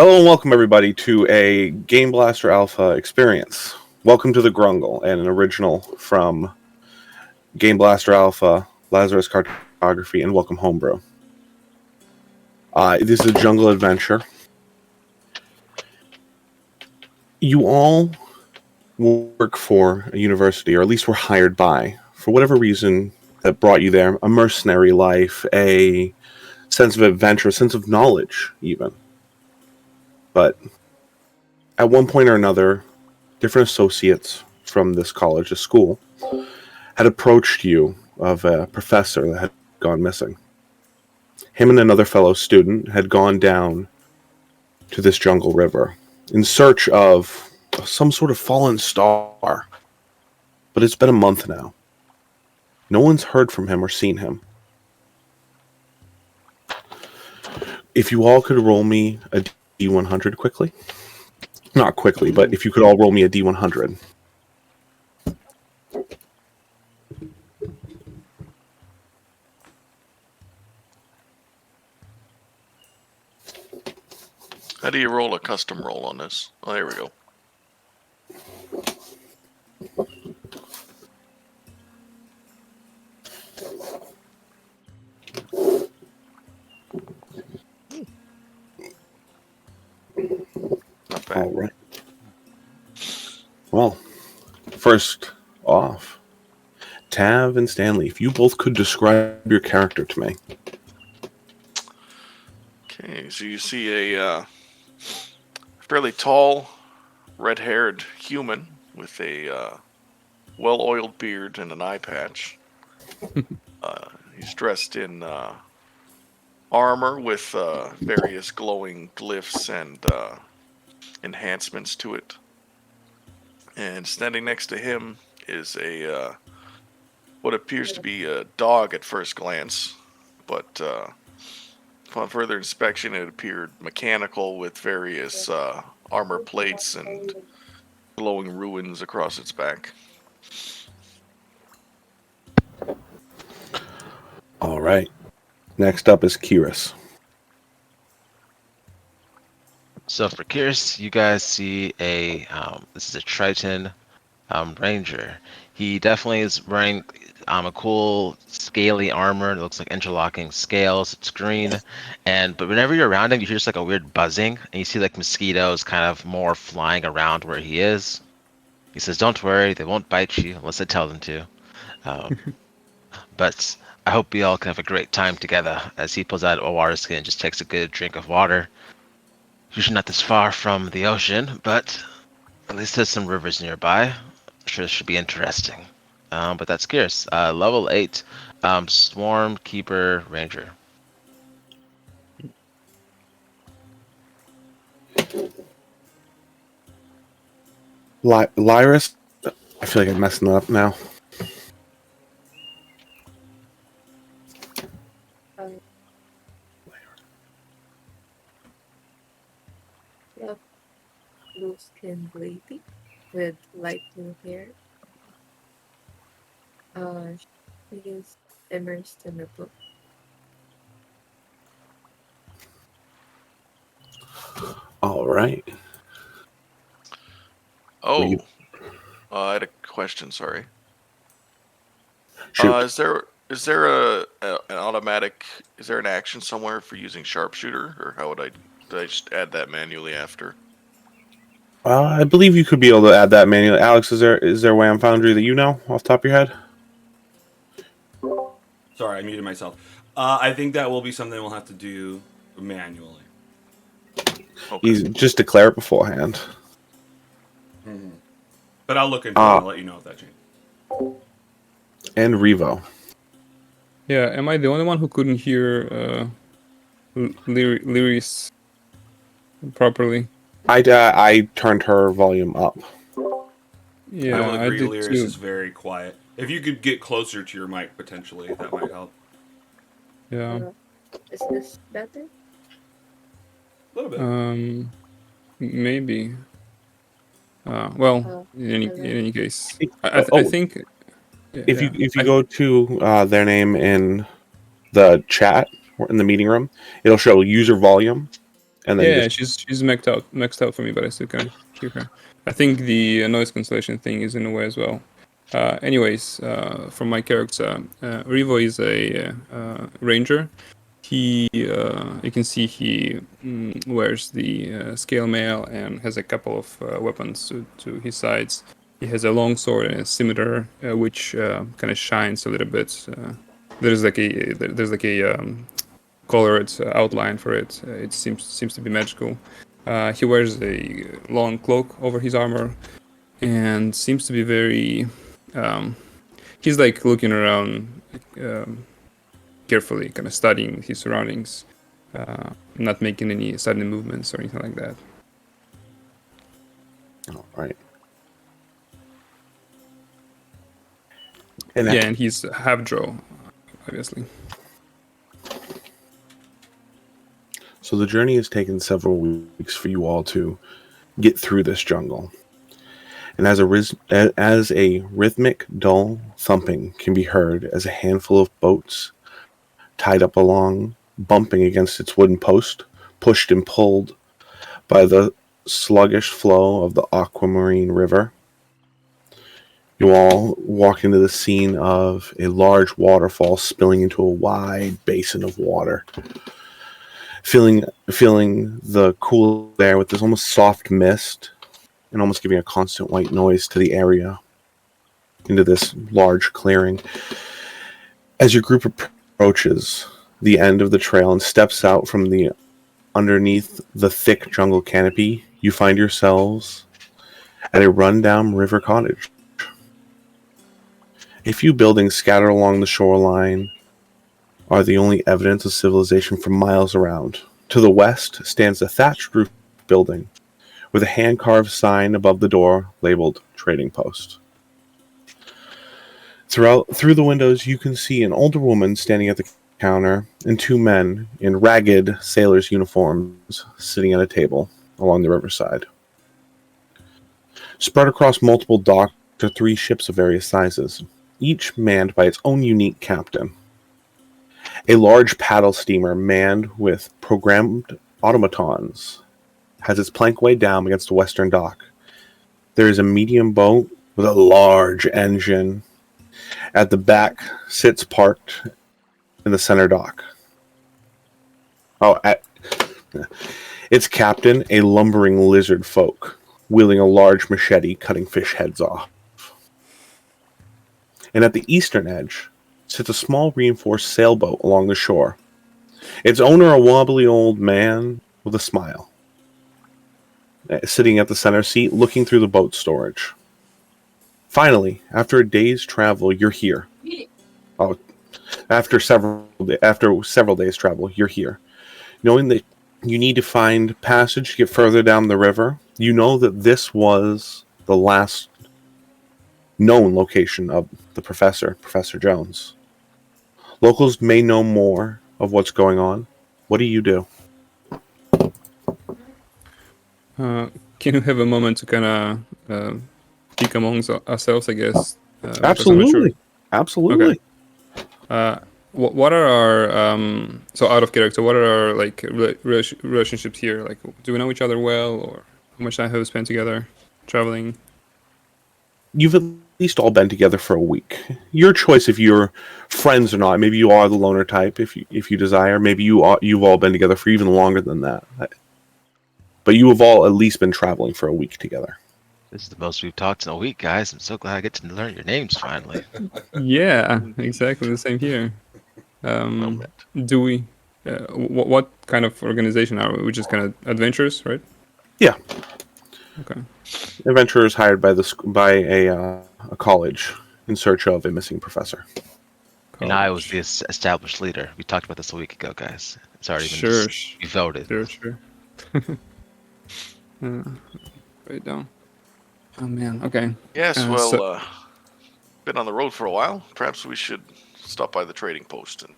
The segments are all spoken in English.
Hello and welcome everybody to a GameBlasterAlpha experience. Welcome to the Grungle, and an original from GameBlasterAlpha, Lazarus, Cartography, and Welcome Homebrew. This is a jungle adventure. You all work for a university, or at least were hired by, for whatever reason that brought you there, a mercenary life, a sense of adventure, a sense of knowledge, even. But at one point or another, different associates from this college, a school, had approached you of a professor that had gone missing. Him and another fellow student had gone down to this jungle river in search of some sort of fallen star. But it's been a month now. No one's heard from him or seen him. If you all could roll me a D100 quickly. Not quickly, but if you could all roll me a D100. How do you roll a custom roll on this? Oh, there we go. Not bad. All right. Well, first off, Tav and Stanley, if you both could describe your character to me. Okay, so you see a fairly tall, red-haired human with a well-oiled beard and an eye patch. He's dressed in armor with various glowing glyphs and enhancements to it. And standing next to him is a what appears to be a dog at first glance, but upon further inspection it appeared mechanical with various armor plates and glowing ruins across its back. All right. Next up is Kiris. So for Kiris, you guys see a this is a Triton Ranger. He definitely is wearing a cool scaly armor. It looks like interlocking scales. It's green, but whenever you're around him, you hear just like a weird buzzing, and you see like mosquitoes kind of more flying around where he is. He says, "Don't worry, they won't bite you unless I tell them to." But I hope we all can have a great time together. As he pulls out a water skin and just takes a good drink of water. Usually not this far from the ocean, but at least there's some rivers nearby. I'm sure this should be interesting. But that's Kiris. Level 8, Swarm Keeper Ranger. Lyris? I feel like I'm messing up now. Blue skin lady with light blue hair. She is immersed in a book. All right. Oh, I had a question. Sorry. Shoot. Is there an automatic? Is there an action somewhere for using sharpshooter, or how would did I just add that manually after? I believe you could be able to add that manually. Alex, is there a way on Foundry that you know off the top of your head? Sorry, I muted myself. I think that will be something we'll have to do manually. Okay. You just declare it beforehand. Mm-hmm. But I'll look into it and I'll let you know if that changes. And Revo. Yeah, am I the only one who couldn't hear Lyris properly? I turned her volume up. Yeah, I will agree. did Lyris too. is very quiet. If you could get closer to your mic, potentially, that might help. Yeah. Is this better? A little bit. Maybe. Well, in any case, I think. If you go to their name in the chat or in the meeting room, it'll show user volume, And then Yeah, she's maxed out for me, but I still can hear her. I think the noise cancellation thing is in a way as well. Anyways, from my character, Revo is a ranger. He, you can see he wears the scale mail and has a couple of weapons to his sides. He has a long sword and a scimitar, which kind of shines a little bit. There's like a colored outline for it. It seems to be magical. He wears a long cloak over his armor, and seems to be very. He's like looking around carefully, kind of studying his surroundings, not making any sudden movements or anything like that. All right. And Yeah, and he's half drow, obviously. so the journey has taken several weeks for you all to get through this jungle. And as a rhythmic, dull thumping can be heard as a handful of boats tied up along, bumping against its wooden post, pushed and pulled by the sluggish flow of the aquamarine river. You all walk into the scene of a large waterfall spilling into a wide basin of water. Feeling the cool air with this almost soft mist and almost giving a constant white noise to the area into this large clearing. As your group approaches the end of the trail and steps out from the underneath the thick jungle canopy, you find yourselves at a rundown river cottage. A few buildings scattered along the shoreline are the only evidence of civilization for miles around. To the west stands a thatched roof building with a hand-carved sign above the door labeled Trading Post. Through the windows, you can see an older woman standing at the counter and two men in ragged sailors' uniforms sitting at a table along the riverside. Spread across multiple docks are 3 ships of various sizes, each manned by its own unique captain. A large paddle steamer manned with programmed automatons has its plankway down against the western dock. There is a medium boat with a large engine. At the back sits parked in the center dock. Its captain, a lumbering lizard folk, wielding a large machete cutting fish heads off. And at the eastern edge sits a small reinforced sailboat along the shore. Its owner, a wobbly old man with a smile, sitting at the center seat, looking through the boat storage. Finally, after a day's travel, you're here. After several days' travel, you're here. Knowing that you need to find passage to get further down the river, you know that this was the last known location of the Professor Jones. Locals may know more of what's going on. What do you do? Can you have a moment to kind of speak amongst ourselves, I guess? Because I'm not sure. Absolutely. Absolutely. Okay. What are our so out of character? What are our like relationships here? Like, do we know each other well, or how much time have we spent together traveling? You've at least all been together for a week. Your choice if you're friends or not. Maybe you are the loner type if you desire. Maybe you've all been together for even longer than that. But you have all at least been traveling for a week together. This is the most we've talked in a week, guys. I'm so glad I get to learn your names finally. Yeah, exactly the same here. Do we? What kind of organization are we? We're just kind of adventurers, right? Yeah. Okay. Adventurers hired by a college in search of a missing professor. And I was the established leader. We talked about this a week ago, guys. It's already been you voted. Sure. Right down. Oh man. Okay. Yes, been on the road for a while. Perhaps we should stop by the trading post and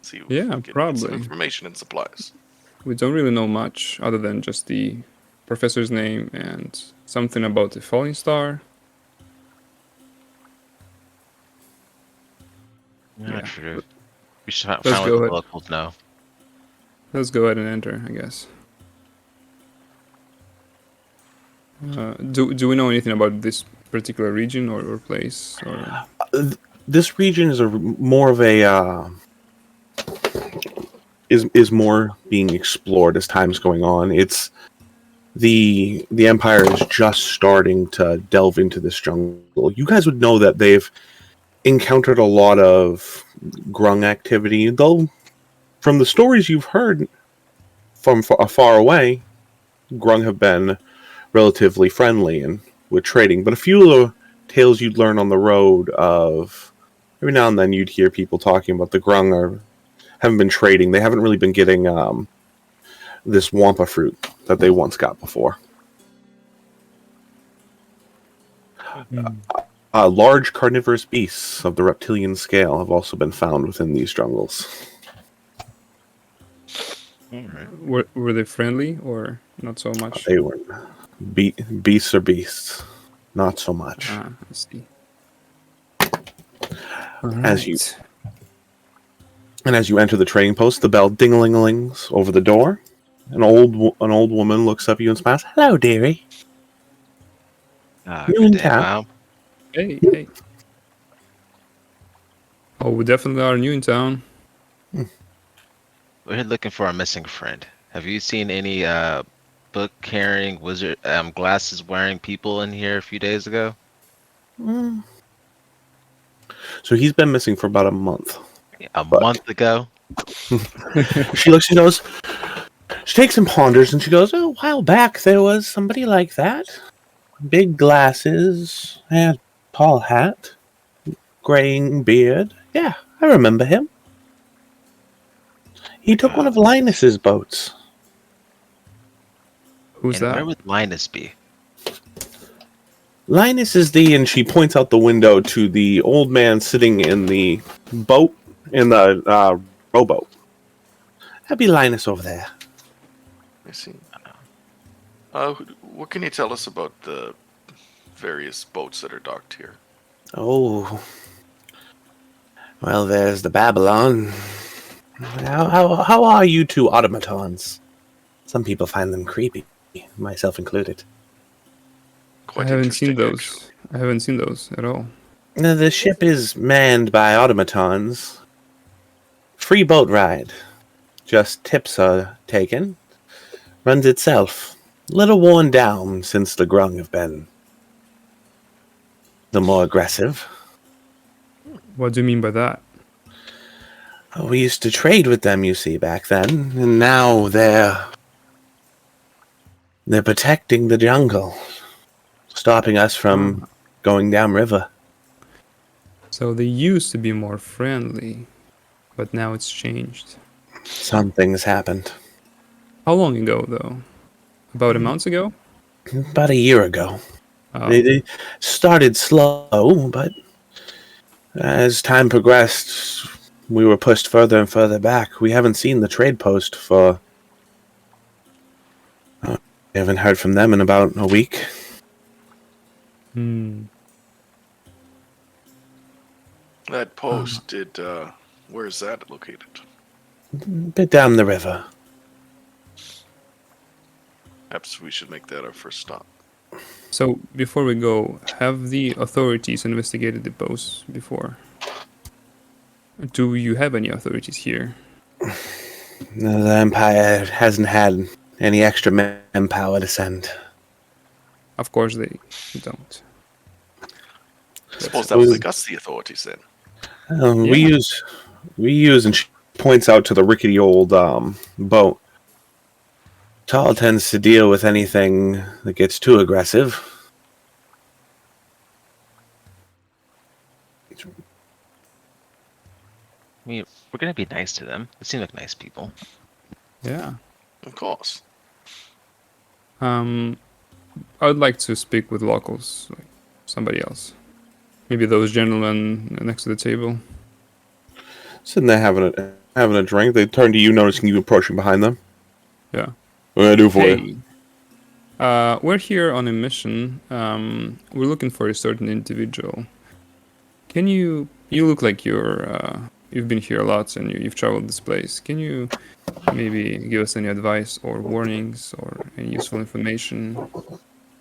see if we can get some probably. information and supplies. We don't really know much other than just the professor's name and something about the falling star. Yeah, true. We should find Let's what go the ahead. locals know. Let's go ahead and enter, I guess. Do we know anything about this particular region or place? Or This region is more of a is more being explored as time's going on. It's the Empire is just starting to delve into this jungle. You guys would know that they've encountered a lot of grung activity, though. From the stories you've heard from far away, grung have been relatively friendly and with trading. But a few of the tales you'd learn on the road of every now and then you'd hear people talking about the grung haven't been trading. They haven't really been getting this wampa fruit that they once got before. Large carnivorous beasts of the reptilian scale have also been found within these jungles. were they friendly or not so much? They were beasts are beasts, not so much. I see. As you enter the trading post, the bell ding-a-ling-a-lings over the door. An old woman looks up at you and smiles. Hello, dearie. You in Good day, town? Mom. Hey. Oh, we definitely are new in town. We're here looking for a missing friend. Have you seen any book-carrying, wizard, glasses-wearing people in here a few days ago? So he's been missing for about a month. A month ago? She looks, she goes, she takes some ponders and she goes, oh, a while back there was somebody like that. Big glasses, and tall hat, graying beard. Yeah, I remember him. He took one of Linus's boats. Who's And that? where would Linus be? Linus is and she points out the window to the old man sitting in the boat, in the rowboat. That'd be Linus over there. I see. What can you tell us about the various boats that are docked here? Oh. Well, there's the Babylon. How are you two automatons? Some people find them creepy, myself included. I haven't seen interesting, those. actually. I haven't seen those at all. The ship is manned by automatons. Free boat ride. Just tips are taken. Runs itself. Little worn down since the grung have been the more aggressive. What do you mean by that? We used to trade with them, you see, back then, and now they're protecting the jungle, stopping us from going downriver. So they used to be more friendly, but now it's changed. Some things happened. How long ago, though? About a month ago? About a year ago. Oh. They started slow, but as time progressed, we were pushed further and further back. We haven't seen the trade post for... we haven't heard from them in about a week. That post, where is that located? A bit down the river. Perhaps we should make that our first stop. So, before we go, have the authorities investigated the post before? Do you have any authorities here? The Empire hasn't had any extra manpower to send. Of course they don't. I suppose that would make us the authorities then. We use, and she points out to the rickety old boat. Tal tends to deal with anything that gets too aggressive. I mean, we're gonna be nice to them. They seem like nice people. Yeah. Of course. I would like to speak with locals, like somebody else. Maybe those gentlemen next to the table. Sitting there having a drink, they turn to you, noticing you approaching behind them. Yeah. What can I do for you? We're here on a mission. We're looking for a certain individual. Can you look like you've been here a lot and you've traveled this place. Can you maybe give us any advice or warnings or any useful information?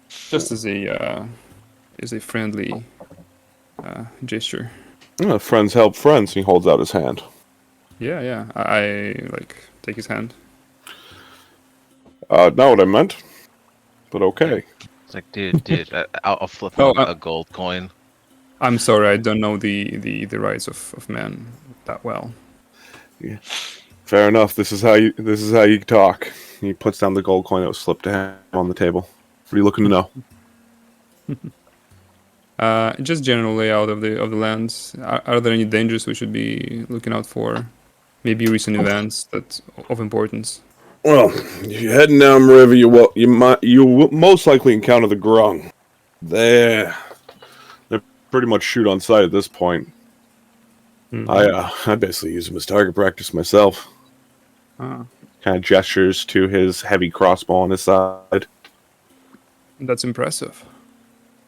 Just as a friendly gesture. Friends help friends. He holds out his hand. Yeah, yeah. I like take his hand. Not what I meant, but okay. It's like, dude, I'll flip Oh, him a gold coin. I'm sorry, I don't know the rights of men that well. Yeah. Fair enough. This is how you talk. He puts down the gold coin that was slipped to him on the table. What are you looking to know? Just general layout of the lands. Are there any dangers we should be looking out for? Maybe recent events that of importance. Well, if you're heading down the river, you will most likely encounter the Grung. They're pretty much shoot on sight at this point. Mm-hmm. I basically use them as target practice myself. Kind of gestures to his heavy crossbow on his side. That's impressive.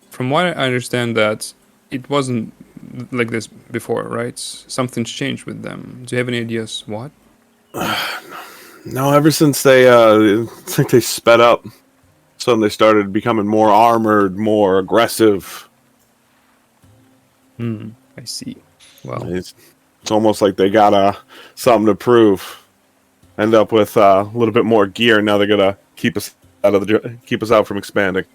From what I understand, that it wasn't like this before, right? Something's changed with them. Do you have any ideas what? No, ever since they it's like they sped up, suddenly they started becoming more armored, more aggressive. I see. Well, It's almost like they got something to prove. End up with a little bit more gear. Now they're gonna keep us out from expanding.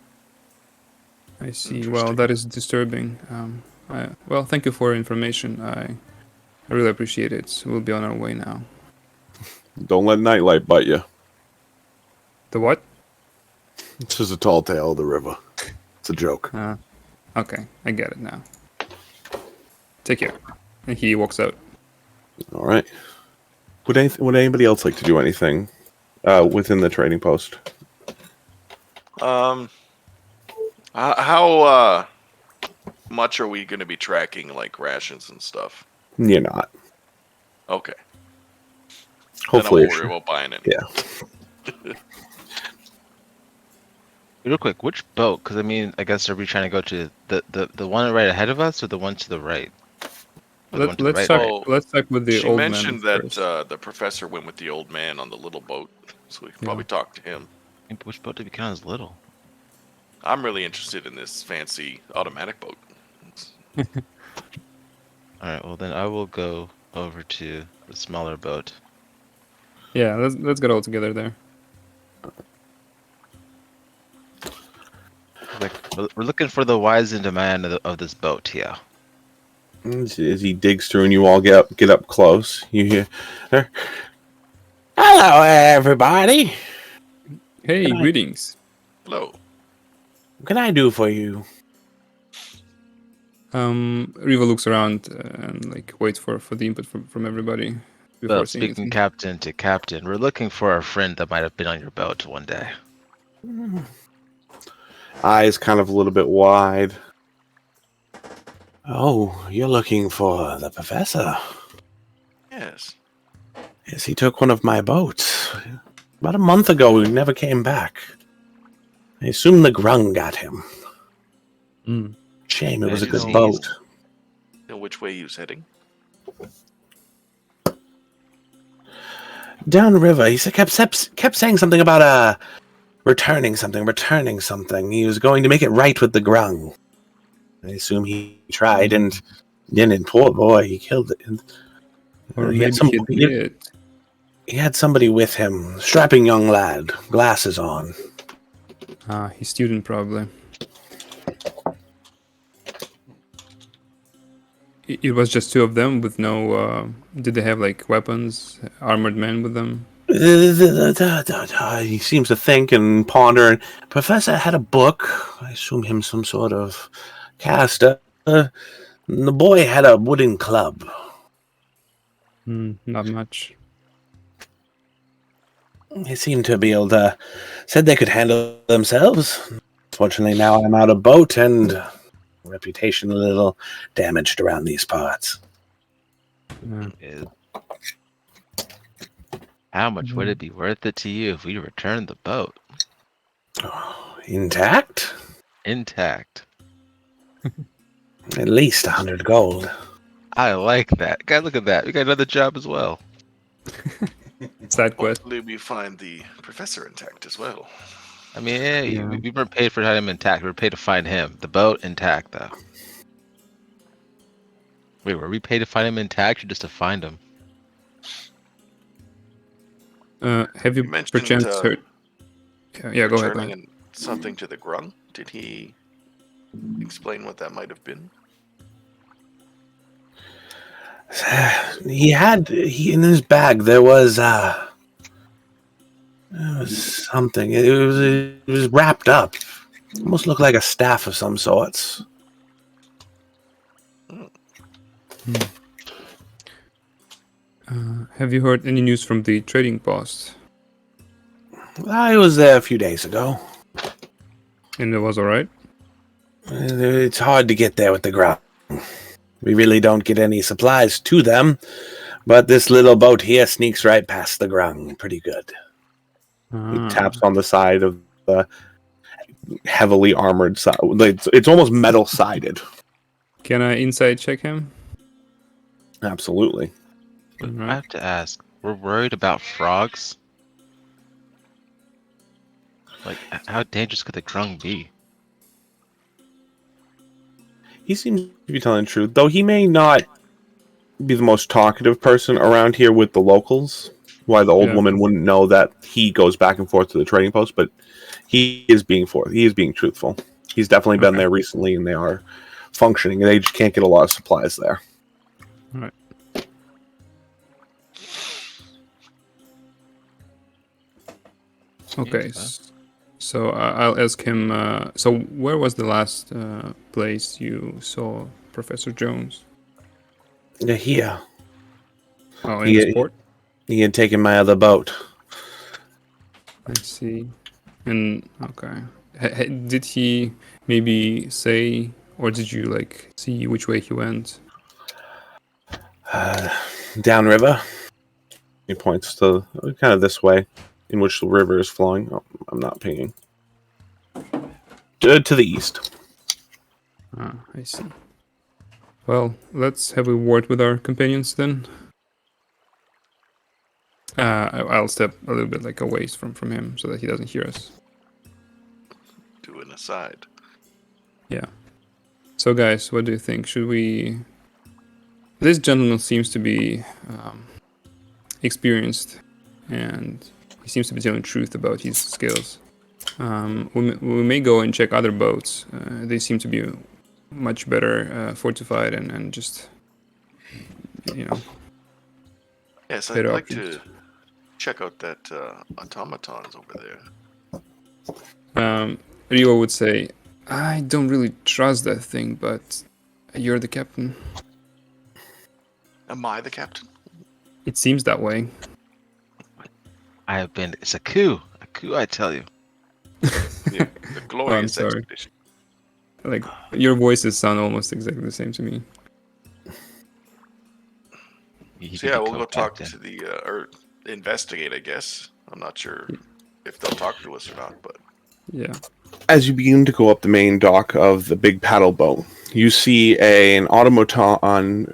I see. Well, that is disturbing. Well, thank you for your information. I really appreciate it. We'll be on our way now. Don't let nightlight bite you. The what? It's just a tall tale of the river. It's a joke. Okay, I get it now. Take care. And he walks out. All right. Would anybody else like to do anything within the trading post? How much are we going to be tracking, like rations and stuff? You're not. Okay. Hopefully, then I won't worry about buying it. Yeah. Real quick, which boat? Because I mean, I guess are we trying to go to the one right ahead of us or the one to the right? Or the one to the Let's right? talk. Let's talk with the She old man mentioned that first. the professor went with the old man on the little boat, so we can probably talk to him. Which boat did we count as little? I'm really interested in this fancy automatic boat. All right, well then I will go over to the smaller boat. Yeah, let's get all together there. Like we're looking for the wise and demand of this boat here. As he digs through and you all get up close, you hear, "Hello, everybody. Hey, greetings. Hello. What can I do for you?" Riva looks around and like waits for the input from everybody before Well, saying speaking anything. captain to captain, we're looking for a friend that might have been on your boat one day. Eyes kind of a little bit wide. Oh, you're looking for the professor? Yes. Yes, he took one of my boats. About a month ago, he never came back. I assume the Grung got him. Shame, it was a good boat. Know which way he was heading? Downriver, he kept saying something about returning something. He was going to make it right with the Grung. I assume he tried and didn't. Poor boy, he killed it. Or maybe he did. He had somebody with him, strapping young lad, glasses on. His student probably. It was just two of them with no. Did they have like weapons, armored men with them? He seems to think and ponder. And Professor had a book. I assume him some sort of caster. The boy had a wooden club. Not much. They seemed to be able to. Said they could handle themselves. Fortunately, now I'm out of boat and reputation a little damaged around these parts. How much would it be worth it to you if we returned the boat? Intact? Intact. At least 100 gold. I like that. Guys, look at that. We got another job as well. Side quest. Hopefully we find the professor intact as well. I mean, Yeah. we weren't paid for him intact. We were paid to find him. The boat intact, though. Wait, were we paid to find him intact or just to find him? Have you You mentioned perchance heard? Yeah, go ahead. returning and something to the Grung. Did he explain what that might have been? He in his bag there was something. It was wrapped up. Almost looked like a staff of some sorts. Have you heard any news from the trading post? I was there a few days ago. And it was alright? It's hard to get there with the ground. We really don't get any supplies to them, but this little boat here sneaks right past the ground pretty good. He taps on the side of the heavily armored side. It's almost metal-sided. Can I inside check him? Absolutely. But Alright. I have to ask, we're worried about frogs? Like, how dangerous could the Grung be? He seems to be telling the truth, though he may not be the most talkative person around here with the locals. Why the old woman wouldn't know that he goes back and forth to the trading post, but he is being truthful. He's definitely been there recently, and they are functioning. They just can't get a lot of supplies there. Alright. Okay, so I'll ask him. So where was the last place you saw Professor Jones? Here. Oh, in the port? He had taken my other boat. I see. And okay, did he maybe say, or did you like see which way he went? Downriver. He points to kind of this way, in which the river is flowing. Oh, I'm not pinging. To the east. Ah, I see. Well, let's have a word with our companions then. I'll step a little bit like away from him so that he doesn't hear us. Do an aside. Yeah. So, guys, what do you think? Should we? This gentleman seems to be experienced, and he seems to be telling the truth about his skills. We may go and check other boats. They seem to be much better fortified and just, you know. Yes, I'd better like options. to check out that automatons over there. Rio would say, I don't really trust that thing, but you're the captain. Am I the captain? It seems that way. I have been. It's a coup, I tell you. The glorious sorry. expedition. Like, your voices sound almost exactly the same to me. He So could yeah, we'll become go talk captain. to the or investigate. I guess I'm not sure if they'll talk to us or not, but Yeah. As you begin to go up the main dock of the big paddle boat, you see an automaton.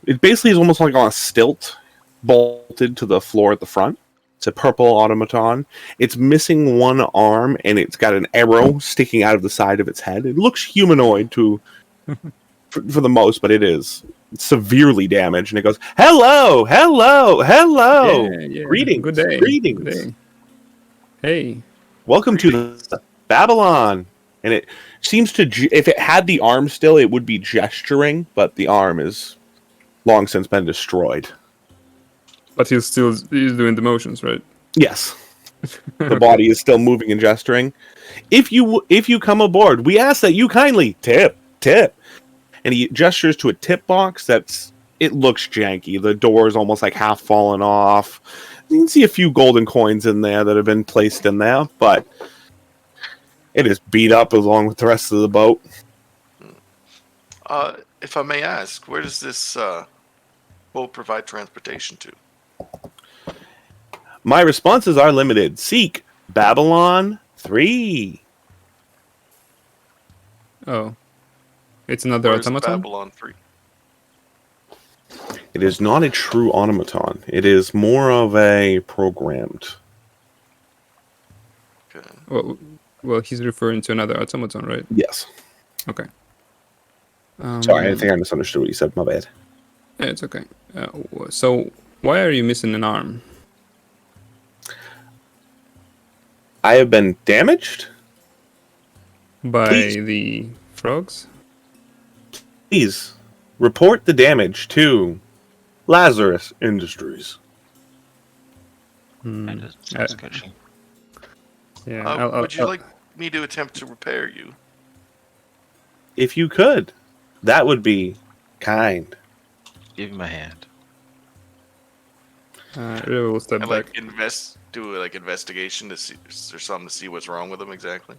It basically is almost like on a stilt, bolted to the floor at the front. It's a purple automaton. It's missing one arm, and it's got an arrow sticking out of the side of its head. It looks humanoid for the most, but it is severely damaged. And it goes, "Hello, hello, hello! Yeah. Greetings, Good day. greetings. Good day. Hey. Welcome to the Babylon." And it seems to, if it had the arm still, it would be gesturing, but the arm is long since been destroyed. But he's doing the motions, right? Yes, the body is still moving and gesturing. If you come aboard, we ask that you kindly tip. And he gestures to a tip box it looks janky. The door is almost like half fallen off. You can see a few golden coins in there that have been placed in there, but it is beat up along with the rest of the boat. if I may ask, where does this boat provide transportation to? My responses are limited. Seek Babylon 3. Oh. It's another Where's automaton? Babylon 3? It is not a true automaton. It is more of a programmed. Okay. Well, he's referring to another automaton, right? Yes. Okay. Sorry, I think I misunderstood what you said. My bad. Yeah, it's okay. So, why are you missing an arm? I have been damaged? By Please. the frogs? Please report the damage to Lazarus Industries. That doesn't sound sketchy. Yeah. Would you like me to attempt to repair you? If you could, that would be kind. Give him a hand. River will step And back. do like investigation to see or something to see what's wrong with him exactly.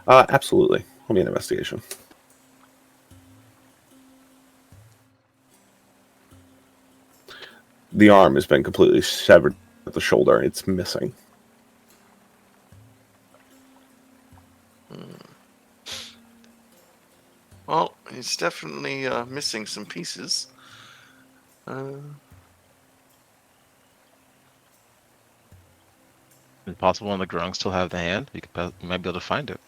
Absolutely. Hold me an investigation. The arm has been completely severed at the shoulder. It's missing. Well, he's definitely missing some pieces. Is it possible when the grungs still have the hand? You might be able to find it.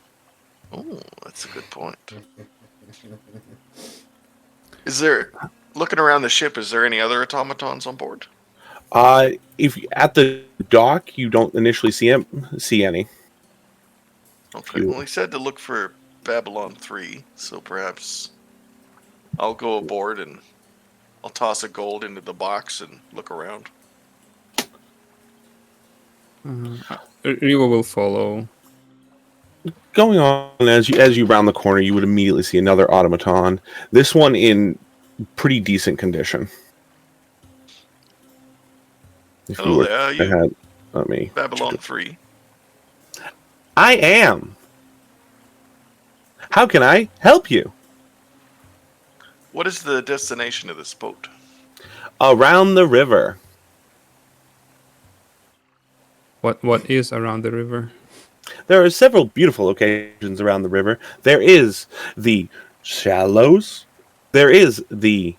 Oh, that's a good point. Is there, looking around the ship, is there any other automatons on board? If at the dock you don't initially see any. Okay. Well, he said to look for Babylon 3, so perhaps I'll go aboard and I'll toss a gold into the box and look around. River will follow. Going on as you round the corner, you would immediately see another automaton. This one in pretty decent condition. If Hello there, you ahead, let me. Babylon 3. I am. How can I help you? What is the destination of this boat? Around the river. What is around the river? There are several beautiful locations around the river. There is the shallows. There is the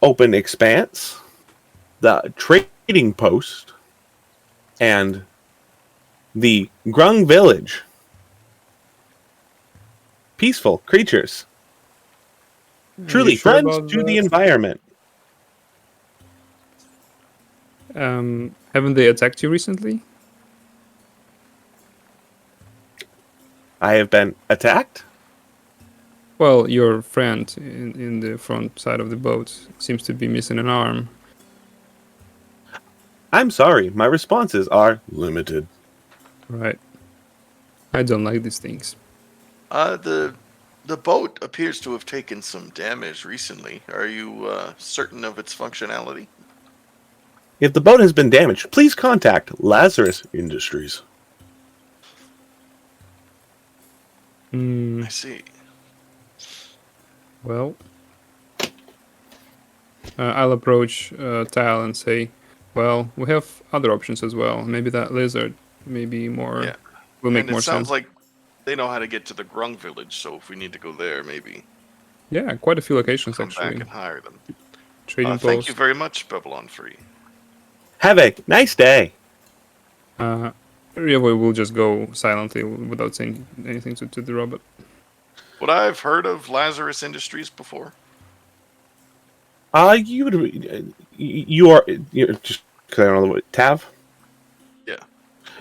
open expanse, the trading post, and the Grung village. Peaceful creatures. Truly sure friends about to the that? environment. Haven't they attacked you recently? I have been attacked. Well, your friend in the front side of the boat seems to be missing an arm. I'm sorry, my responses are limited. Right. I don't like these things. The boat appears to have taken some damage recently. Are you certain of its functionality? If the boat has been damaged, please contact Lazarus Industries. I see. Well, I'll approach Tal and say, well, we have other options as well. Maybe that lizard maybe more will make And more it sounds sense. like they know how to get to the Grung village, so if we need to go there, maybe Yeah, quite a few locations come back actually. and hire them. Trading Thank post. you very much, Babylon 3. Have a nice day. Yeah, we will just go silently without saying anything to the robot. Would I have heard of Lazarus Industries before? You would. You're just because I don't know what Tav. Yeah.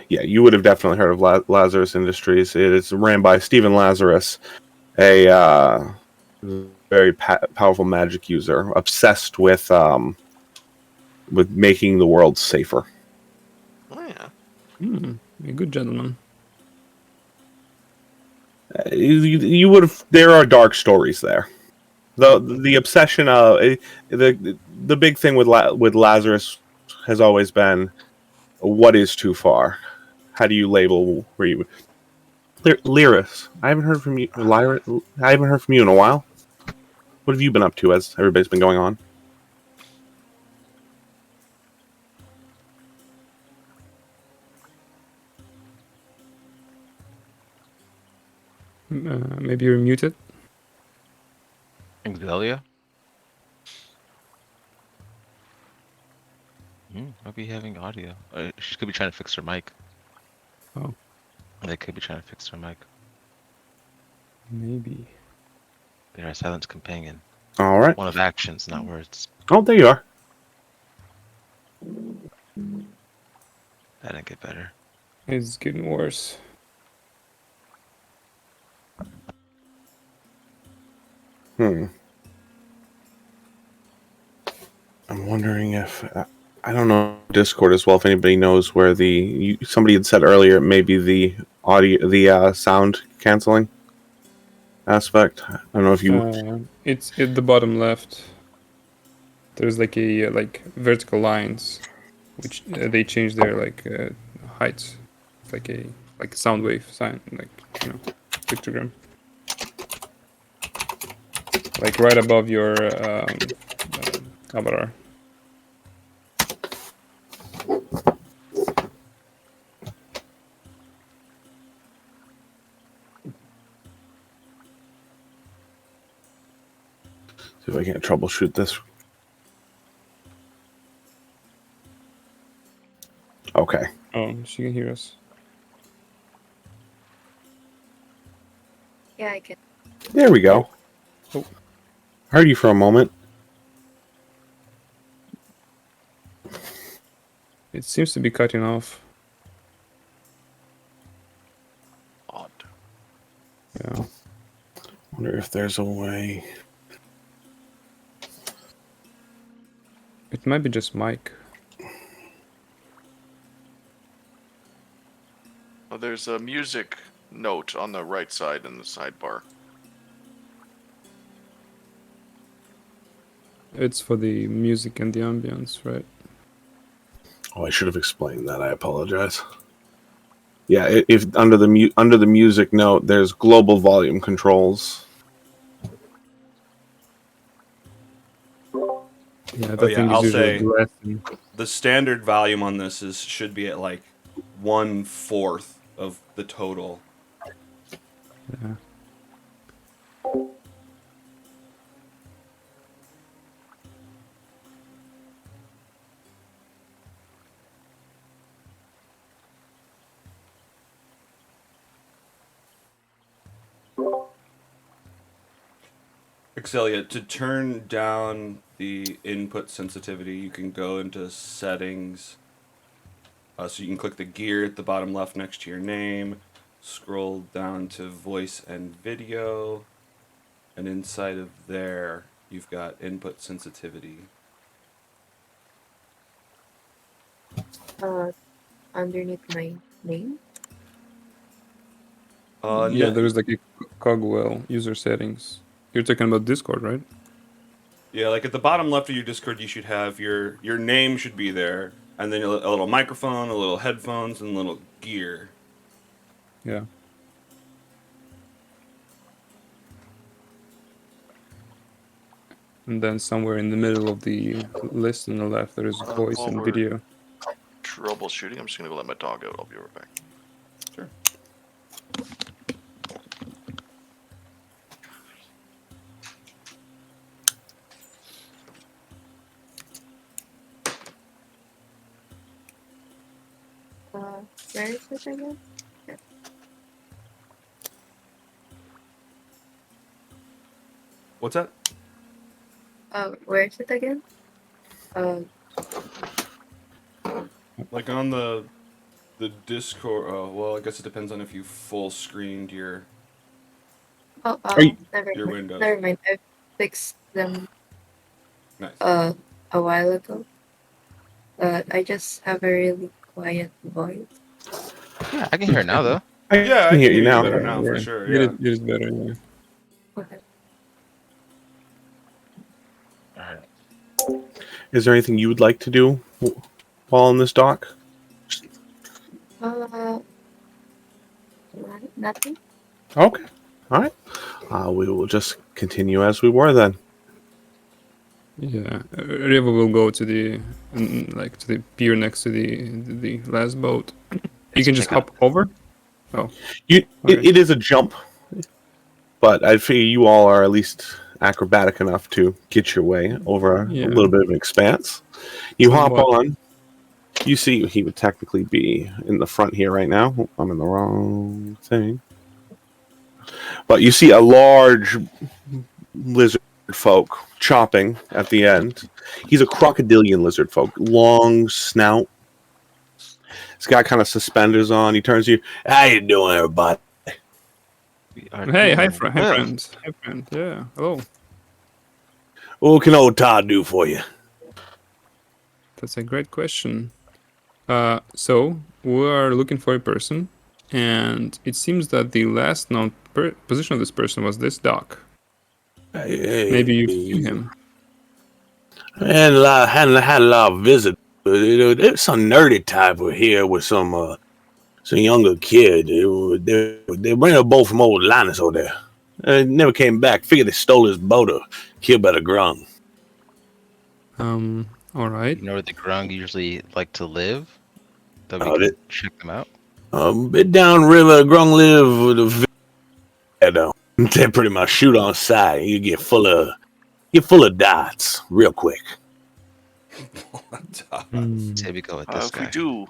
Yeah, you would have definitely heard of Lazarus Industries. It is ran by Stephen Lazarus, a very powerful magic user, obsessed with making the world safer. Oh, yeah. A good gentleman. You would have. There are dark stories there. The obsession of the big thing with Lazarus has always been what is too far. How do you label where you? Lyris, I haven't heard from you. Lyra, I haven't heard from you in a while. What have you been up to as everybody's been going on? Maybe you're muted. Exelia? Might be having audio. She could be trying to fix her mic. Oh. They could be trying to fix her mic. Maybe. They're a silence companion. All right. One of actions, not words. Oh, there you are. That didn't get better. It's getting worse. I'm wondering if I don't know Discord as well. If anybody knows where somebody had said earlier, maybe the audio, the sound canceling aspect. I don't know if you. It's at the bottom left. There's like a vertical lines, which they change their heights. It's like a sound wave sign, pictogram. Like right above your avatar. See if I can't troubleshoot this. Okay. Oh, she can hear us. Yeah, I can. There we go. Oh. Heard you for a moment. It seems to be cutting off. Odd. Yeah. Wonder if there's a way. It might be just mic. Oh, there's a music note on the right side in the sidebar. It's for the music and the ambience, right? Oh, I should have explained that. I apologize. Yeah, if under the music note, there's global volume controls. Yeah, that Oh, yeah, thing I'll is usually say- blasting. The standard volume on this should be at like 1/4 of the total. Yeah. Excelia, to turn down the input sensitivity, you can go into settings. So you can click the gear at the bottom left next to your name, scroll down to voice and video, and inside of there, you've got input sensitivity. Underneath my name. Yeah, there's like a cogwheel user settings. You're talking about Discord, right? Yeah, like at the bottom left of your Discord, you should have your name should be there, and then a little microphone, a little headphones, and a little gear. Yeah. And then somewhere in the middle of the list on the left, there is voice and forward. video. Troubleshooting. I'm just gonna go let my dog out. I'll be right back. Sure. Where is it again? What's that? Where is it again? Like on the Discord. Oh, well, I guess it depends on if you full screened your. Never Your mind. Windows. Never mind. I fixed them Nice. a while ago. I just have a really quiet voice. Yeah, I can hear it now though. I can hear you now. better now for sure. It Yeah. is better, yeah. Okay. Alright. Is there anything you would like to do while on this dock? Nothing. Okay. All right. We will just continue as we were then. Yeah, Riva will go to the to the pier next to the last boat. You can just hop over. Oh, okay. It is a jump, but I figure you all are at least acrobatic enough to get your way over a little bit of an expanse. You hop Somewhat. on, You see, he would technically be in the front here right now. Oh, I'm in the wrong thing. But you see a large lizard folk chopping at the end. He's a crocodilian lizard folk, long snout. He's got kind of suspenders on. He turns to you. How you doing, everybody? We are Hey, hi, doing well. friend. Hi, friend. Yeah, hello. What can old Todd do for you? That's a great question. So we are looking for a person, and it seems that the last known position of this person was this dock. Maybe you've seen him. Hadn't had a lot of visitors. There's some nerdy type over here with some younger kid. They ran a boat from old Linus over there. Never came back. Figured they stole his boat or killed by the Grung. All right. You know where the Grung usually like to live? That we Oh, can check them out. Bit downriver, Grung live with a they pretty much shoot on sight. You get full of dots real quick. Say we go with this If guy. we do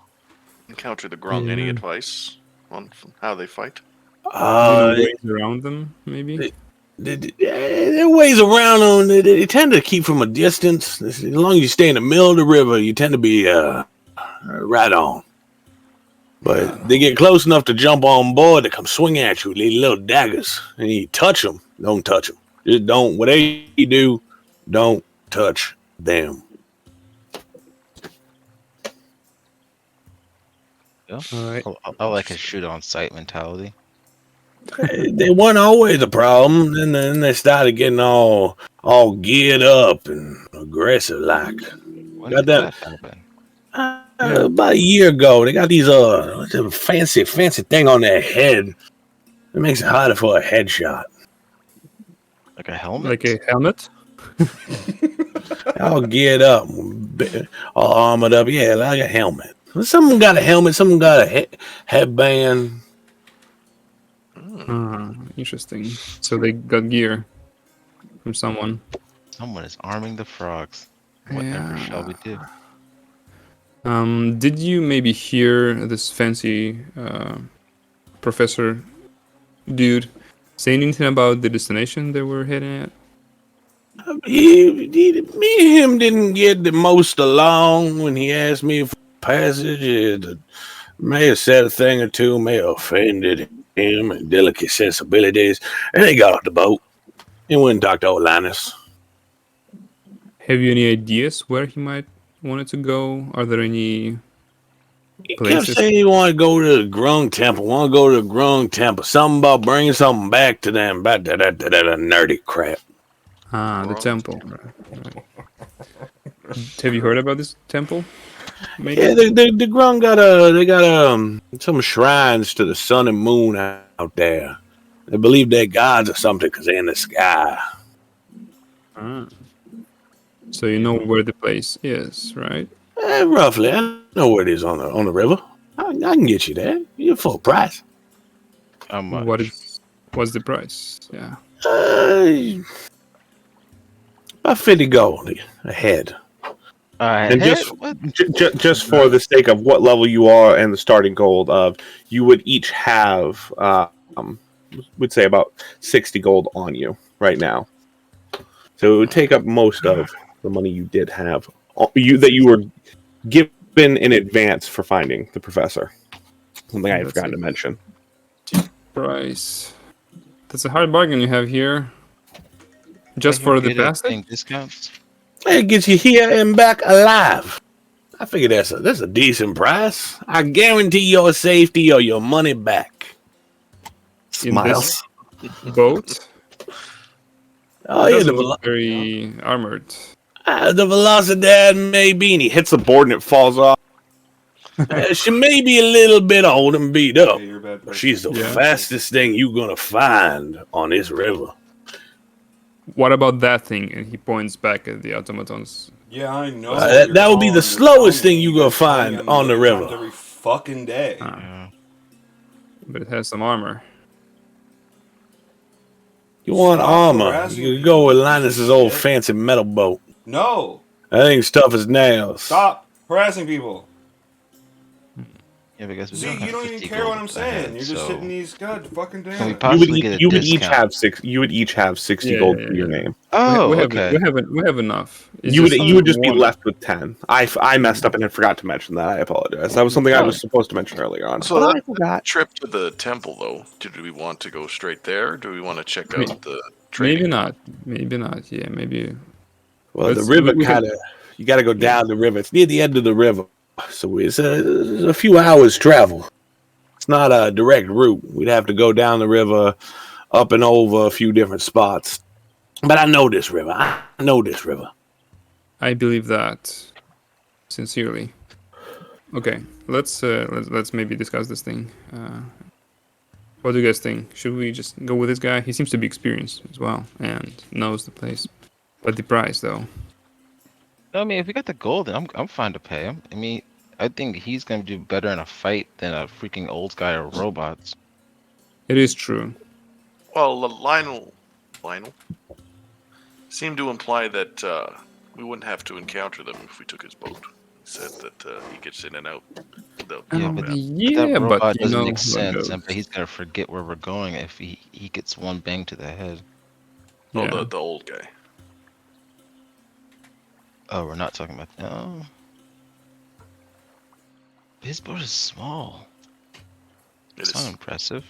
encounter the Grung, any advice on how they fight? Do you know ways around them, maybe? There are ways around them. They tend to keep from a distance. As long as you stay in the middle of the river, you tend to be right on. But they get close enough to jump on board, they come swing at you with these little daggers. And you touch them, don't touch them. Just don't, whatever you do, don't touch them. Yeah. All right. I like a shoot on sight mentality. They weren't always a problem. Then they started getting all geared up and aggressive like. When Got did that- that happen? About a year ago, they got these what's a fancy thing on their head. It makes it harder for a headshot. Like a helmet? Like a helmet? All geared up, all armored up. Yeah, like a helmet. Someone got a helmet. Someone got a headband. Interesting. So they got gear from someone. Someone is arming the frogs. Whatever shall we do? Did you maybe hear this fancy professor dude say anything about the destination they were heading at? Me and him didn't get the most along when he asked me for passage. It may have said a thing or two, may have offended him and delicate sensibilities, and he got off the boat and went and talked to old Linus. Have you any ideas where he might wanted to go? Are there any He kept places? saying he wanted to go to the Grung Temple. Something about bringing something back to them, about that nerdy crap. The temple. Right. Have you heard about this temple? Maybe? Yeah, the Grung got some shrines to the sun and moon out there. They believe they're gods or something because they're in the sky. So you know where the place is, right? Roughly, I know where it is on the river. I can get you there. You're full price. How much? Uh, What's the price? Yeah. About 50 gold a head. And What? just for the sake of what level you are and the starting gold of, you would each have, would say about 60 gold on you right now. So it would take up most of the money you did have, that you were given in advance for finding the professor. Something I had forgotten to mention. Price. That's a hard bargain you have here. Just for the passage? Discounts? It gets you here and back alive. I figure that's a decent price. I guarantee your safety or your money back. Smiles. Boat? Oh It yeah, doesn't look very armored. the Velocidad may be, and he hits the board and it falls off. She may be a little bit old and beat up. Yeah, you're a bad But person. she's the fastest thing you're gonna find on this river. What about that thing? And he points back at the automatons. Yeah, I know. That would be the slowest thing you gonna find on the river. Every fucking day. Yeah. But it has some armor. You want Stop armor? harassing You could go with people, Linus's piece of old shit. fancy metal boat. No! That thing's tough as nails. Stop harassing people. Yeah, because we See, don't you have don't even 50 care what gold I'm ahead, saying. You're just so hitting these. God fucking can damn we it. possibly get a You would each discount? have six. You would each have 60 gold to your name. Oh, we okay. have enough. It's You just would just be one. left with 10. I messed up and forgot to mention that. I apologize. That was something I was supposed to mention earlier on. So but that I forgot. trip to the temple, though, do we want to go straight there? Or do we want to check May- out the trading? Maybe not. Maybe not. Yeah, maybe. Well, the Let's- river we can- kind of, you got to go down the river. It's near the end of the river. So it's a few hours travel. It's not a direct route. We'd have to go down the river, up and over a few different spots. But I know this river. I believe that sincerely. Okay, let's maybe discuss this thing. What do you guys think? Should we just go with this guy? He seems to be experienced as well and knows the place. But the price, though. I mean, if we got the gold, then I'm fine to pay him. I mean, I think he's gonna do better in a fight than a freaking old guy or robots. It is true. Well, Lionel seemed to imply that we wouldn't have to encounter them if we took his boat. He said that he gets in and out without Yeah, combat. that Yeah, robot but you doesn't know make how it sense, goes. but he's gonna forget where we're going if he gets one bang to the head. Yeah. Oh, the old guy. Oh, we're not talking about. Oh, his boat is small. It's not impressive.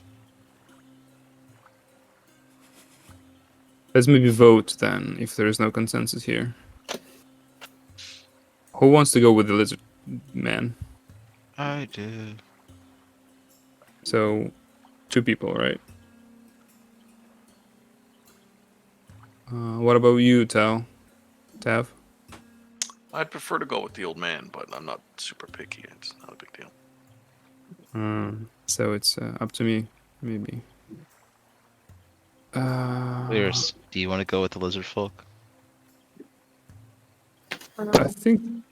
Let's maybe vote then, if there is no consensus here. Who wants to go with the lizard man? I did. So, 2 people, right? What about you, Tav? I'd prefer to go with the old man, but I'm not super picky. It's not a big deal. So it's up to me, maybe. Lyris, do you want to go with the lizard folk? I think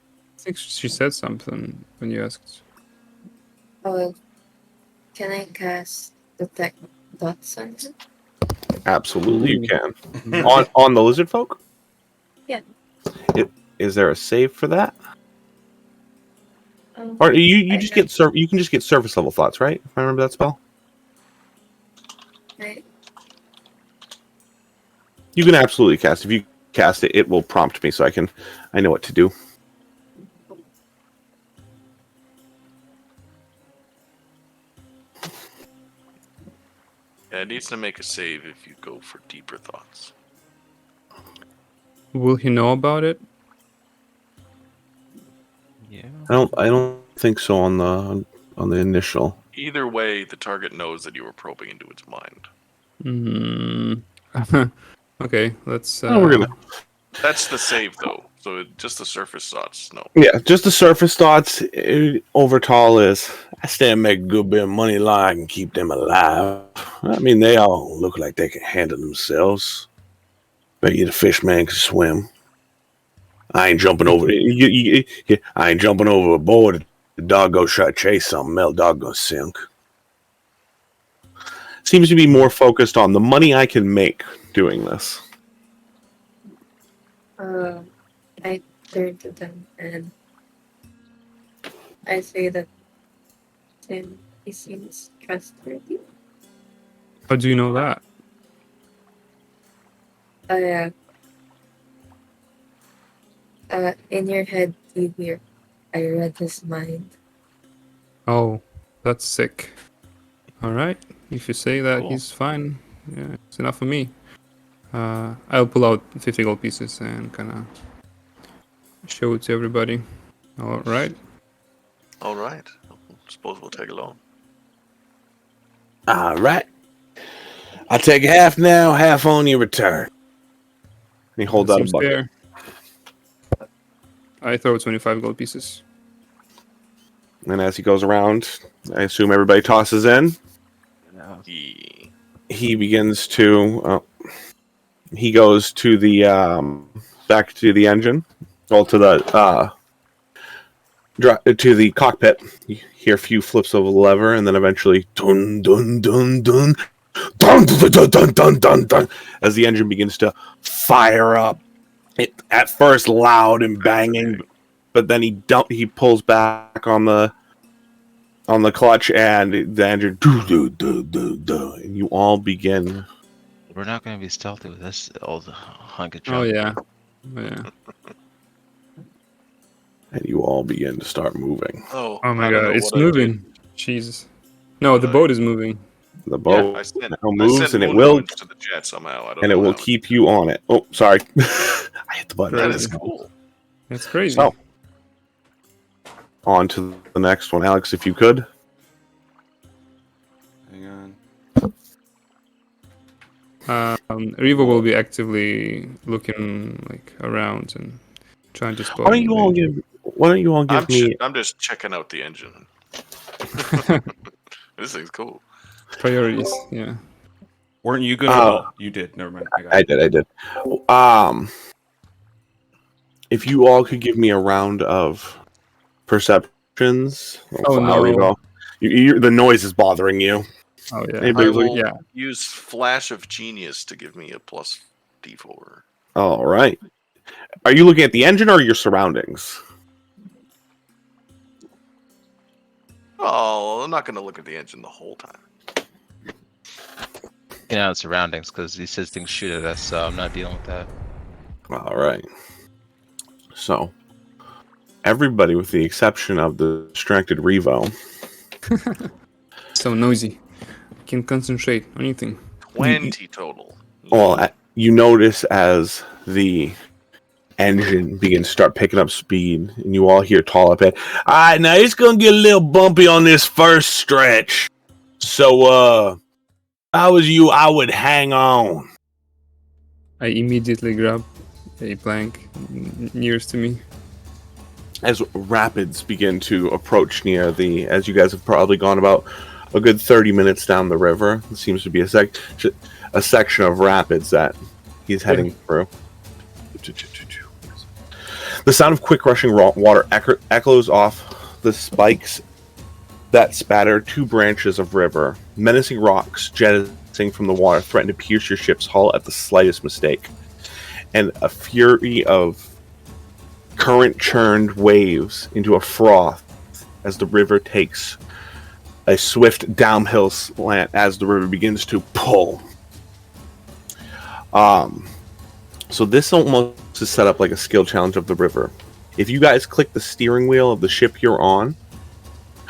she said something when you asked. Oh, can I cast detect dots on him? Absolutely, you can. on the lizard folk? Yeah. Is there a save for that? Um, Or you I just have- get you can just get surface level thoughts, right? If I remember that spell. You can absolutely cast. If you cast it, it will prompt me so I know what to do. Yeah, it needs to make a save if you go for deeper thoughts. Will he know about it? Yeah. I don't think so on the initial. Either way, the target knows that you were probing into its mind. Okay, let's. We're gonna. That's the save, though. So just the surface thoughts, no. Yeah, just the surface thoughts. Overtall is I stand make a good bit of money lie and keep them alive. I mean, they all look like they can handle themselves. Bet you the fish man can swim. I ain't jumping over. I ain't jumping over a board. The dog go try to chase something else. Dog gonna sink. Seems to be more focused on the money I can make doing this. I turn to them and I say that Tim, he seems trustworthy. How do you know that? In your head, you hear, I read his mind. Oh, that's sick. All right, if you say that, Cool. he's fine. Yeah, it's enough for me. I'll pull out 50 gold pieces and kind of show it to everybody. All right. All right. Suppose we'll take along. All right. I'll take half now, half on your return. And he holds That out a seems bucket. fair. I throw 25 gold pieces. And as he goes around, I assume everybody tosses in. Yeah. He begins to. He goes to the back to the engine, well, to the to the cockpit. You hear a few flips of a lever, and then eventually dun dun dun dun dun dun dun dun dun dun dun as the engine begins to fire up. It at first loud and banging, but then he pulls back on the on the clutch, and the engine and you all begin. We're not going to be stealthy with this old hunk of Oh junk. yeah. Oh, yeah. And you all begin to start moving. Oh, Oh my I don't god, know it's what I did. moving. Jesus. No, the What I- boat is moving. The boat I sent, now I moves, sent and it moon will, ruins to the chat somehow. I don't and know it will how. keep you on it. Oh, sorry, I hit the button. That Crazy. is cool. That's crazy. So, on to the next one, Alex, if you could. Hang on. Revo will be actively looking like around and trying to spot. Why don't you all give? Why don't you all give me? I'm just checking out the engine. This thing's cool. priorities? Yeah. Weren't you gonna? Oh, you did. Never mind. I got it. I did. If you all could give me a round of perceptions. Oh, no. Revo. The noise is bothering you. Oh yeah. Anybody I look- will Yeah. use Flash of Genius to give me a plus D4. All right. Are you looking at the engine or your surroundings? Oh, I'm not going to look at the engine the whole time. You know, surroundings, because he says things shoot at us, so I'm not dealing with that. All right. So, everybody, with the exception of the distracted Revo, So noisy. Can't concentrate on anything. 20 total. well, you notice as the engine begins to start picking up speed, and you all hear tall up ahead. All right, now it's gonna get a little bumpy on this first stretch. So, if I was you, I would hang on. I immediately grab a plank nearest to me. As rapids begin to approach near as you guys have probably gone about a good 30 minutes down the river, it seems to be a section of rapids that he's heading through. The sound of quick rushing water echoes off the spikes that spatter 2 branches of river. Menacing rocks jettisoning from the water threaten to pierce your ship's hull at the slightest mistake. And a fury of current-churned waves into a froth as the river takes a swift downhill slant as the river begins to pull. So this almost is set up like a skill challenge of the river. If you guys click the steering wheel of the ship you're on,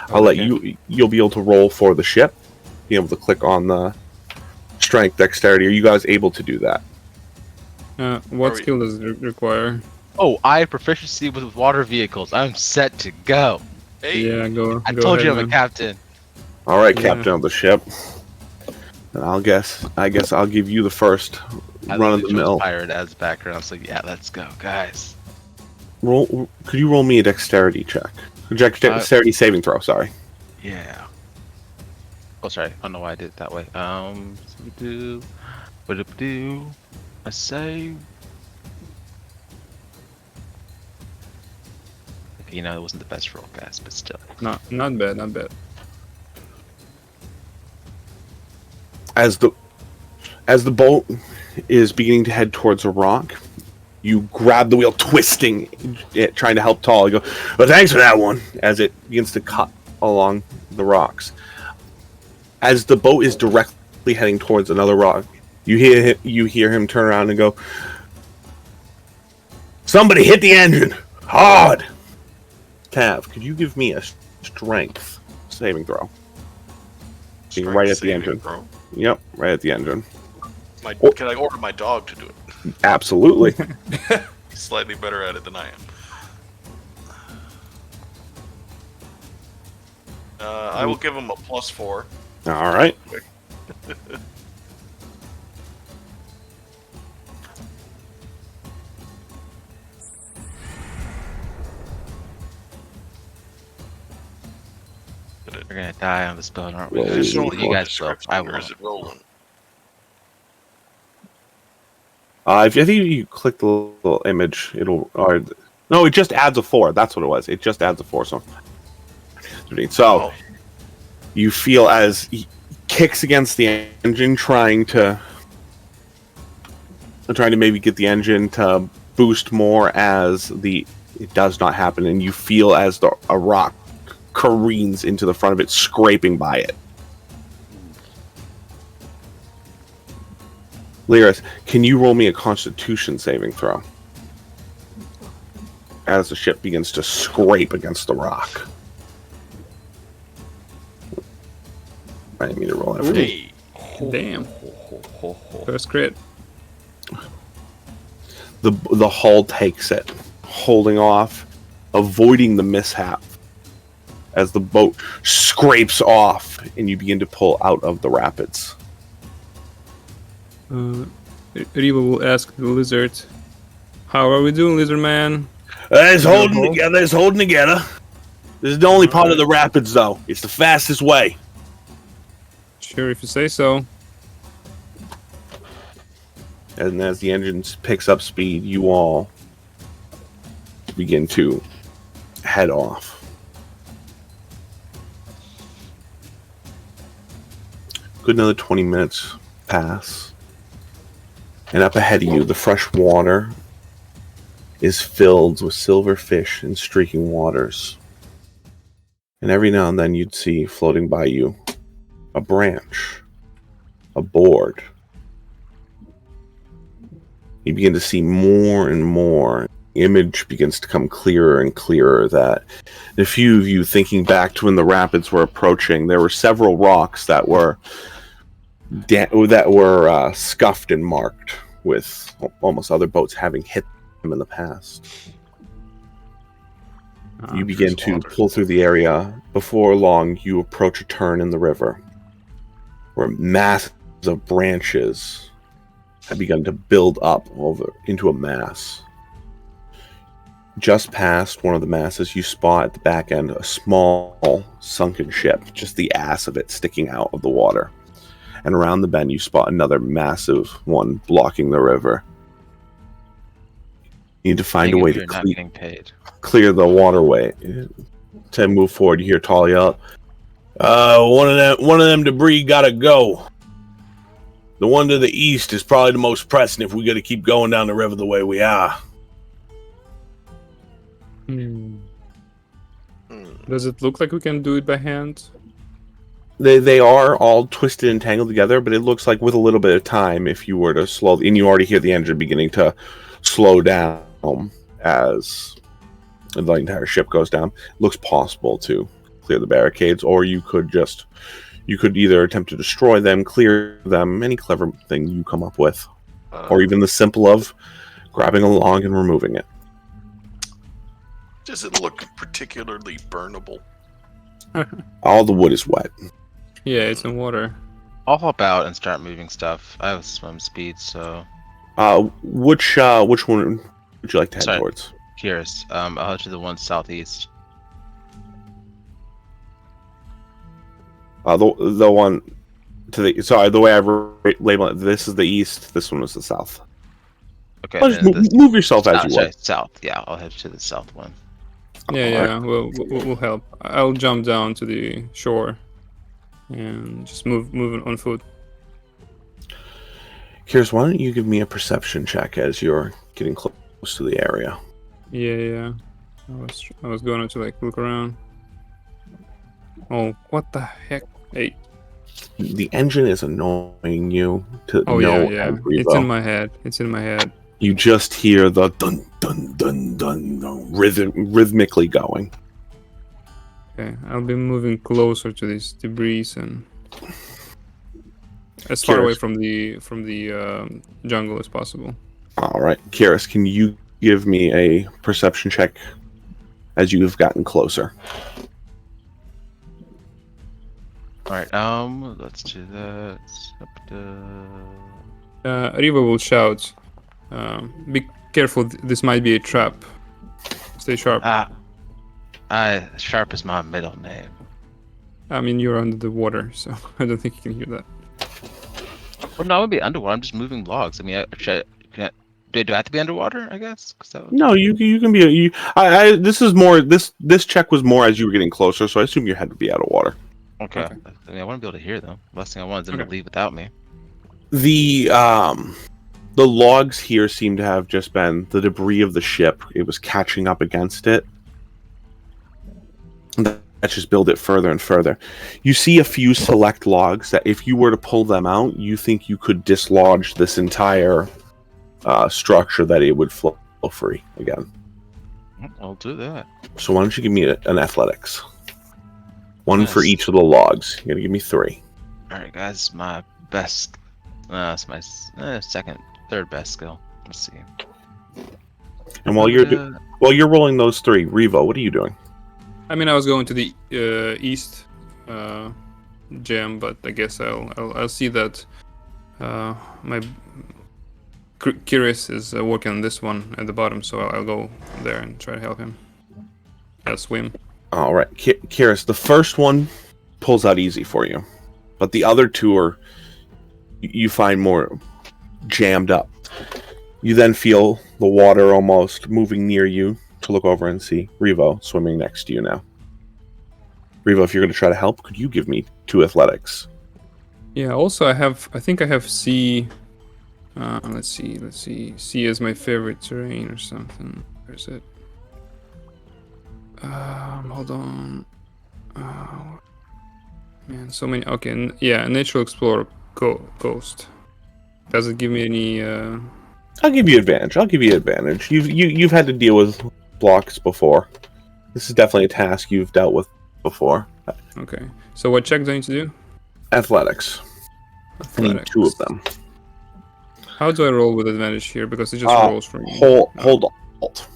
I'll let you'll be able to roll for the ship, be able to click on the strength, dexterity. Are you guys able to do that? What Are we- skill does it require? Oh, I have proficiency with water vehicles. I'm set to go. Hey, Yeah, go. I go told ahead, you I'm a man. captain. All right, Yeah. captain of the ship. And I guess I'll give you the first I run of literally the chose mill. pirate as background. So yeah, let's go, guys. Roll. Could you roll me a dexterity check? Dexterity saving throw. Sorry. Yeah. Oh, sorry. I don't know why I did it that way. What do? I say. Okay, you know, it wasn't the best roll, guys, but still. Not bad, not bad. As the boat is beginning to head towards a rock, you grab the wheel, twisting it, trying to help Tall. You go, well, thanks for that one, as it begins to cut along the rocks. As the boat is directly heading towards another rock, you hear him turn around and go, somebody hit the engine hard. Tav, could you give me a strength saving throw? Being right at the engine. Bro. Yep, right at the engine. Can I order my dog to do it? Absolutely. He's slightly better at it than I am. I will give him a +4. All right. We're gonna die on this boat, aren't we? Well, guys? it's Just only You guys will. I or will. is it rolling? If I think you click the little image, no, it just adds a 4. That's what it was. It just adds a 4. So Oh, you feel as he kicks against the engine, trying to maybe get the engine to boost more. It does not happen, and you feel as a rock careens into the front of it, scraping by it. Lazarus, can you roll me a Constitution saving throw? As the ship begins to scrape against the rock. I didn't mean to roll that for you. Hey, Damn. First crit. The hull takes it, holding off, avoiding the mishap as the boat scrapes off and you begin to pull out of the rapids. Riva will ask the lizard, "How are we doing, lizard man?" It's holding together. It's holding together. This is the only part of the rapids, though. It's the fastest way. Sure, if you say so. And as the engine picks up speed, you all begin to head off. Good another 20 minutes pass. And up ahead of you, the fresh water is filled with silver fish and streaking waters. And every now and then you'd see floating by you a branch, a board. You begin to see more and more. The image begins to come clearer and clearer that a few of you thinking back to when the rapids were approaching, there were several rocks that were scuffed and marked with almost other boats having hit them in the past. You begin to pull through the area. Before long, you approach a turn in the river where masses of branches have begun to build up over into a mass. Just past one of the masses, you spot at the back end a small sunken ship, just the ass of it sticking out of the water. And around the bend, you spot another massive one blocking the river. You need to find a way to clear the waterway. To move forward, you hear Tall yell, one of them debris gotta go. The one to the east is probably the most pressing if we gotta keep going down the river the way we are. Does it look like we can do it by hand? They are all twisted and tangled together, but it looks like with a little bit of time, if you were to slow, and you already hear the engine beginning to slow down as the entire ship goes down, it looks possible to clear the barricades, or you could either attempt to destroy them, clear them, any clever thing you come up with, or even the simple of grabbing a log and removing it. Does it look particularly burnable? All the wood is wet. Yeah, it's in water. I'll hop out and start moving stuff. I have swim speed, so. Which one would you like to head towards? Curious. I'll head to the one southeast. The one to the the way I've labeled it, this is the east. This one was the south. Okay. Just move yourself as you would. South. Yeah, I'll head to the south one. Yeah. We'll help. I'll jump down to the shore and just move on foot. Curious, why don't you give me a perception check as you're getting close to the area? Yeah. I was going to look around. Oh, what the heck? Hey. The engine is annoying you to know. Yeah. It's in my head. You just hear the dun dun dun dun rhythmically going. Okay, I'll be moving closer to this debris and as far away from the jungle as possible. All right, Kiris, can you give me a perception check as you've gotten closer? All right. Let's do that. Riva will shout. Be careful, this might be a trap. Stay sharp. Sharp is my middle name. I mean, you're under the water, so I don't think you can hear that. Well, no, I would be underwater. I'm just moving logs. I mean, do I have to be underwater, I guess? No, you can be. This check was more as you were getting closer, so I assume you had to be out of water. Okay. I mean, I want to be able to hear them. Last thing I want is them to leave without me. The logs here seem to have just been the debris of the ship. It was catching up against it. just build it further and further. You see a few select logs that if you were to pull them out, you think you could dislodge this entire structure, that it would flow free again. I'll do that. So why don't you give me an athletics? One for Yes. each of the logs. You're going to give me 3. All right, guys. My best. It's my third best skill. Let's see. And while you're rolling those 3, Revo, what are you doing? I mean, I was going to the east gem, but I guess I'll see that my Curious is working on this one at the bottom, so I'll go there and try to help him. I'll swim. All right, Kiris, the first one pulls out easy for you, but the other 2 are you find more jammed up. You then feel the water almost moving near you to look over and see Revo swimming next to you now. Revo, if you're going to try to help, could you give me 2 athletics? Yeah. Also, I think I have C. Let's see. C is my favorite terrain or something. Where is it? Hold on. Man, so many. Okay, yeah, Natural Explorer Coast. Does it give me any? I'll give you advantage. You've had to deal with blocks before. This is definitely a task you've dealt with before. Okay. So what check do I need to do? Athletics. I need 2 of them. How do I roll with advantage here? Because it just rolls from me. Hold Alt.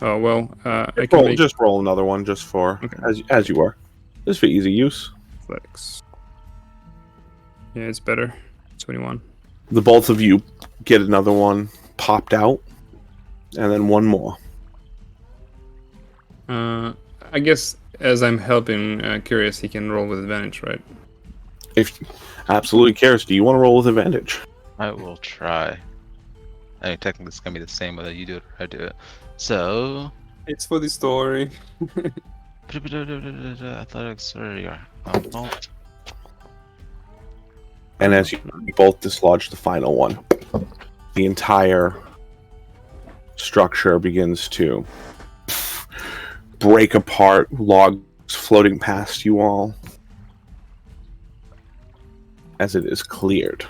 Oh well, I can Just roll another one just for as you were. Just for easy use. athletics. Yeah, it's better. 21. The both of you get another one popped out, and then one more. I guess as I'm helping Curious, he can roll with advantage, right? If absolutely cares, do you want to roll with advantage? I will try. I mean, technically, it's gonna be the same whether you do it or I do it. So, It's for the story. athletics or your alt. And as you both dislodge the final one, the entire structure begins to break apart, logs floating past you all as it is cleared.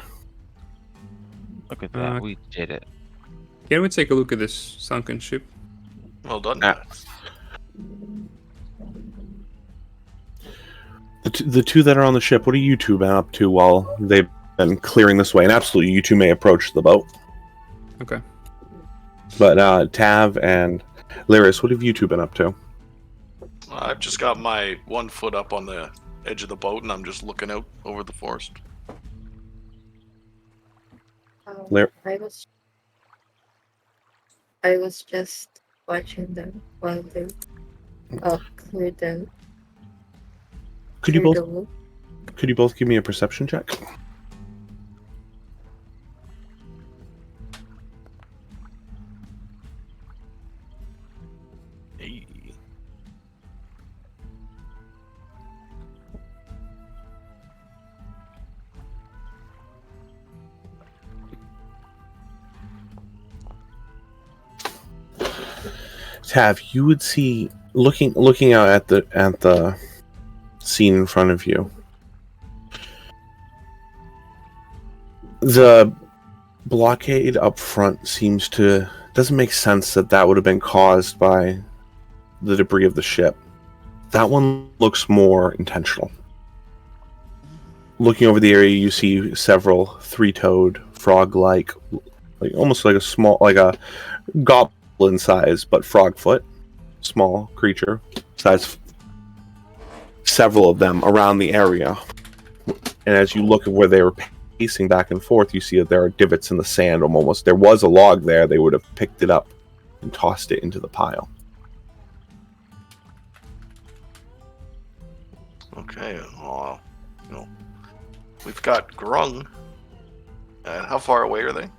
Look at that, we did it. Can we take a look at this sunken ship? Well done. The 2 that are on the ship, what are you 2 been up to while they've been clearing this way? And absolutely, you 2 may approach the boat. Okay. But Tav and Lyris, what have you 2 been up to? I've just got my 1 foot up on the edge of the boat, and I'm just looking out over the forest. I was just watching them while they cleared the. Could you both give me a perception check? Hey. Tav, you would see looking out at the scene in front of you. The blockade up front doesn't make sense that would have been caused by the debris of the ship. That one looks more intentional. Looking over the area, you see several 3-toed frog-like, almost like a goblin size, but frog foot, small creature size. Several of them around the area, and as you look at where they were pacing back and forth, you see that there are divots in the sand. Almost there was a log there. They would have picked it up and tossed it into the pile. Okay. We've got Grung. How far away are they?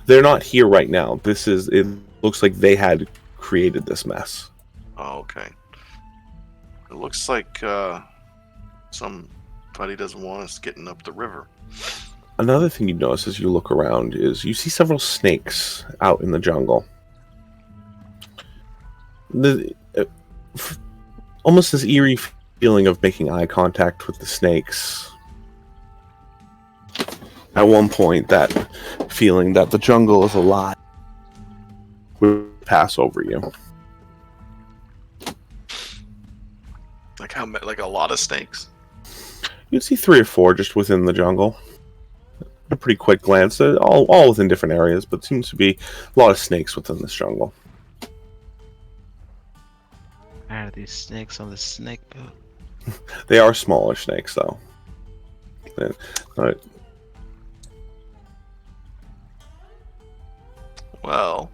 They're not here right now. It looks like they had created this mess. Oh, okay. It looks like somebody doesn't want us getting up the river. Another thing you notice as you look around is you see several snakes out in the jungle. almost this eerie feeling of making eye contact with the snakes. At one point, that feeling that the jungle is alive would pass over you. Like a lot of snakes. You'd see 3 or 4 just within the jungle. A pretty quick glance, all within different areas, but seems to be a lot of snakes within this jungle. Are these snakes on the snake boat? They are smaller snakes, though. Well,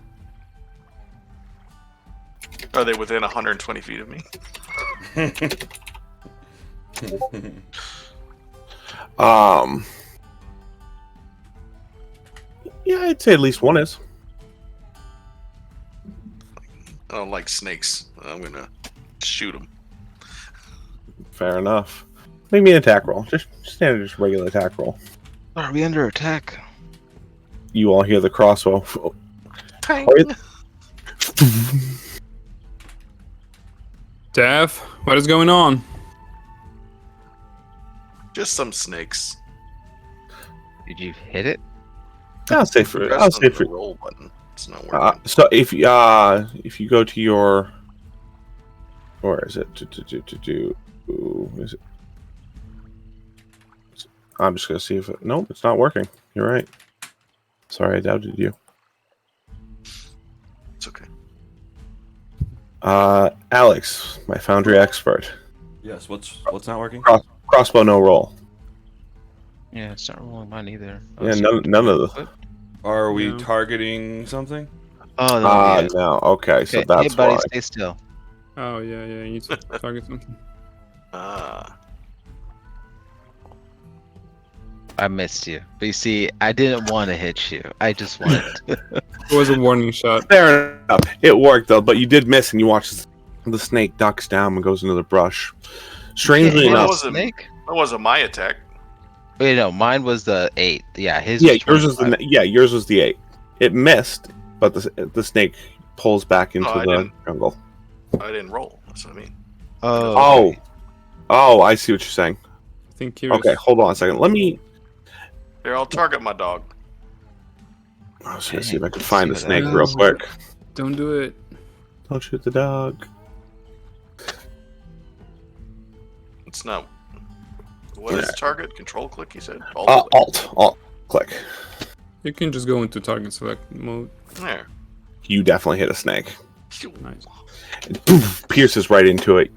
are they within 120 feet of me? Yeah, I'd say at least one is. I don't like snakes. I'm gonna shoot them. Fair enough. Make me an attack roll. Just standard, just regular attack roll. Are we under attack? You all hear the crossbow. Pang. Dav, what is going on? Just some snakes. Did you hit it? I'll say Press for the roll button. It's not working. so if you go to your, where is it? Is it? I'm just gonna see if it. Nope, it's not working. You're right. Sorry, I doubted you. It's okay. Alex, my Foundry expert. Yes. What's not working? Crossbow no roll. Yeah, it's not rolling mine either. Yeah, none of the. Are we No. targeting something? Oh, no. Yeah. No. Okay, so Okay, that's hey, buddy, why. stay still. Oh, yeah, you need to target something. I missed you. But you see, I didn't want to hit you. I just wanted to. It was a warning shot. Fair enough. It worked though, but you did miss, and you watch the snake ducks down and goes into the brush. Strangely Yeah, enough, wasn't- snake? That wasn't my attack. Wait, no, mine was the 8. Yeah, his yeah, was yours was 25. yours was the 8. It missed, but the snake pulls back into I the didn't. jungle. I didn't roll. That's what I mean. Oh, I see what you're saying. I think he was... Okay, hold on a second. Let me. Here, I'll target my dog. I was gonna see if I Dang, could find the let's see snake what real happens. quick. Don't do it. Don't shoot the dog. It's not. What is target? Control click, you said? Alt click. Alt, click. You can just go into target select mode. There. You definitely hit a snake. Nice. It poof, pierces right into it.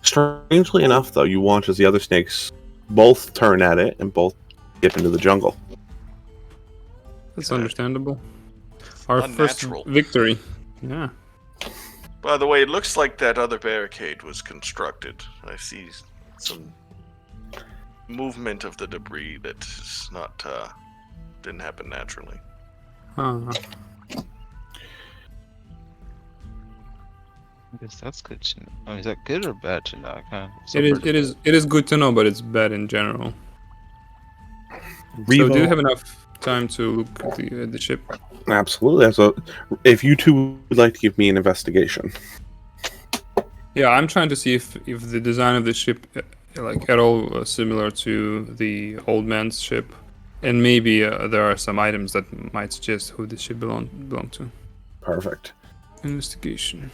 Strangely enough, though, you watch as the other snakes both turn at it and both dip into the jungle. That's understandable. Our Unnatural. first victory. Yeah. By the way, it looks like that other barricade was constructed. I see some movement of the debris that's not didn't happen naturally. Huh. I guess that's good to know. Oh, is that good or bad to know? It is good to know, but it's bad in general. Revo, So do you have enough time to look at the ship? absolutely. So, if you two would like to give me an investigation, Yeah, I'm trying to see if the design of the ship, like at all similar to the old man's ship, and maybe there are some items that might suggest who the ship belong to. perfect. Investigation.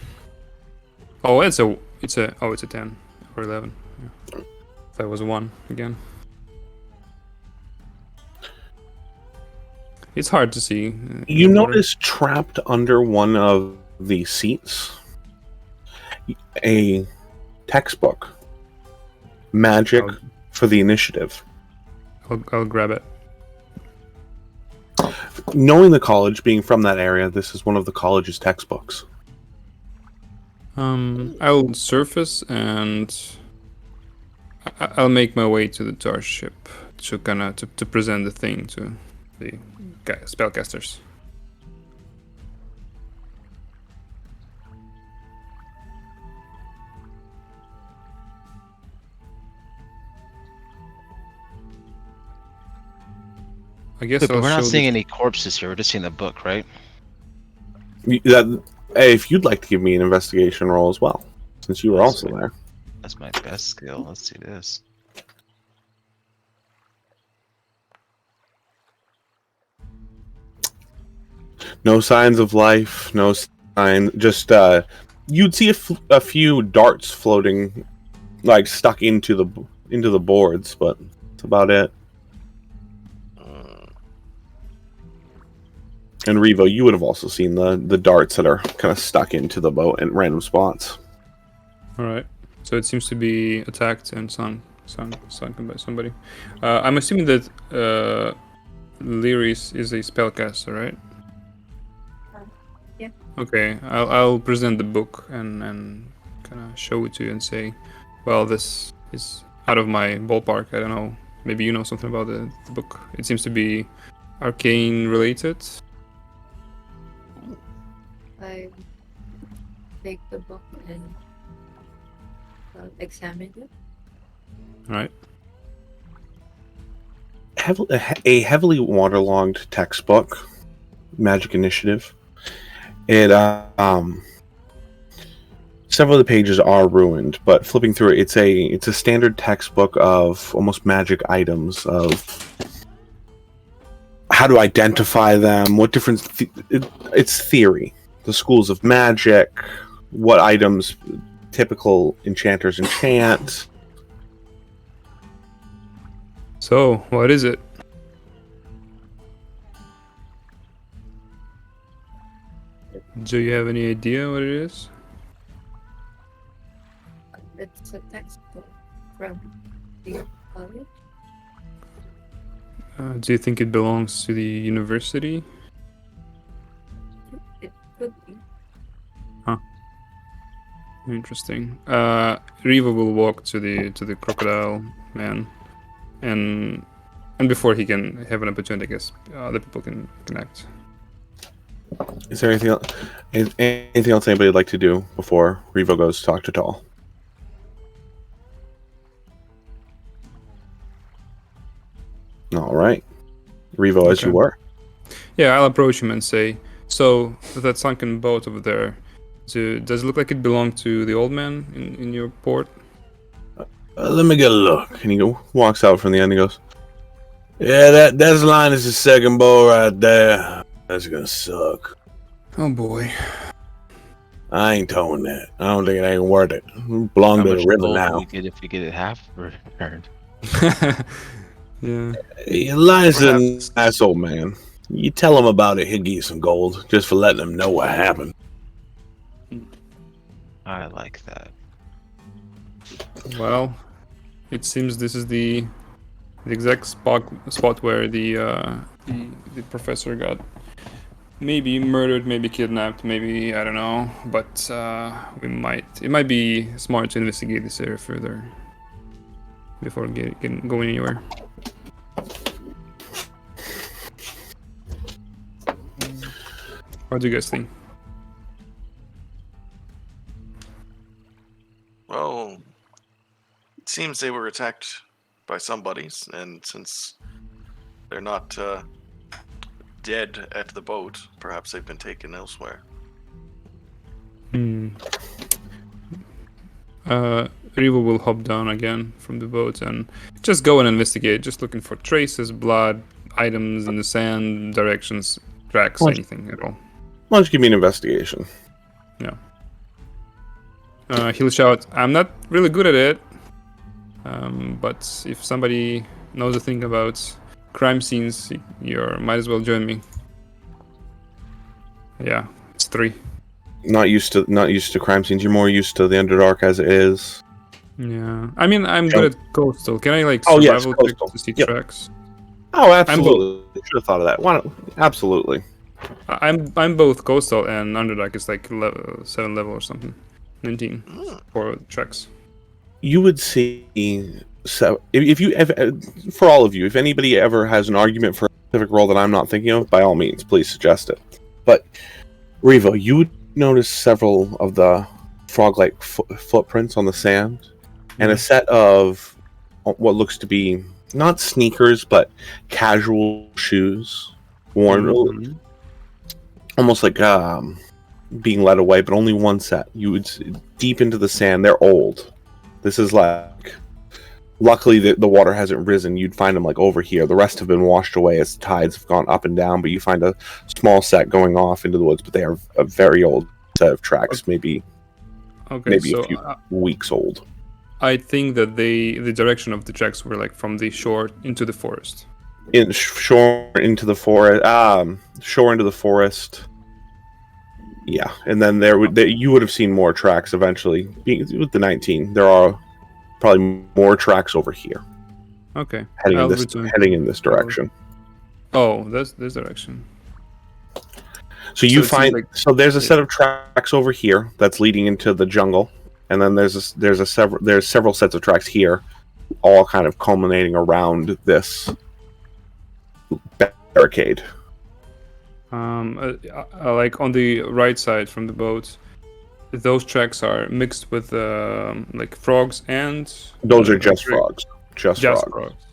Oh, it's a 10 or 11. Yeah. That was a 1 again. It's hard to see. You in water. notice trapped under one of the seats a textbook, Magic Oh. for the Initiative. I'll grab it. Knowing the college, being from that area, this is one of the college's textbooks. I'll surface and I'll make my way to the tar ship to present the thing to the spellcasters. I guess But I'll we're not show seeing the- any corpses here. We're just seeing the book, right? Hey, if you'd like to give me an investigation roll as well, since you were also there. That's my best skill. Let's see this. No signs of life. No sign. Just you'd see a few darts floating, like stuck into the boards, but that's about it. And Revo, you would have also seen the darts that are kind of stuck into the boat in random spots. All right. So it seems to be attacked and sunken by somebody. I'm assuming that Lyris is a spellcaster, right? Yeah. Okay. I'll present the book and kind of show it to you and say, well, this is out of my ballpark. I don't know. Maybe you know something about the book. It seems to be arcane related. I take the book and examine it. All right. A heavily waterlogged textbook, Magic Initiative. It several of the pages are ruined, but flipping through it, it's a standard textbook of almost magic items, of how to identify them, what different it's theory, the schools of magic, what items typical enchanters enchant. So, what is it? Do you have any idea what it is? It's a textbook from the college. Do you think it belongs to the university? It could be. Interesting. Riva will walk to the crocodile man, and before he can have an opportunity, I guess other people can connect. Is there anything else anybody would like to do before Revo goes to talk to Tall? All right, Revo, as Okay. you were. Yeah, I'll approach him and say, so that sunken boat over there, does it look like it belonged to the old man in your port? Let me get a look. And he walks out from the end and goes, yeah, that's line is the second boat right there. That's gonna suck. Oh boy. I ain't towing that. I don't think it ain't worth it. It belong How to much the river gold now. do you get if you get it half returned? Yeah. Elias is a Perhaps- nice old man. You tell him about it, he'll give you some gold just for letting him know what happened. I like that. Well, it seems this is the exact spot where the professor got maybe murdered, maybe kidnapped, maybe I don't know. But it might be smart to investigate this area further before going anywhere. What do you guys think? Well, it seems they were attacked by somebodies, and since they're not dead at the boat, perhaps they've been taken elsewhere. Riva will hop down again from the boat and just go and investigate, just looking for traces, blood, items in the sand, directions, tracks, What? anything at all. Why don't you give me an investigation? He'll shout, I'm not really good at it, but if somebody knows a thing about crime scenes, you might as well join me. Yeah, it's 3. Not used to crime scenes. You're more used to the Underdark as it is. Yeah, I mean, I'm good at coastal. Can I Oh, yes, survival check coastal. to see Yep. tracks? Oh, absolutely. Should have thought of that. Why don't? Absolutely. I'm both coastal and Underdark is like 7 level or something. 19 for tracks. You would see. So, for all of you, if anybody ever has an argument for a specific role that I'm not thinking of, by all means, please suggest it. But Revo, you would notice several of the frog-like footprints on the sand, and a set of what looks to be not sneakers but casual shoes worn, almost like being led away, but only one set. You would deep into the sand. They're old, This is like, luckily the water hasn't risen. You'd find them like over here. The rest have been washed away as the tides have gone up and down. But you find a small set going off into the woods. But they are a very old set of tracks, maybe so a few weeks old. I think that the direction of the tracks were like from the shore into the forest. Shore into the forest. Yeah, and then you would have seen more tracks eventually. With the 19, there are probably more tracks over here. Okay. Heading in this direction. Oh, that's this direction. So there's a set of tracks over here that's leading into the jungle, and then there's several sets of tracks here, all kind of culminating around this barricade. Like on the right side from the boat, those tracks are mixed with like frogs and those are just frogs. Just frogs.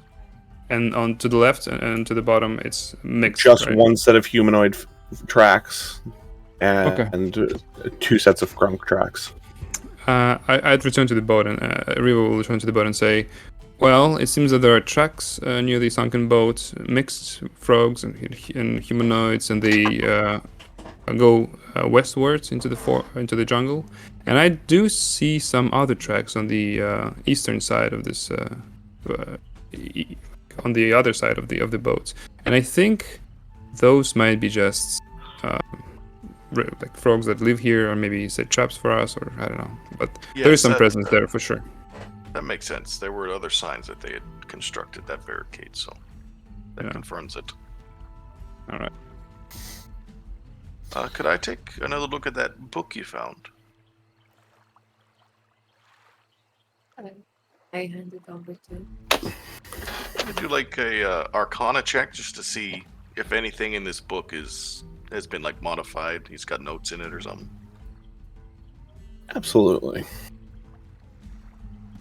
And on to the left and to the bottom, it's mixed. Just right? one set of humanoid tracks and two sets of grunk tracks. I'd return to the boat, and Riva will return to the boat and say, well, it seems that there are tracks near the sunken boat, mixed frogs and humanoids, and they go westwards into the jungle. And I do see some other tracks on the eastern side of this, on the other side of the boat. And I think those might be just like frogs that live here, or maybe set traps for us, or I don't know. But there is some presence there for sure. That makes sense. There were other signs that they had constructed that barricade, so that confirms it. All right. Could I take another look at that book you found? I hand it over to. Could do like a Arcana check just to see if anything in this book has been like modified. He's got notes in it or something. Absolutely.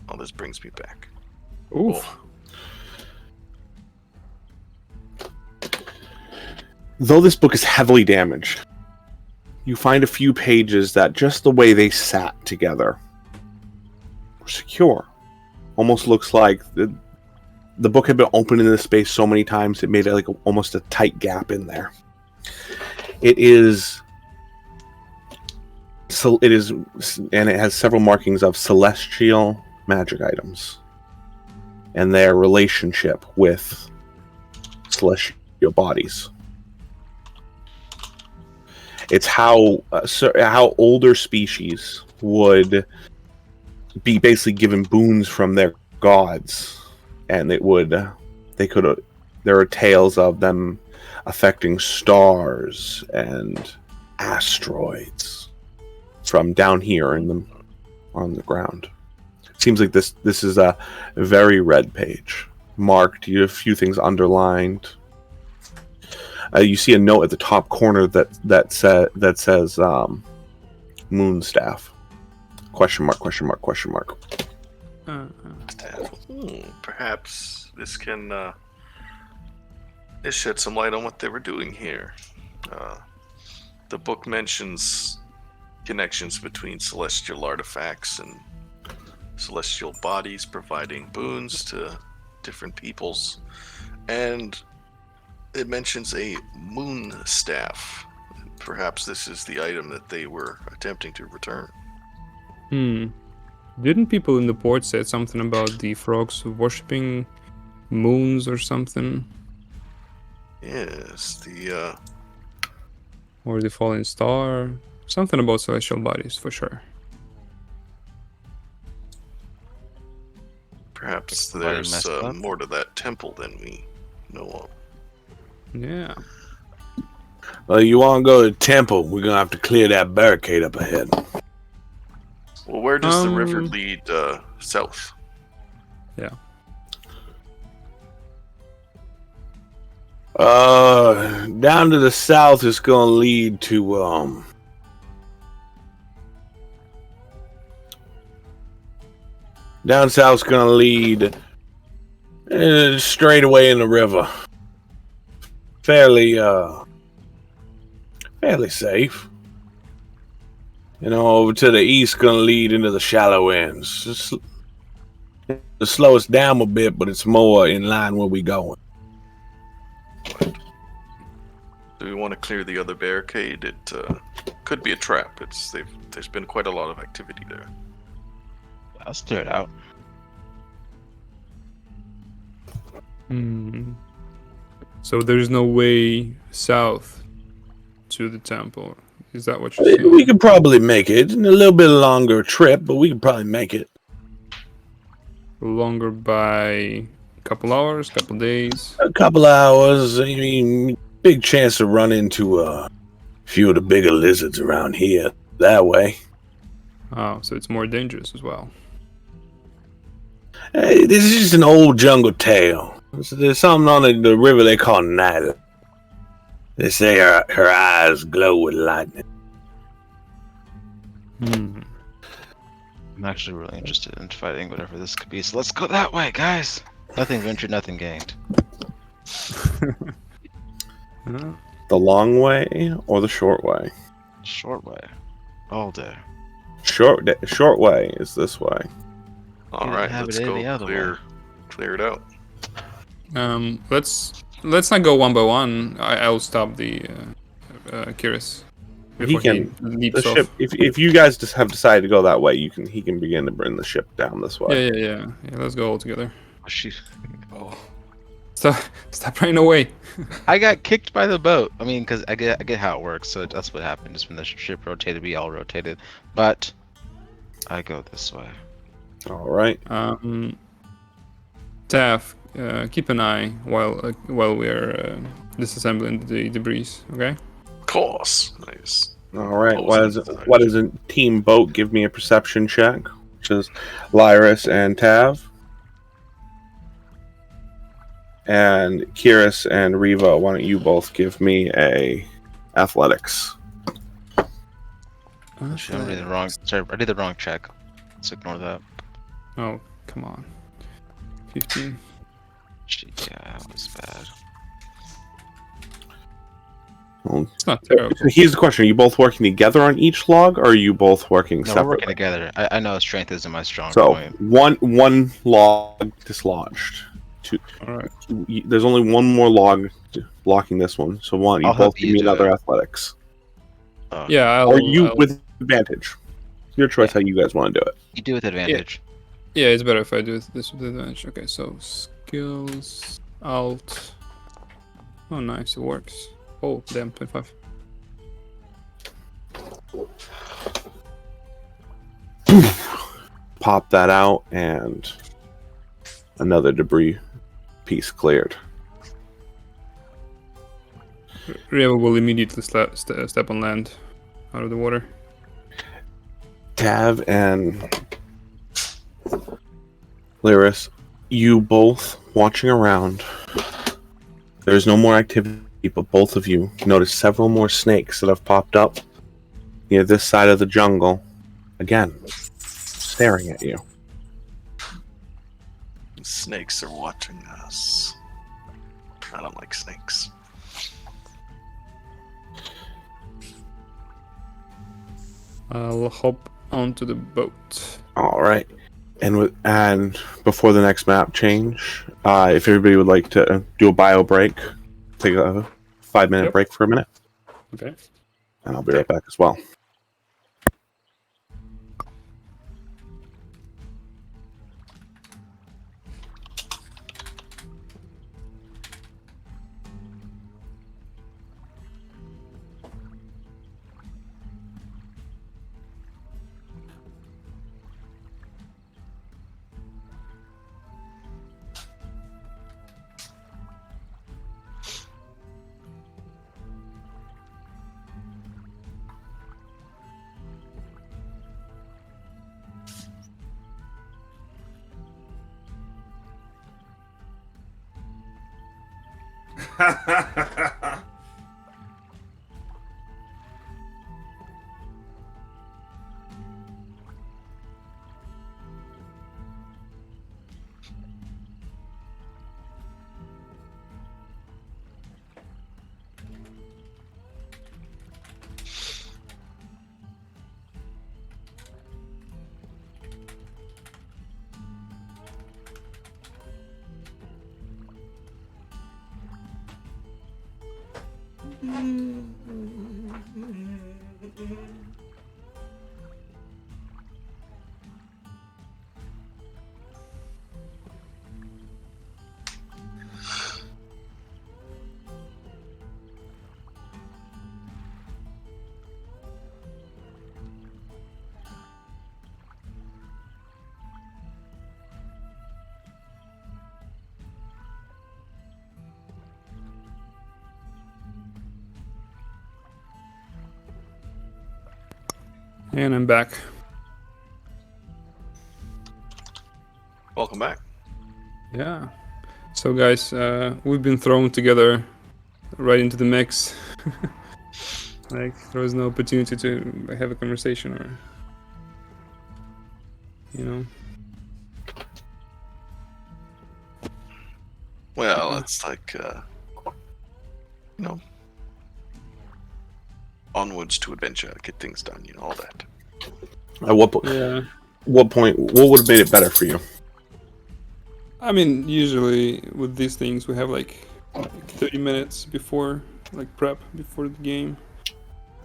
Oh, this brings me back. Oof. Cool. Though this book is heavily damaged, you find a few pages that just the way they sat together were secure. Almost looks like the book had been opened in this space so many times it made it like almost a tight gap in there. It is, and it has several markings of celestial magic items and their relationship with celestial bodies. It's how older species would be basically given boons from their gods, and there are tales of them affecting stars and asteroids from down here on the ground. It seems like this is a very red page, marked. You have a few things underlined. You see a note at the top corner that says Moonstaff. Question mark, question mark, question mark. Perhaps this can shed some light on what they were doing here. The book mentions connections between celestial artifacts and celestial bodies providing boons to different peoples, and it mentions a moon staff. Perhaps this is the item that they were attempting to return. Didn't people in the port say something about the frogs worshipping moons or something? Yes, Or the falling star? Something about celestial bodies, for sure. perhaps there's more to that temple than we know of. Yeah. Well, you want to go to the temple, we're going to have to clear that barricade up ahead. Well, where does the river lead south? Yeah. Down to the south is going to lead to, down south's going to lead straight away in the river. Fairly safe. You know, over to the east going to lead into the shallow ends. Just To slow us down a bit, but it's more in line where we going. Do we want to clear the other barricade? It could be a trap. There's been quite a lot of activity there. Let's clear it out. Hmm. So there's no way south to the temple. Is that what you're We saying? could probably make it. It's a little bit longer trip, but we could probably make it. Longer by a couple hours, couple days. A couple hours. I mean, big chance to run into a few of the bigger lizards around here that way. Oh, so it's more dangerous as well. Hey, this is just an old jungle tale. There's something on the river they call Nyla. They say her eyes glow with lightning. Hmm. I'm actually really interested in fighting whatever this could be. So let's go that way, guys. Nothing ventured, nothing gained. Huh? The long way or the short way? Short way. All day. Short way is this way. All You right, have let's it go any other clear it out. Let's not go one by one. I'll stop the Curious before he The leaps off. ship. If you guys just have decided to go that way, he can begin to bring the ship down this way. Yeah. Let's go all together. Oh, she... Oh, Stop running away. I got kicked by the boat. I mean, because I get how it works. So that's what happened. Just when the ship rotated, we all rotated. But I go this way. All right. Taff, keep an eye while we're disassembling the debris. Okay. Of course. Nice. All right. Close What is a team boat? Give me a perception check, which is Lazarus and Tav. And Kiris and Riva, why don't you both give me a athletics? Actually, I did the wrong. Sorry, I did the wrong check. Let's ignore that. Oh, come on. 15. Shit, yeah, that was bad. Well, It's not terrible. so here's the question: are you both working together on each log, or are you both working No, we're separately? working together. I know strength isn't my strong So point. one log dislodged. All right. There's only one more log blocking this one. So you I'll both help give you me do another it. athletics. Yeah, Or you I'll- with advantage. Your choice how you guys want to do it. You do with advantage. Yeah, it's better if I do this with advantage. Okay, so skills, alt. Oh, nice, it works. Oh, damn, 25. Pop that out and another debris piece cleared. Reva will immediately step on land, out of the water. Tav and Lyris, you both watching around. There's no more activity, but both of you notice several more snakes that have popped up near this side of the jungle. Again, staring at you. Snakes are watching us. I don't like snakes. I'll hop onto the boat. All right. And before the next map change, if everybody would like to do a bio break, take a 5-minute Yep. break for a minute, Okay. and I'll be right back as well. And I'm back. Welcome back. Yeah. So guys, we've been thrown together right into the mix. Like there was no opportunity to have a conversation or, you know. Well, it's like, onwards to adventure, get things done, all that. At what point? What would have made it better for you? I mean, usually with these things, we have like 30 minutes before, like prep before the game,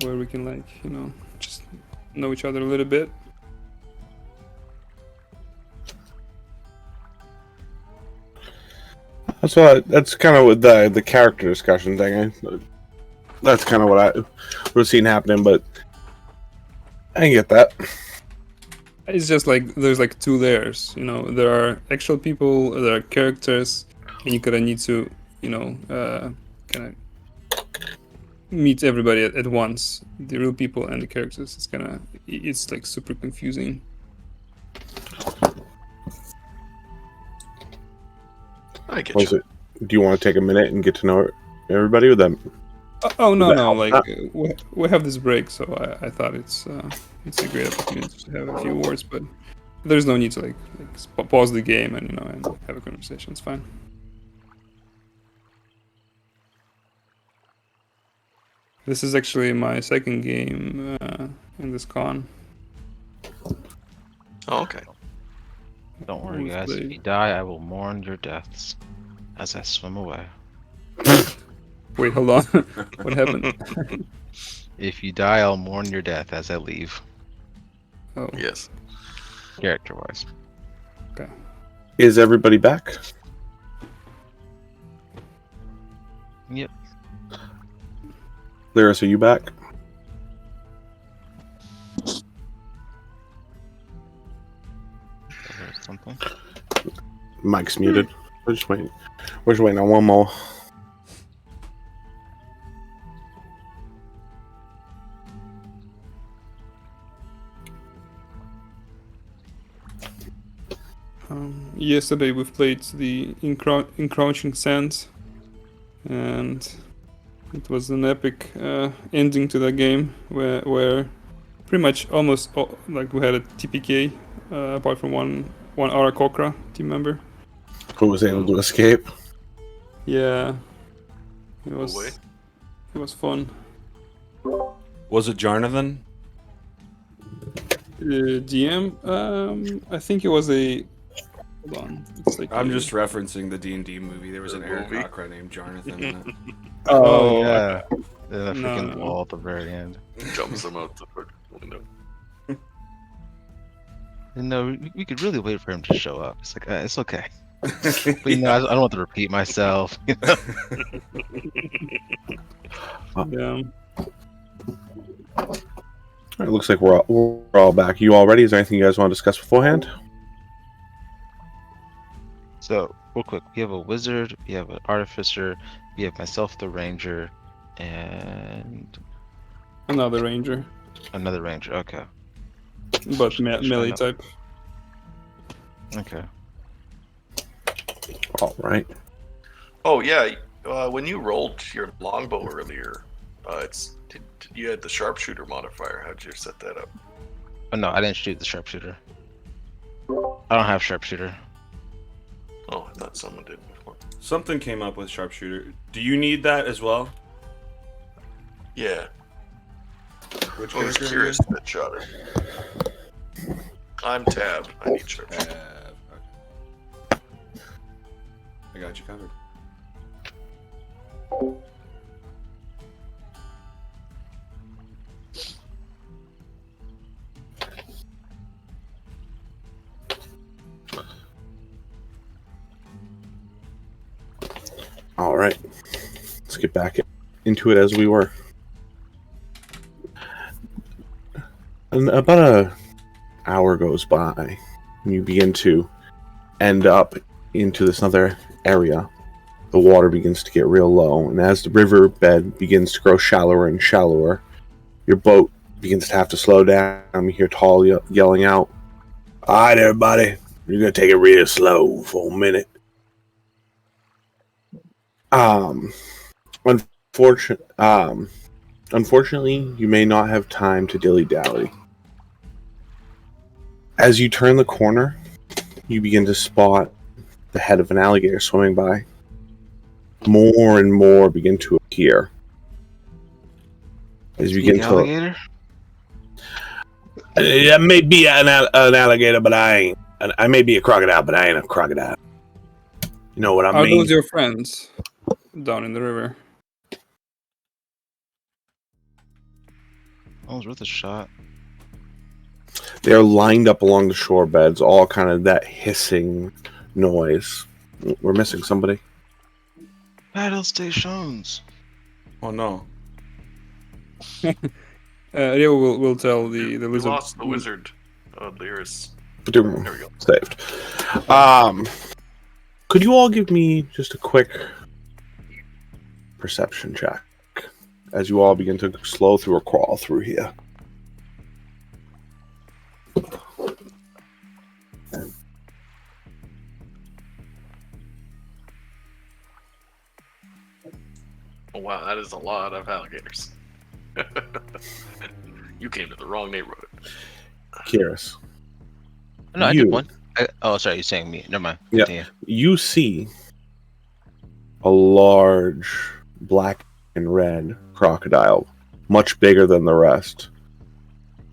where we can like, just know each other a little bit. That's kind of what the character discussion thing. That's kind of what I was seeing happening, but I get that. It's just like there's like two layers, There are actual people, there are characters, and you kind of need to, kind of meet everybody at once. The real people and the characters. It's like super confusing. I get you. Do you want to take a minute and get to know everybody with them? Oh no! Like we have this break, so I thought it's a great opportunity to have a few words, but there's no need to like pause the game and and have a conversation. It's fine. This is actually my second game in this con. Oh, okay. Don't worry, guys. If you die, I will mourn your deaths as I swim away. Wait, hold on. What happened? If you die, I'll mourn your death as I leave. Oh, Yes. Character-wise. okay. Is everybody back? Yep. Lazarus, are you back? Something. Mike's muted. We're just waiting. We're just waiting on one more. Yesterday we played the Encroaching Sands, and it was an epic ending to that game where pretty much almost like we had a TPK apart from one Arakokra team member. Who was able to escape? Yeah, it Oh, wait. was fun. Was it Jonathan? DM, I think it was a. Hold on, it's like I'm just referencing the D&D movie. There was an Eric movie? Cochran named Jonathan in it. Oh, yeah. The No, freaking no. wall at the very end. Jumps them out the window. We could really wait for him to show up. It's like, it's okay. But I don't want to repeat myself. Yeah. It looks like we're all back. You all ready? Is there anything you guys want to discuss beforehand? So, real quick, we have a wizard, we have an artificer, we have myself, the ranger, and Another ranger, another ranger. Okay. but melee type. Okay. All right. Oh, yeah. When you rolled your longbow earlier, you had the sharpshooter modifier. How'd you set that up? Oh no, I didn't shoot the sharpshooter. I don't have sharpshooter. Oh, I thought someone did before. Something came up with sharpshooter. Do you need that as well? Yeah. Which I was character? curious that shot it. I'm Tab. I need sharpshooter. Okay. I got you covered. All right. Let's get back into it as we were. And about an hour goes by, and you begin to end up into this other area. The water begins to get real low, and as the river bed begins to grow shallower and shallower, your boat begins to have to slow down. You hear Tall yelling out, "All right, everybody, you're gonna take it real slow for a minute." Unfortunately, you may not have time to dilly-dally. As you turn the corner, you begin to spot the head of an alligator swimming by. More and more begin to appear. As you begin to alligator? I may be an alligator, but I ain't. I may be a crocodile, but I ain't a crocodile. You know what I Are mean? those your friends down in the river? Oh, it was worth a shot. They're lined up along the shore beds, all kind of that hissing noise. We're missing somebody. Battle stations. Oh no. Rio will tell the We wizard. lost the wizard, Lyris. There we go. Saved. Could you all give me just a quick perception check as you all begin to slow through or crawl through here? Oh wow, that is a lot of alligators. You came to the wrong neighborhood. Kiris. No, I did one. Oh, sorry, you're saying me. Never mind. Yeah. Continue. You see a large black and red crocodile, much bigger than the rest,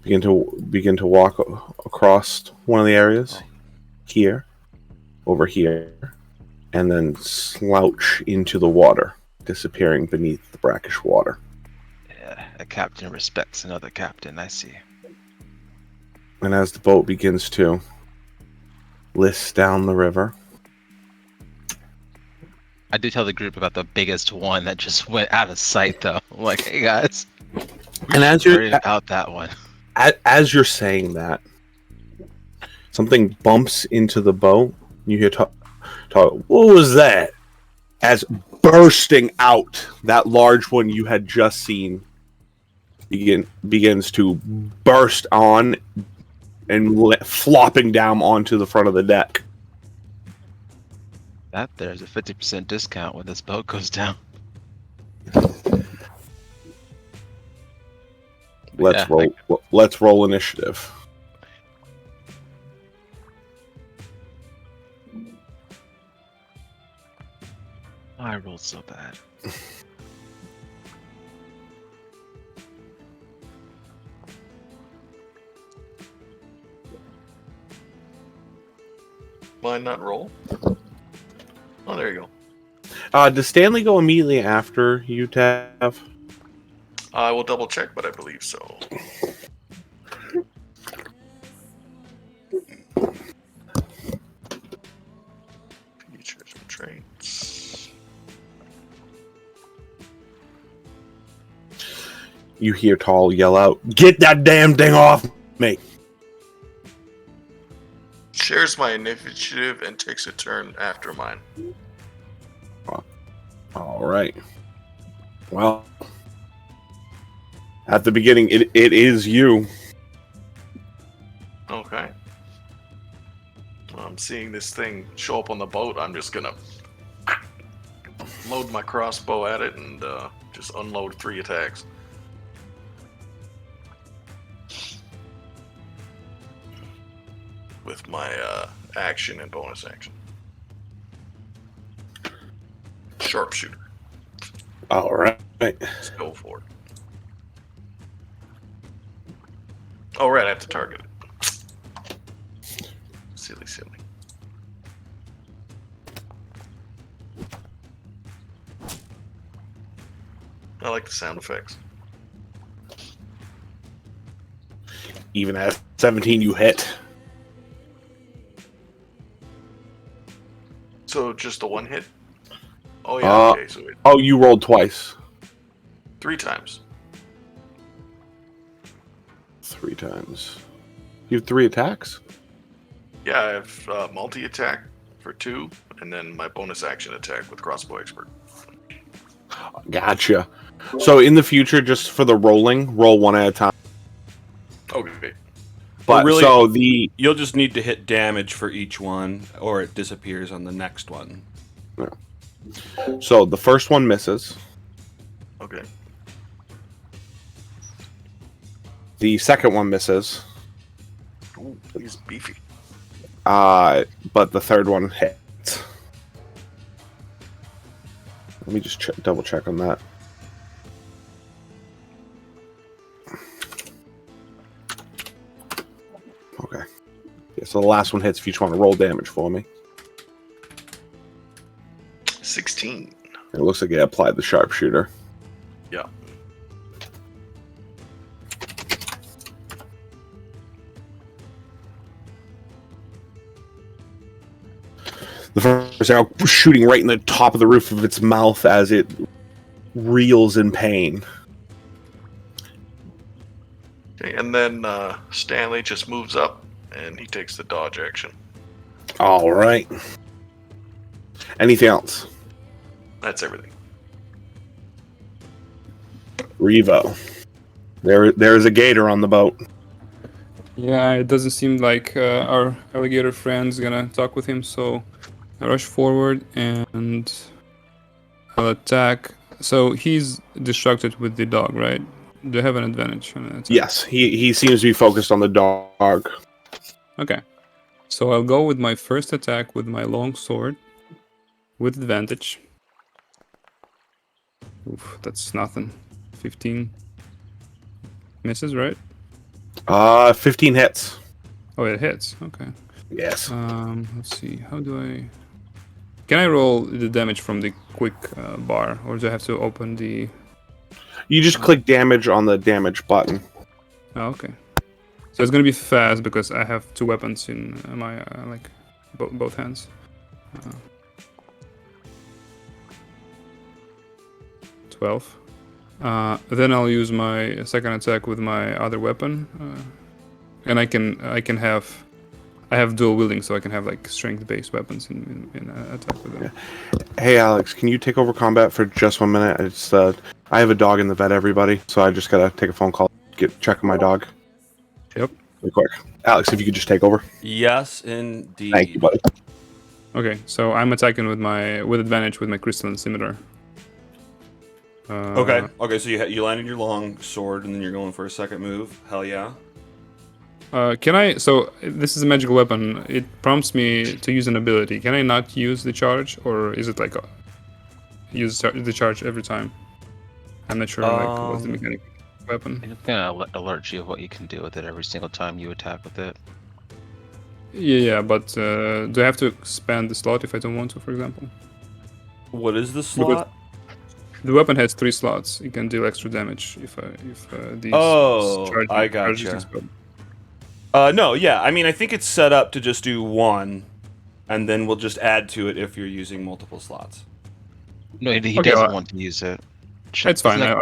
begin to walk across one of the areas here, over here, and then slouch into the water, disappearing beneath the brackish water. Yeah, a captain respects another captain. I see. And as the boat begins to list down the river, I did tell the group about the biggest one that just went out of sight, though. I'm like, hey guys, and as worried you're about that one. as you're saying that, something bumps into the boat. You hear talk. What was that? As bursting out, that large one you had just seen begins to burst on and flopping down onto the front of the deck. That there's a 50% discount when this boat goes down. Let's Yeah, roll. Let's roll initiative. Oh, I rolled so bad. Mine not roll? Oh, there you go. Does Stanley go immediately after you, Tav? I will double check, but I believe so. Features and traits. You hear Tall yell out, "Get that damn thing off me!" Shares my initiative and takes a turn after mine. All right. Well, at the beginning, it is you. Okay. I'm seeing this thing show up on the boat. I'm just gonna load my crossbow at it and just unload 3 attacks. With my action and bonus action. Sharpshooter. All right. Let's go for it. Oh, right, I have to target it. Silly. I like the sound effects. Even at 17, you hit. So just a 1 hit? Oh yeah. Uh, Okay. So Oh, you rolled twice. 3 times. 3 times. You have 3 attacks? Yeah, I have multi attack for 2, and then my bonus action attack with crossbow expert. Gotcha. So in the future, just for the rolling, roll 1 at a time. Okay. But really- so the You'll just need to hit damage for each one, or it disappears on the next one. the first one misses. Okay. The second one misses. Ooh, he's beefy. But the third one hits. Let me just double check on that. Okay. Yeah, so the last one hits if you just want to roll damage for me. 16. It looks like it applied the sharpshooter. Yeah. The first arrow shooting right in the top of the roof of its mouth as it reels in pain. Okay, and then Stanley just moves up, and he takes the dodge action. All right. Anything else? That's everything. Revo. There is a gator on the boat. Yeah, it doesn't seem like our alligator friend's gonna talk with him, so I rush forward and I'll attack. So he's distracted with the dog, right? Do I have an advantage on an attack? Yes, he seems to be focused on the dog. Okay. So I'll go with my first attack with my long sword with advantage. Oof, that's nothing. 15 misses, right? 15 hits. Oh, it hits. Okay. Yes. Let's see. How do I? Can I roll the damage from the quick bar, or do I have to open the? You just click damage on the damage button. Oh, okay. So it's gonna be fast because I have 2 weapons in my both hands. 12. Then I'll use my second attack with my other weapon, and I have dual wielding, so I can have like strength-based weapons in attack with them. Hey Alex, can you take over combat for just 1 minute? It's I have a dog in the vet, everybody, so I just gotta take a phone call, check on my dog. Yep. Real quick. Alex, if you could just take over. Yes, indeed. Thank you, buddy. Okay, so I'm attacking with advantage with my crystalline scimitar. Okay, so you landed your long sword, and then you're going for a second move. Hell yeah. Can I? So this is a magical weapon. It prompts me to use an ability. Can I not use the charge, or is it like use the charge every time? I'm not sure. What's the mechanic weapon? It's gonna alert you of what you can do with it every single time you attack with it. Yeah, but do I have to expand the slot if I don't want to, for example? What is the slot? The weapon has 3 slots. It can deal extra damage if these. I gotcha. No, yeah. I mean, I think it's set up to just do 1, and then we'll just add to it if you're using multiple slots. No, he Okay, doesn't well, want to use it. It's fine. Like,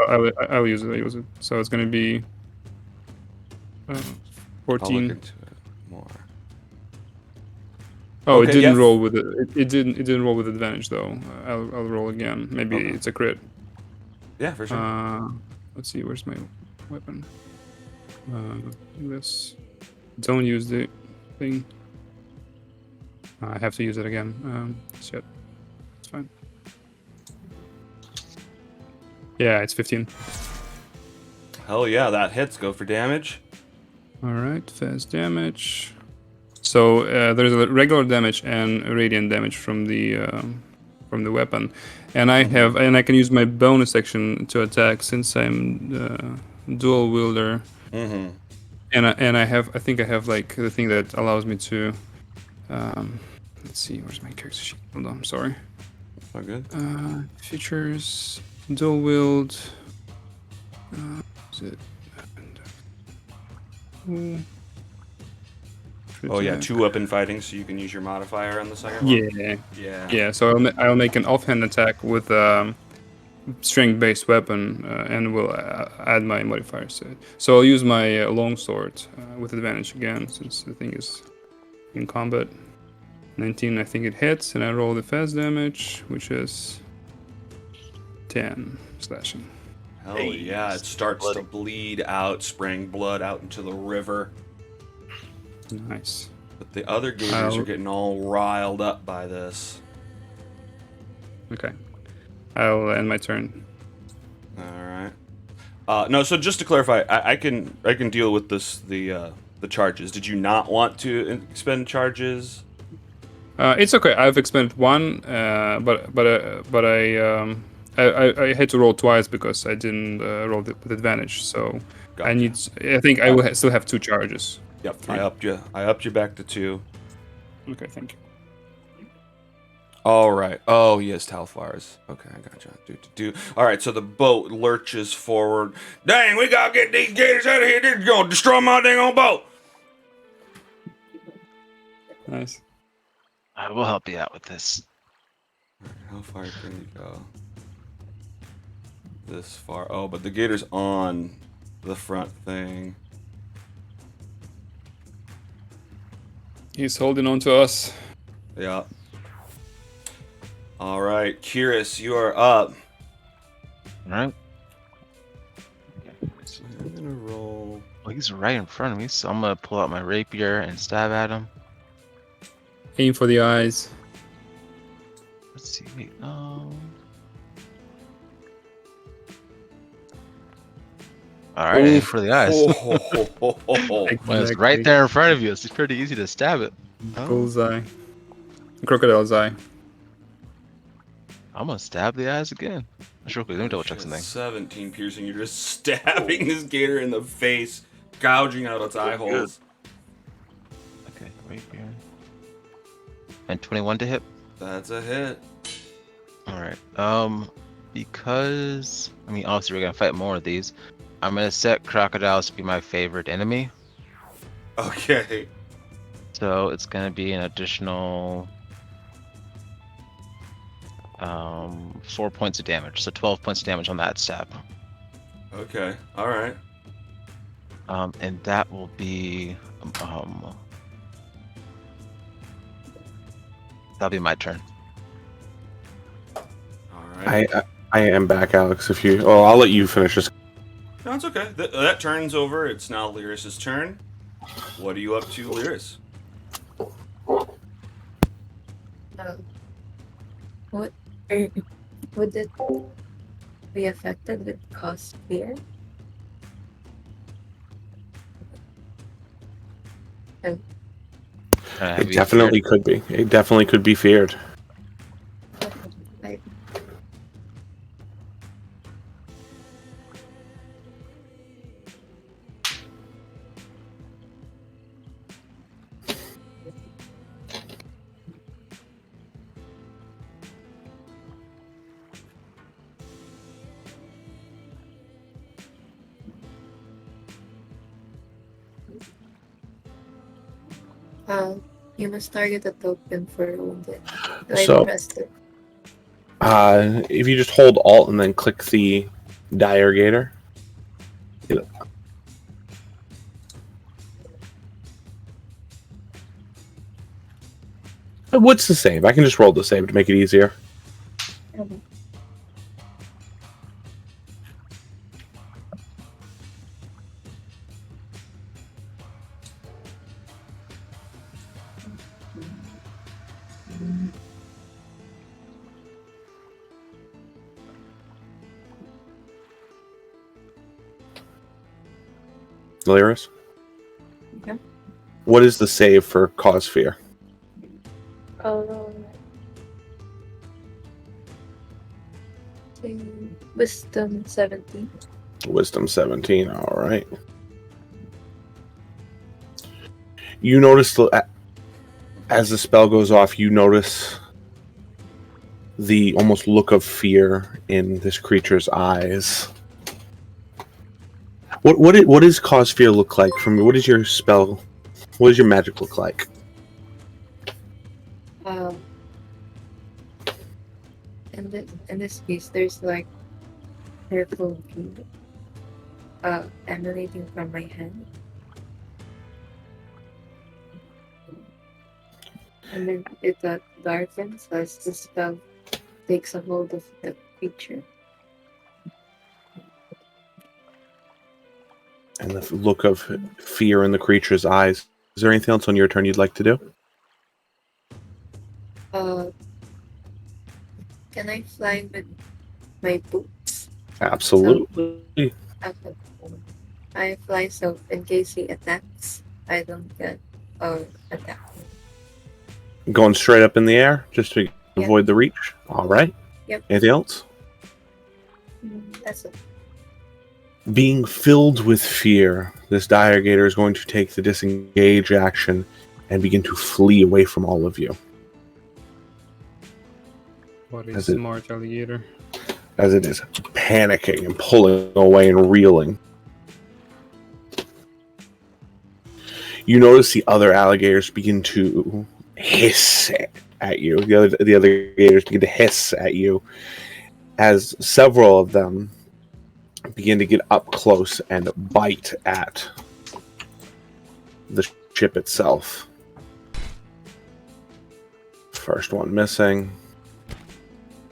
I'll use it. I'll use it. So it's gonna be I'll look 14. into it more. Oh, Okay, it didn't yeah. roll with it. It didn't roll with advantage though. I'll roll again. Maybe Okay. it's a crit. Yeah, for sure. Let's see. Where's my weapon? This. Don't use the thing. I have to use it again. Shit. It's fine. Yeah, it's 15. Hell yeah, that hits. Go for damage. All right, fast damage. So there's a regular damage and radiant damage from the weapon, and I can use my bonus action to attack since I'm dual wielder. Mm-hmm. And I think I have like the thing that allows me to. Let's see, where's my character sheet? Hold on, I'm sorry. Oh, good. Features, dual wield. Is it? Oh yeah, attack. 2 up in fighting, so you can use your modifier on the second one. Yeah, Yeah. yeah. So I'll make an offhand attack with strength-based weapon, and will add my modifiers to it. So I'll use my longsword with advantage again, since the thing is in combat. 19, I think it hits, and I roll the fast damage, which is 10 slashing. Hell yeah! It starts to bleed out, spraying blood out into the river. Nice. But the other gators are getting all riled up by this. Okay. I'll end my turn. All right. No, so just to clarify, I can deal with the charges. Did you not want to expend charges? It's okay. I've expended one, but I had to roll twice because I didn't roll with advantage. So Gotcha. I think I will still have 2 charges. Yep. 3. I upped you back to 2. Okay, thank you. All right. Oh, yes, Talfars. Okay, I gotcha. All right, so the boat lurches forward. Dang, we gotta get these gators out of here. They're gonna destroy my dang on boat. Nice. I will help you out with this. All right, how far can you go? This far. Oh, but the gator's on the front thing. He's holding on to us. Yeah. All right, Kiris, you are up. All right. I'm gonna roll. Well, he's right in front of me, so I'm gonna pull out my rapier and stab at him. Aim for the eyes. Let's see. Wait. All right, aim for the eyes. When it's right there in front of you, it's pretty easy to stab it. Bullseye. Crocodile's eye. I'm gonna stab the eyes again. Sure, let me double check something. 17 piercing. You're just stabbing this gator in the face, gouging out its eye holes. Okay, rapier. And 21 to hit. That's a hit. All right. Because obviously we're gonna fight more of these. I'm gonna set crocodiles to be my favorite enemy. Okay. So it's gonna be an additional 4 points of damage. So 12 points of damage on that stab. Okay. All right. And that will be that'll be my turn. All right. I am back, Alex. If you, I'll let you finish this. No, it's okay. That turn's over. It's now Lyris's turn. What are you up to, Lyris? Would it be affected with cause fear? It definitely could be. It definitely could be feared. Like, you must target a token for wounded. Do I press it? If you just hold Alt and then click the Dire Gator. What's the save? I can just roll the save to make it easier. Okay. Lyris? Okay. What is the save for cause fear? Wisdom 17. Wisdom 17, alright. You notice, as the spell goes off, you notice the almost look of fear in this creature's eyes. What does cause fear look like from? What is your spell What does your magic look like? Um, in this case, there's like purple goo emanating from my hand. And then it darkens as the spell takes a hold of the creature. And the look of fear in the creature's eyes. Is there anything else on your turn you'd like to do? Can I fly with my boots? Absolutely. Okay. I fly so in case he attacks, I don't get attack. Going straight up in the air just to Yep. avoid the reach. All right. Yep. Anything else? That's it. Being filled with fear, this dire gator is going to take the disengage action and begin to flee away from all of you. What As a it- smart alligator. As it is panicking and pulling away and reeling. You notice the other alligators begin to hiss at you. The other gators begin to hiss at you as several of them begin to get up close and bite at the ship itself. First one missing.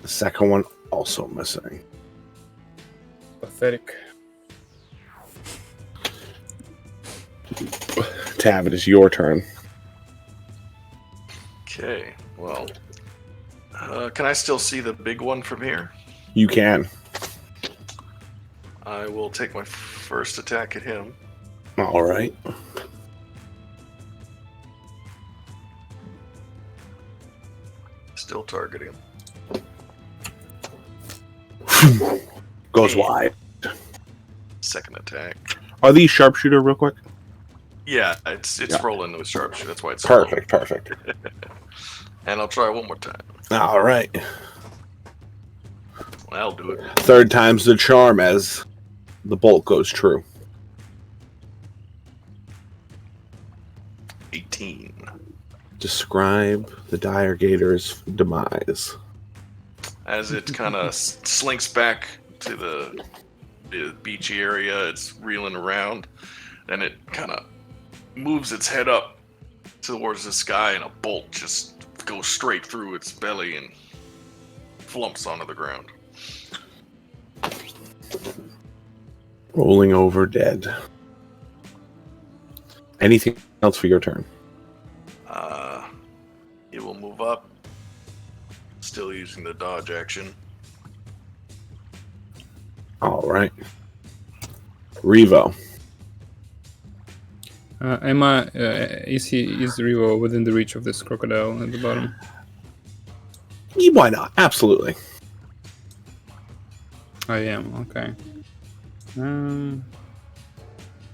The second one also missing. Pathetic. Tav, it is your turn. Okay, well, can I still see the big one from here? You can. I will take my first attack at him. All right. Still targeting him. Goes wide. Second attack. Are these sharpshooter real quick? Yeah, it's Yeah. rolling with sharpshooter. That's why it's Perfect. And I'll try one more time. All right. I'll do it. Third time's the charm as the bolt goes true. 18. Describe the dire gator's demise. As it kind of slinks back to the beachy area, it's reeling around, and it kind of moves its head up towards the sky, and a bolt just goes straight through its belly and flumps onto the ground. Rolling over dead. Anything else for your turn? It will move up, still using the dodge action. All right. Revo. Is Revo within the reach of this crocodile at the bottom? Why not? Absolutely. I am, okay.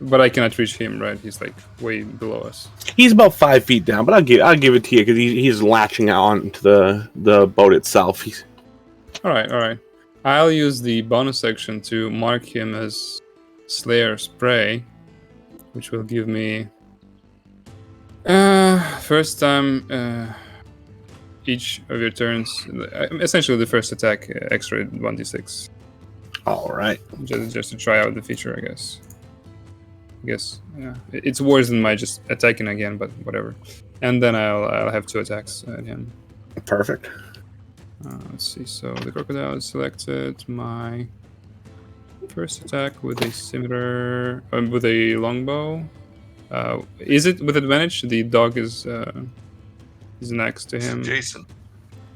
But I cannot reach him, right? He's like way below us. He's about 5 feet down, but I'll give it to you because he's latching on to the boat itself. Alright. I'll use the bonus action to mark him as Slayer's prey, which will give me first time each of your turns, essentially the first attack extra 1d6. All right. Just to try out the feature, I guess. Yeah, it's worse than my just attacking again, but whatever. And then I'll have 2 attacks at him. Perfect. Let's see. So the crocodile is selected. My first attack with a similar with a longbow. Is it with advantage? The dog is next to him. Jason.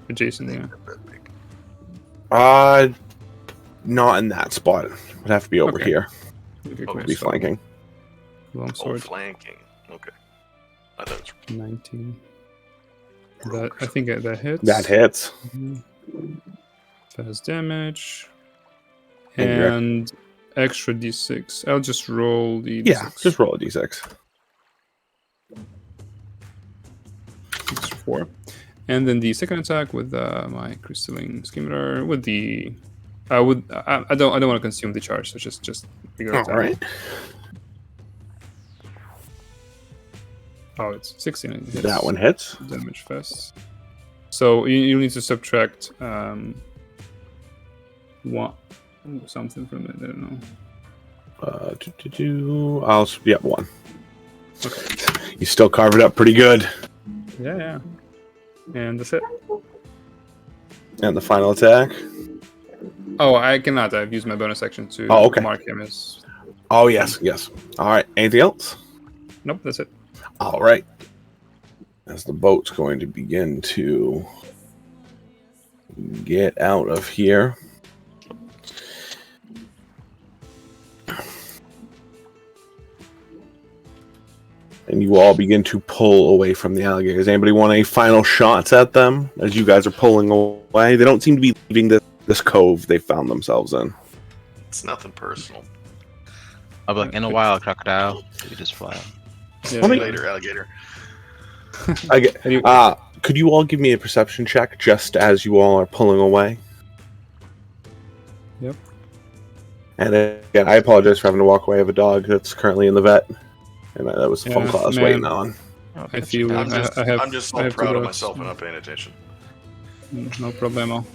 Adjacent, yeah. Not in that spot. It'd have to be over Okay. here. Okay, Okay. Be flanking. Long Oh, sword. flanking. Okay. I thought it was 19. I think that hits. That hits. Mhm. Fast damage. And you're- And extra d6. I'll just roll the d6. Yeah, just roll a d6. It's 4. And then the second attack with my crystalline scimitar with the I don't want to consume the charge, so just bigger All attack. right. Oh, it's 16. It hits. That one hits. Damage fast. So you need to subtract one something from it. I don't know. One. Okay. You still carve it up pretty good. Yeah. And that's it. And the final attack. Oh, I cannot. I've used my bonus action to mark him as. Oh yes. All right. Anything else? Nope, that's it. All right. As the boat's going to begin to get out of here. And you all begin to pull away from the alligators. Anybody want any final shots at them as you guys are pulling away? They don't seem to be leaving this cove they found themselves in. It's nothing personal. I'll be like, in a while, crocodile. You just fly out. Yeah, Let me- Later, alligator. Could you all give me a perception check just as you all are pulling away? Yep. And again, I apologize for having to walk away. I have a dog that's currently in the vet. And that was a phone call I was waiting on. I feel I'm just, I have. I'm just I so have proud two of dogs. myself and not paying attention. No problemo.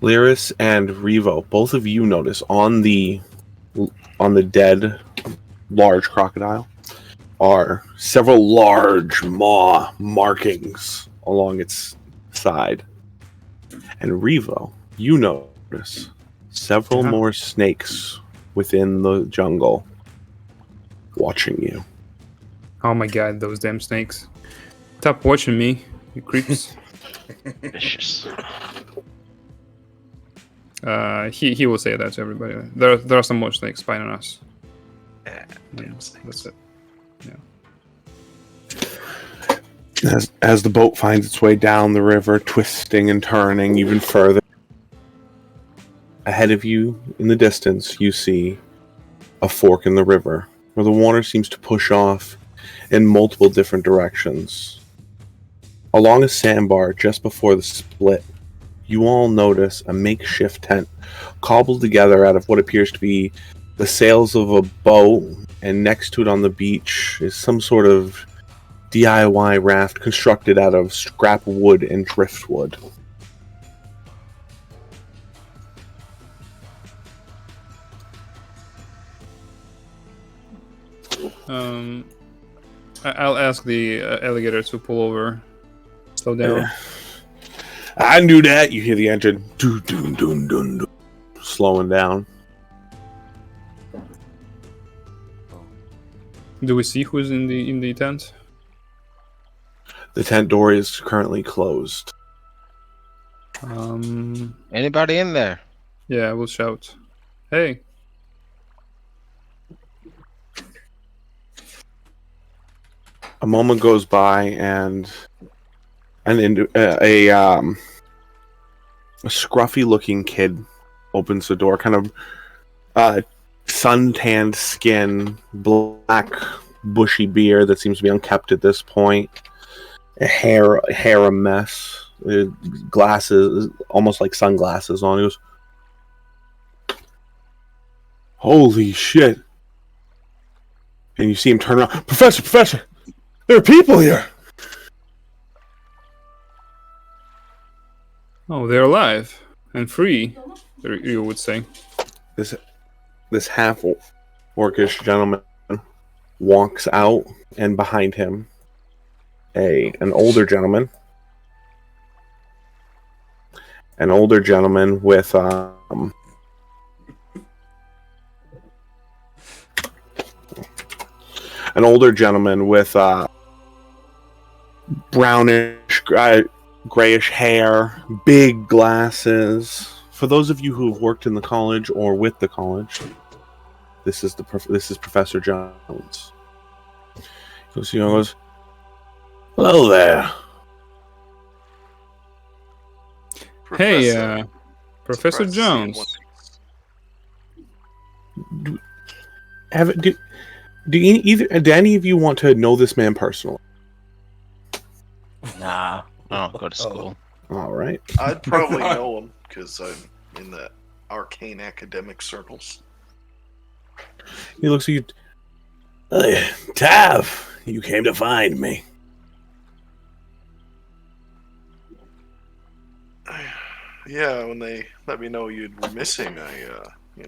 Lyris and Revo, both of you notice on the dead large crocodile are several large maw markings along its side. And Revo, you notice several more snakes within the jungle watching you. Oh my god, those damn snakes! Stop watching me, you creeps. Vicious. He will say that to everybody. There are some more snakes spying on us. Yeah, damn snakes. That's it. As the boat finds its way down the river, twisting and turning even further, ahead of you in the distance, you see a fork in the river where the water seems to push off in multiple different directions. Along a sandbar just before the split, you all notice a makeshift tent cobbled together out of what appears to be the sails of a boat, and next to it on the beach is some sort of DIY raft constructed out of scrap wood and driftwood. I'll ask the alligator to pull over. Slow down. I knew that. You hear the engine doo, doo, doo, doo, doo, slowing down. Do we see who's in the tent? The tent door is currently closed. Anybody in there? Yeah, we'll shout. Hey. A moment goes by, and a scruffy-looking kid opens the door. Kind of sun-tanned skin, black, bushy beard that seems to be unkempt at this point. Hair a mess. Glasses, almost like sunglasses on. He goes, "Holy shit!" And you see him turn around. Professor! There are people here! Oh, they're alive and free, you would say. This half orcish gentleman walks out, and behind him, an older gentleman with brownish, grayish hair, big glasses. For those of you who have worked in the college or with the college, this is Professor Jones. So he goes, "Hello there." Hey, Professor Jones. Do any of you want to know this man personally? Nah, I don't go to school. All right. I'd probably know him because I'm in the arcane academic circles. He looks at you. Tav, you came to find me. Yeah, when they let me know you were missing, I,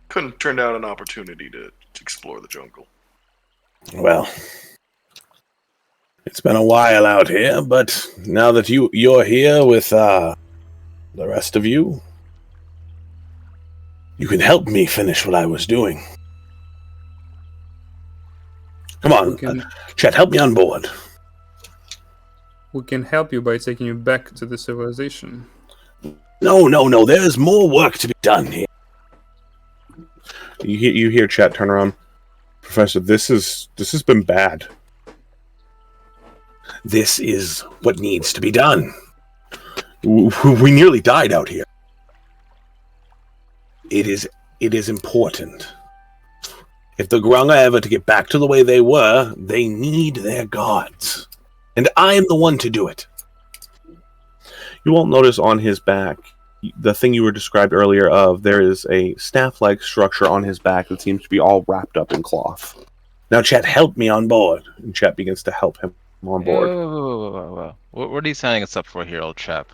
couldn't turn down an opportunity to explore the jungle. Well, it's been a while out here, but now that you're here with the rest of you, you can help me finish what I was doing. Come on, Chet, help me on board. We can help you by taking you back to the civilization. No. There's more work to be done here. You hear Chet turn around. Professor, this has been bad. This is what needs to be done. We nearly died out here. It is important. If the Grungle are ever to get back to the way they were, they need their gods. And I am the one to do it. You won't notice on his back, the thing you were described earlier of, there is a staff-like structure on his back that seems to be all wrapped up in cloth. Now, Chet, help me on board. And Chet begins to help him on board. Whoa. What are you signing us up for here, old chap?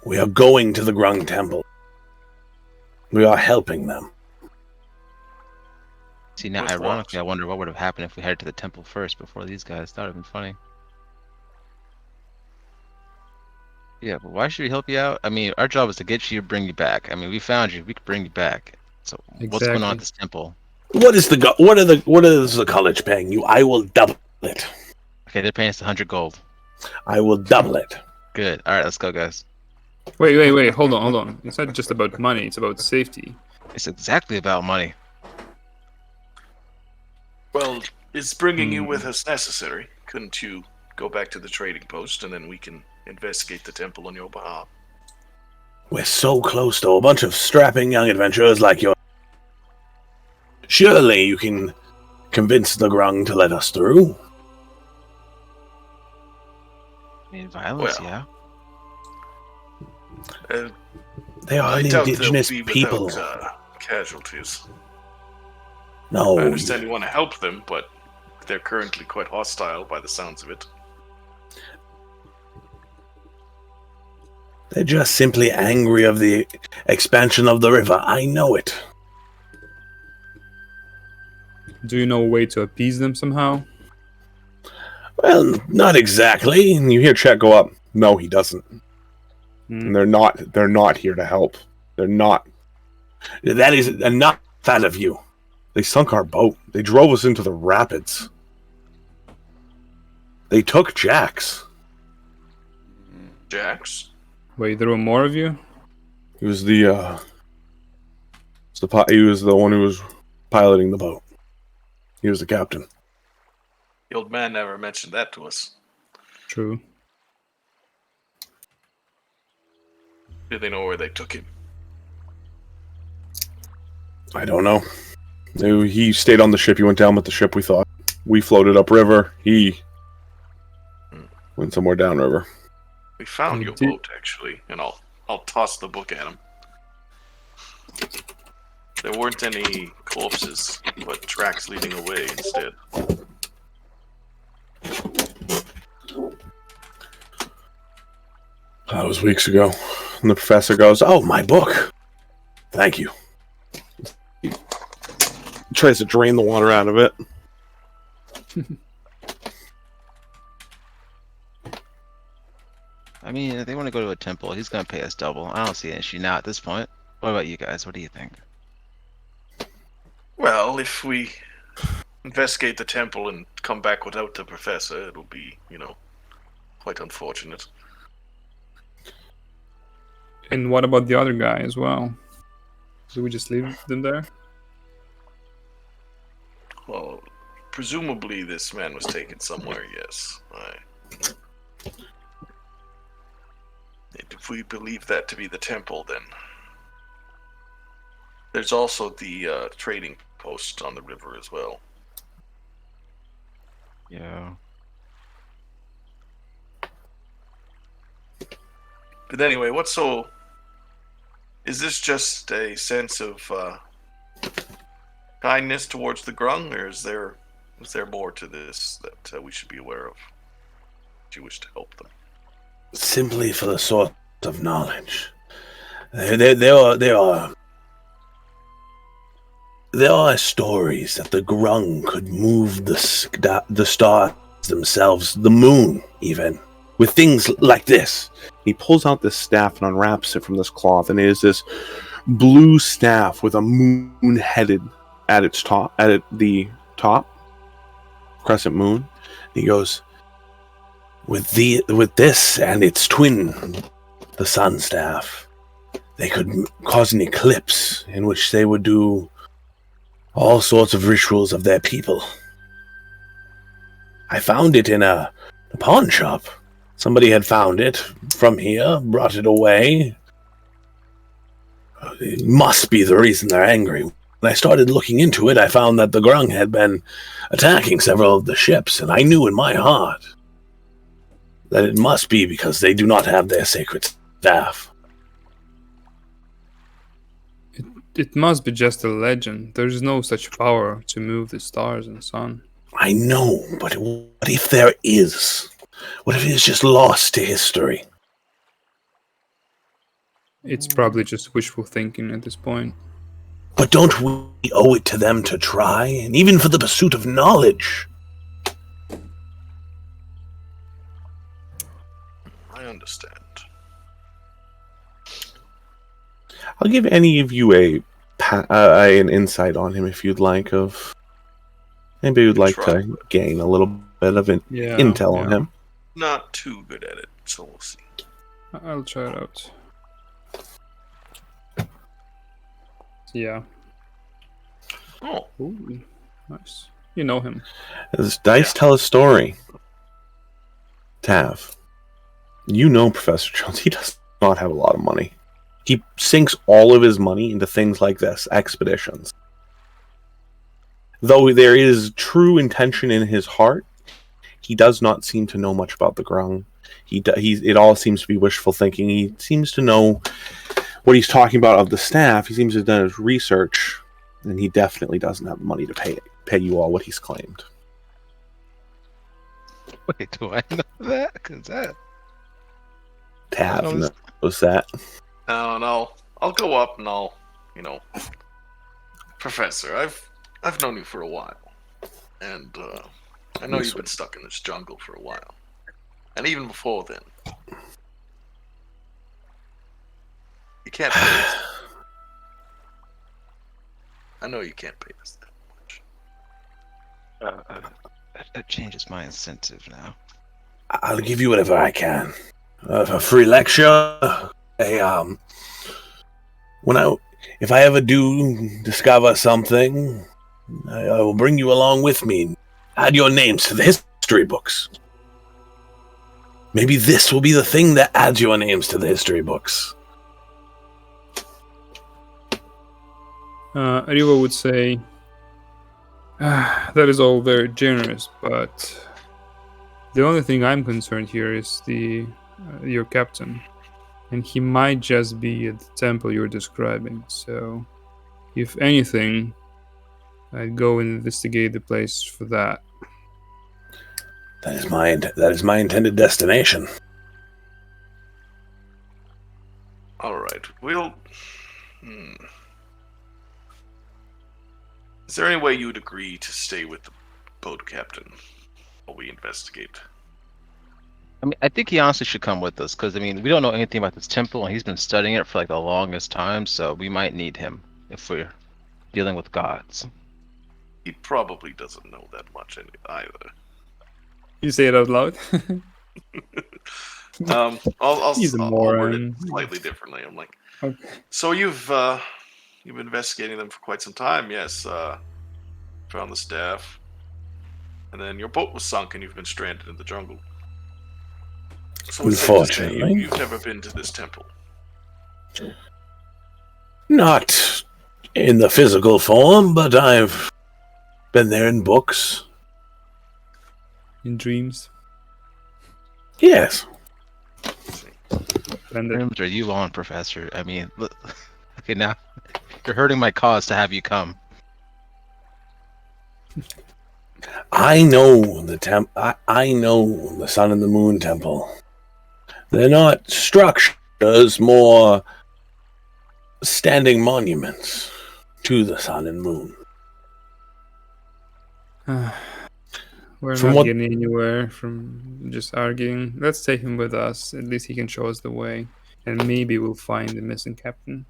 We are going to the Grung Temple. We are helping them. See, now, ironically, I wonder what would have happened if we headed to the temple first before these guys. That would have been funny. Yeah, but why should we help you out? I mean, our job is to get you, bring you back. I mean, we found you. We could bring you back. So, what's going on at this temple? What is the college paying you? I will double it. Okay, they're paying us 100 gold. I will double it. Good. All right, let's go, guys. Wait. Hold on. It's not just about money. It's about safety. It's exactly about money. Well, is bringing you with us necessary? Couldn't you go back to the trading post and then we can investigate the temple on your behalf? We're so close to a bunch of strapping young adventurers like you. Surely you can convince the Grung to let us through. I mean, violence, yeah. They are indigenous people. Casualties. No. I understand you want to help them, but they're currently quite hostile by the sounds of it. They're just simply angry of the expansion of the river. I know it. Do you know a way to appease them somehow? Well, not exactly. And you hear Chet go up. No, he doesn't. And they're not here to help. They're not. That is enough out of you. They sunk our boat. They drove us into the rapids. They took Jax. Jax? Wait, there were more of you? He was he was the one who was piloting the boat. He was the captain. The old man never mentioned that to us. True. Did they know where they took him? I don't know. He stayed on the ship. He went down with the ship, we thought. We floated upriver. He went somewhere downriver. We found your boat, actually, and I'll toss the book at him. There weren't any corpses, but tracks leading away instead. That was weeks ago. And the professor goes, "Oh, my book. Thank you." He tries to drain the water out of it. I mean, if they want to go to a temple, he's going to pay us double. I don't see an issue now at this point. What about you guys? What do you think? Well, if we investigate the temple and come back without the professor, it'll be, quite unfortunate. And what about the other guy as well? Do we just leave them there? Well, presumably this man was taken somewhere, yes. If we believe that to be the temple, then there's also the trading post on the river as well. Yeah. But anyway, is this just a sense of kindness towards the Grung, or is there more to this that we should be aware of? Do you wish to help them? Simply for the sort of knowledge. There are stories that the Grung could move the stars themselves, the moon even, with things like this. He pulls out this staff and unwraps it from this cloth, and it is this blue staff with a moon headed at its top, the top, crescent moon. He goes, with this and its twin, the sun staff, they could cause an eclipse in which they would do all sorts of rituals of their people. I found it in a pawn shop. Somebody had found it from here, brought it away. It must be the reason they're angry. When I started looking into it, I found that the Grung had been attacking several of the ships, and I knew in my heart that it must be because they do not have their sacred staff. It must be just a legend. There's no such power to move the stars and sun. I know, but what if there is? What if it's just lost to history? It's probably just wishful thinking at this point. But don't we owe it to them to try, and even for the pursuit of knowledge? I understand. I'll give any of you an insight on him if you'd like. Of anybody would like to gain a little bit of intel on him. Not too good at it, so we'll see. I'll try it out. Yeah. Oh. Ooh, nice. You know him. As dice tell a story, Tav, you know Professor Jones. He does not have a lot of money. He sinks all of his money into things like this, expeditions. Though there is true intention in his heart, he does not seem to know much about the Grung. It all seems to be wishful thinking. He seems to know what he's talking about of the staff. He seems to have done his research, and he definitely doesn't have the money to pay you all what he's claimed. Wait, do I know that? Cause that Tav knows that. No. I'll go up and Professor, I've known you for a while, and I know you've been stuck in this jungle for a while, and even before then. You can't pay us. I know you can't pay us that much. that changes my incentive now. I'll give you whatever I can. A free lecture. If I ever do discover something, I will bring you along with me. Add your names to the history books. Maybe this will be the thing that adds your names to the history books. Ariva would say, that is all very generous, but the only thing I'm concerned here is your captain. And he might just be at the temple you're describing. So, if anything, I'd go and investigate the place for that. That is my intended destination. All right, we'll. Is there any way you'd agree to stay with the boat captain while we investigate? I mean, I think he honestly should come with us because we don't know anything about this temple, and he's been studying it for like the longest time. So we might need him if we're dealing with gods. He probably doesn't know that much either. You say it out loud. I'll He's a word it moron. slightly differently. I'm like, Okay. so you've been investigating them for quite some time, yes? Found the staff, and then your boat was sunk, and you've been stranded in the jungle. So it's safe to say Unfortunately. you've never been to this temple. Not in the physical form, but I've been there in books. In dreams. Yes. And Terms are you on, Professor? Okay, now You're hurting my cause to have you come. I know I know the Sun and the Moon Temple. They're not structures, more standing monuments to the Sun and Moon. We're From not what- getting anywhere from just arguing. Let's take him with us. At least he can show us the way. And maybe we'll find the missing captain.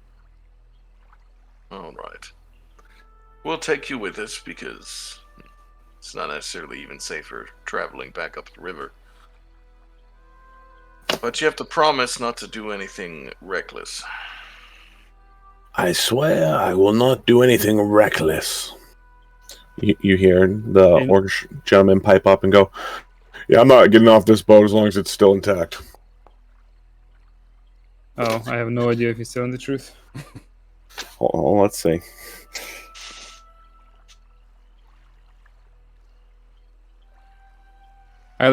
All right. We'll take you with us because it's not necessarily even safer traveling back up the river. But you have to promise not to do anything reckless. I swear I will not do anything reckless. You hear the And- orc gentleman pipe up and go, "Yeah, I'm not getting off this boat as long as it's still intact." Oh, I have no idea if he's telling the truth. Oh, let's see. I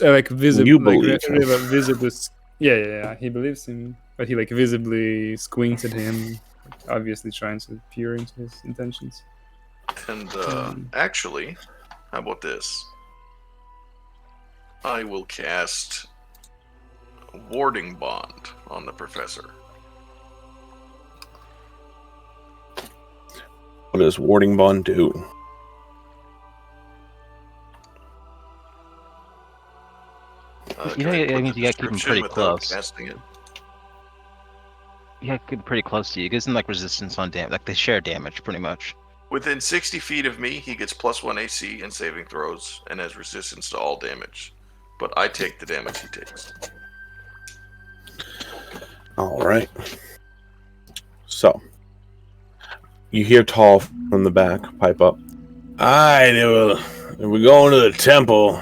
like visibly You like believe him. Riva visibly yeah he believes him, but he like visibly squints at him, obviously trying to peer into his intentions. And actually, how about this? I will cast a warding bond on the professor. What does warding bond do? You know, Can I I put mean, the you gotta keep him description pretty without close. casting it? Yeah, get pretty close to you. It gives him like resistance on damage. Like they share damage, pretty much. Within 60 feet of me, he gets +1 AC and saving throws and has resistance to all damage. But I take the damage he takes. All right. So, you hear Tall from the back pipe up. Alright, we're going to the temple.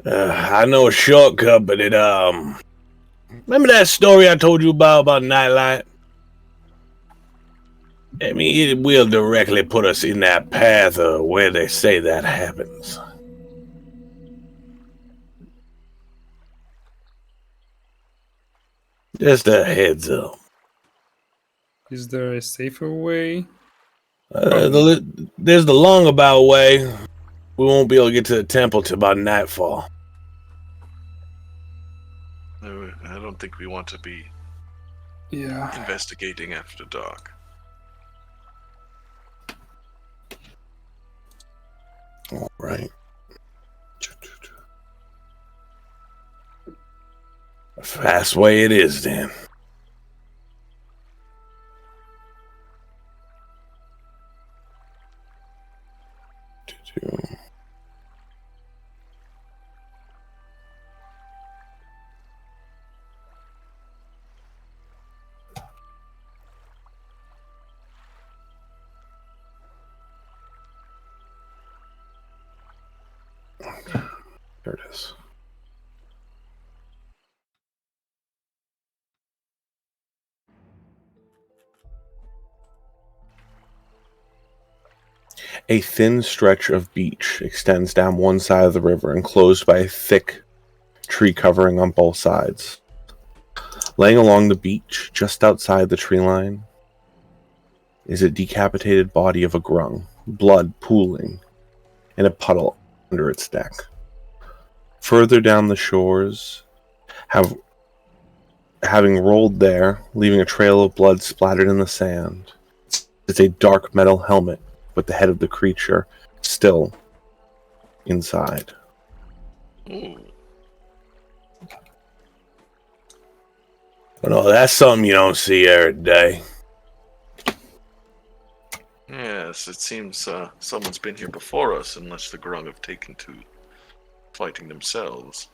I know a shortcut, but remember that story I told you about Nightlight? I mean, it will directly put us in that path of where they say that happens. Just a heads up. Is there a safer way? There's the longabout way. We won't be able to get to the temple till about nightfall. No, I don't think we want to be Yeah. investigating after dark. All right. A fast way it is, then. There it is. A thin stretch of beach extends down one side of the river, enclosed by a thick tree covering on both sides. Laying along the beach, just outside the tree line, is a decapitated body of a grung, blood pooling in a puddle under its deck. Further down the shores, having rolled there, leaving a trail of blood splattered in the sand, is a dark metal helmet with the head of the creature still inside. Ooh. Oh, no, that's something you don't see every day. Yes, it seems someone's been here before us, unless the Grung have taken to fighting themselves.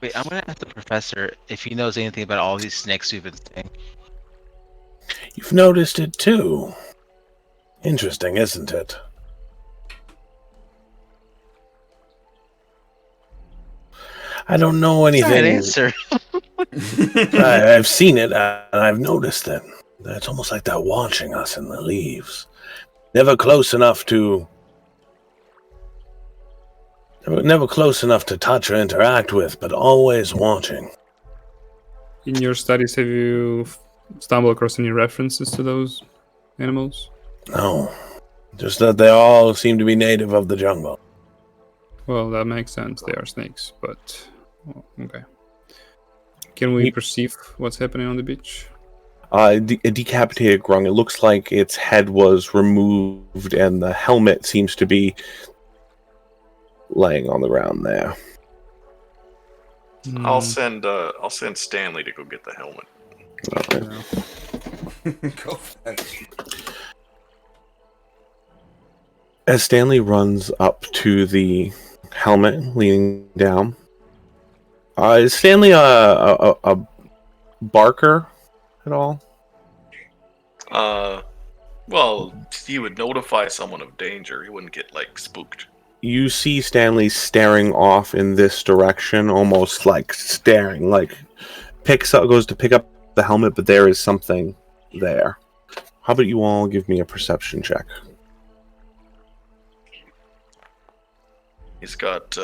Wait, I'm gonna ask the professor if he knows anything about all these snakes we've been seeing. You've noticed it too. Interesting, isn't it? I don't know Sorry, anything. answer. I've seen it and I've noticed it. It's almost like they're watching us in the leaves. Never close enough to touch or interact with, but always watching. In your studies, have you stumbled across any references to those animals? No, just that they all seem to be native of the jungle. Well, that makes sense. They are snakes, but okay. Can we perceive what's happening on the beach? A decapitated grung. It looks like its head was removed, and the helmet seems to be laying on the ground there. I'll send Stanley to go get the helmet. Go fetch. As Stanley runs up to the helmet, leaning down, is Stanley a barker at all? Well, he would notify someone of danger. He wouldn't get spooked. You see Stanley staring off in this direction, almost staring, goes to pick up the helmet, but there is something there. How about you all give me a perception check? He's got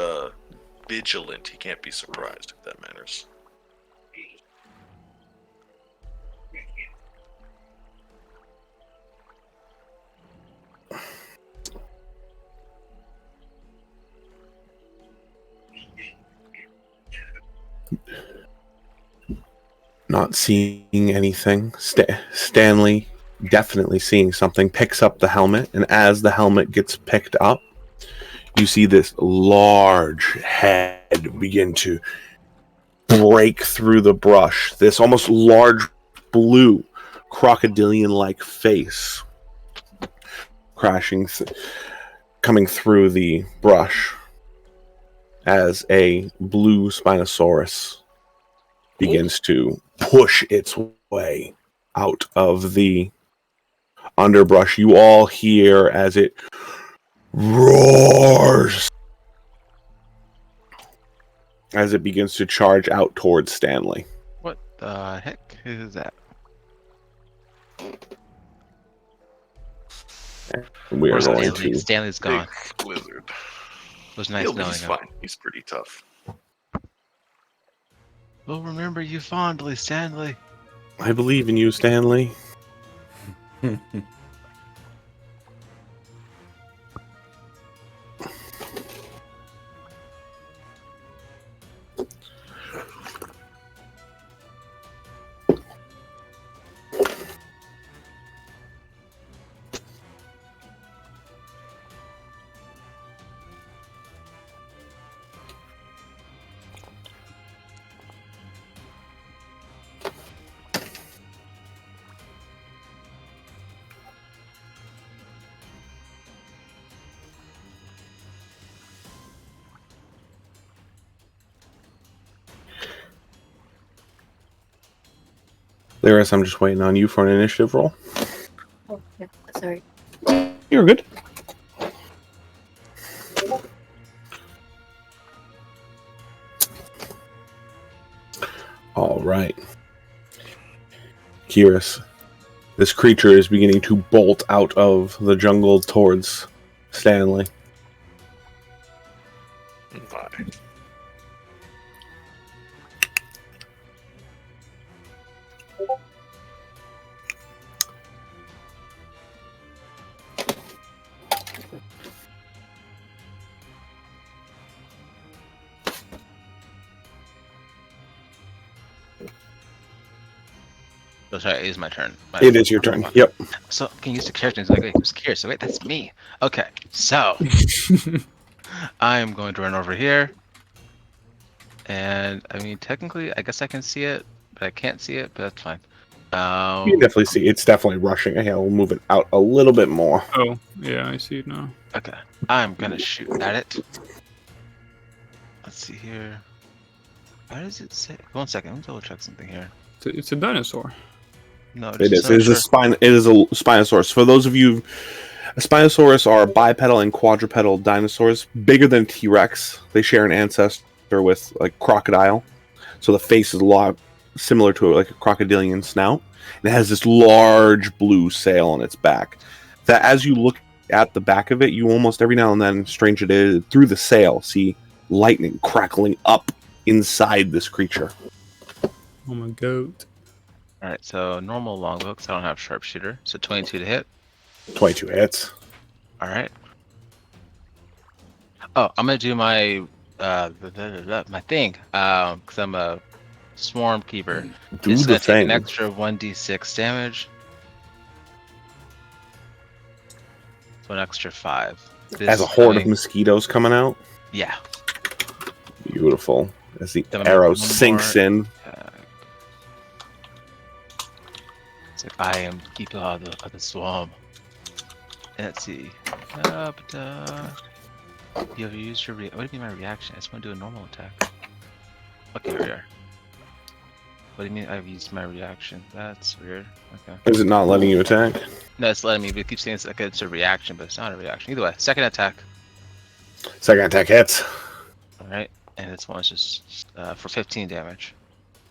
vigilant. He can't be surprised, if that matters. Not seeing anything. Stanley, definitely seeing something, picks up the helmet, and as the helmet gets picked up, you see this large head begin to break through the brush. This almost large blue crocodilian-like face coming through the brush as a blue Spinosaurus begins to push its way out of the underbrush. You all hear as it roars as it begins to charge out towards Stanley. What the heck is that? We are Where's going Stanley? to. Stanley's gone. Big lizard. It was nice knowing He's him. fine. He's pretty tough. We'll remember you fondly, Stanley. I believe in you, Stanley. Lyris, I'm just waiting on you for an initiative roll. Oh, yeah. Sorry. You're good. All right. Kiris, this creature is beginning to bolt out of the jungle towards Stanley. Bye. Oh, sorry, it is my turn. It is your turn. Yep. So, can you use the character? He's like, wait, who's Kiris? So, wait, that's me. Okay, so I am going to run over here. And, I mean, technically, I guess I can see it, but I can't see it, but that's fine. You can definitely see it's definitely rushing. Okay, I'll move it out a little bit more. Oh, yeah, I see it now. Okay, I'm going to shoot at it. Let's see here. Why does it say? 1 second, let me double check something here. It's a dinosaur. No, It is. It is a spine. It is a Spinosaurus. For those of you, Spinosaurus are bipedal and quadrupedal dinosaurs, bigger than T-Rex. They share an ancestor with crocodile, so the face is a lot similar to like a crocodilian snout. And it has this large blue sail on its back. That as you look at the back of it, you almost every now and then, strange it is, through the sail, see lightning crackling up inside this creature. Oh my goat. All right, so normal longbow, because I don't have sharpshooter. So 22 to hit. 22 hits. All right. Oh, I'm gonna do my my thing, because I'm a swarm keeper. Do It's the gonna take thing. an extra 1d6 damage. So an extra 5. This As a horde of coming- mosquitoes coming out. Yeah. Beautiful. As the Then I'm gonna arrow make one sinks more in. attack. It's like I am keeper of the swarm. Let's see. You have used your what do you mean my reaction? I just want to do a normal attack. Okay, here we are. What do you mean I've used my reaction? That's weird. Okay. Is it not letting you attack? No, it's letting me, but it keeps saying it's like it's a reaction, but it's not a reaction. Either way, second attack. Second attack hits. Alright, and this one's just for 15 damage.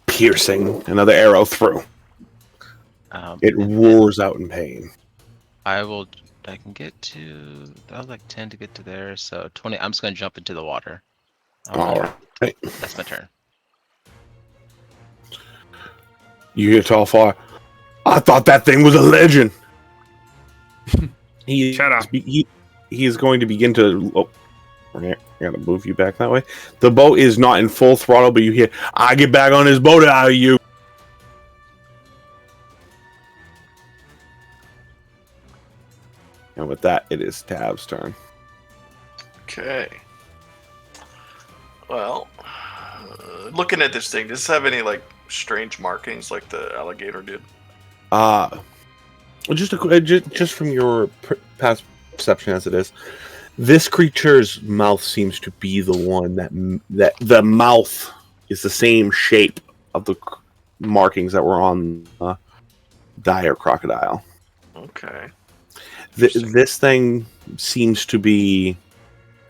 Piercing. Another arrow through. It roars out in pain. I can get to, that was like 10 to get to there, so 20, I'm just going to jump into the water. All right. That's my turn. You hear tall far. I thought that thing was a legend. Shut up. He is going to begin to. Oh, I gotta move you back that way. The boat is not in full throttle, but you hear, I get back on this boat out of you. And with that, it is Tab's turn. Okay. Well, looking at this thing, does this have any like strange markings like the alligator did? Just from your past perception as it is, this creature's mouth seems to be the one that the mouth is the same shape of the markings that were on dire crocodile. Okay. This thing seems to be.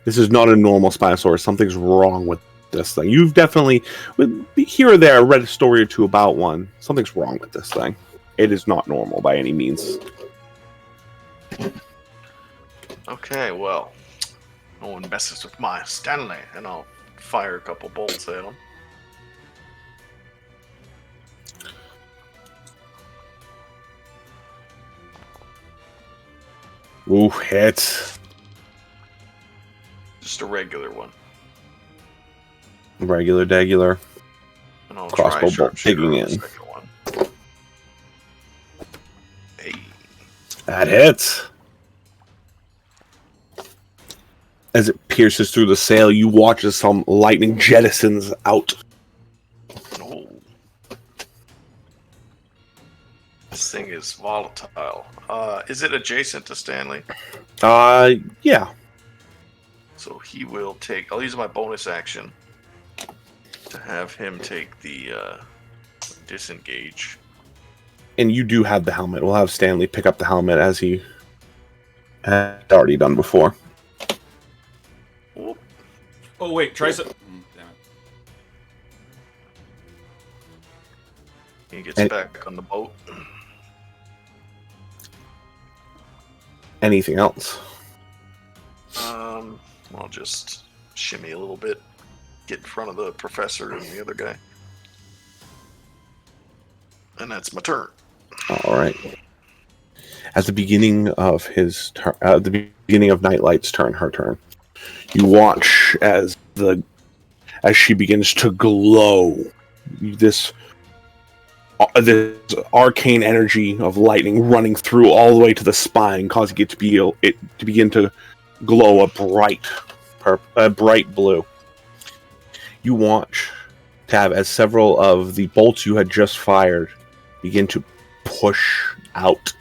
This is not a normal Spinosaurus. Something's wrong with this thing. You've definitely, here or there, read a story or two about one. Something's wrong with this thing. It is not normal by any means. Okay, well, no one messes with my Stanley, and I'll fire a couple bolts at him. Ooh, hits. Just a regular one. Regular, degular. And I'll Crossbow try bolt sharpshooter digging on the in. second one. Hey. That hits. As it pierces through the sail, you watch as some lightning jettisons out. Oh. This thing is volatile. Is it adjacent to Stanley? Yeah. So he will take... I'll use my bonus action to have him take the disengage. And you do have the helmet. We'll have Stanley pick up the helmet as he had already done before. Whoop. Oh wait, try some. Damn it. He gets And- back on the boat. Anything else? I'll just shimmy a little bit, get in front of the professor and the other guy. And that's my turn. All right. At the beginning of his turn, the beginning of Nightlight's turn, her turn, you watch as she begins to glow. This arcane energy of lightning running through all the way to the spine, causing it to begin to glow a bright blue. You watch, Tab, as several of the bolts you had just fired begin to push out.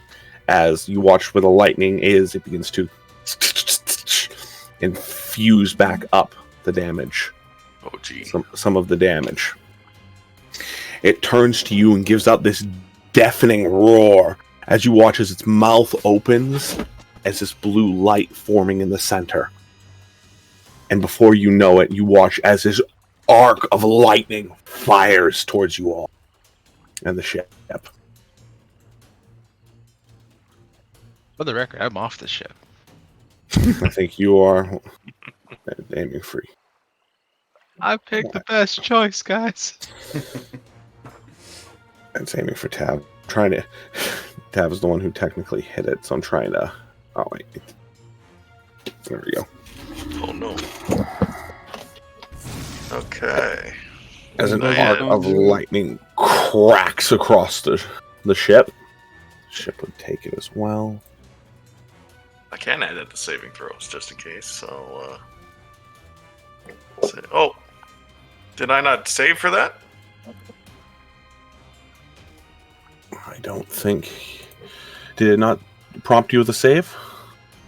As you watch where the lightning is, it begins to infuse back up the damage. Oh, gee. Some of the damage. It turns to you and gives out this deafening roar as you watch as its mouth opens as this blue light forming in the center. And before you know it, you watch as this arc of lightning fires towards you all. and the ship. For the record, I'm off the ship. I think you are aiming free. I picked the best choice, guys. It's aiming for Tab. Trying to. Tab is the one who technically hit it, so I'm trying to. Oh wait. There we go. Oh no. Okay. As an I arc had- of lightning cracks across the ship. The ship would take it as well. I can add it to saving throws just in case. So, oh, did I not save for that? I don't think. Did it not prompt you with a save?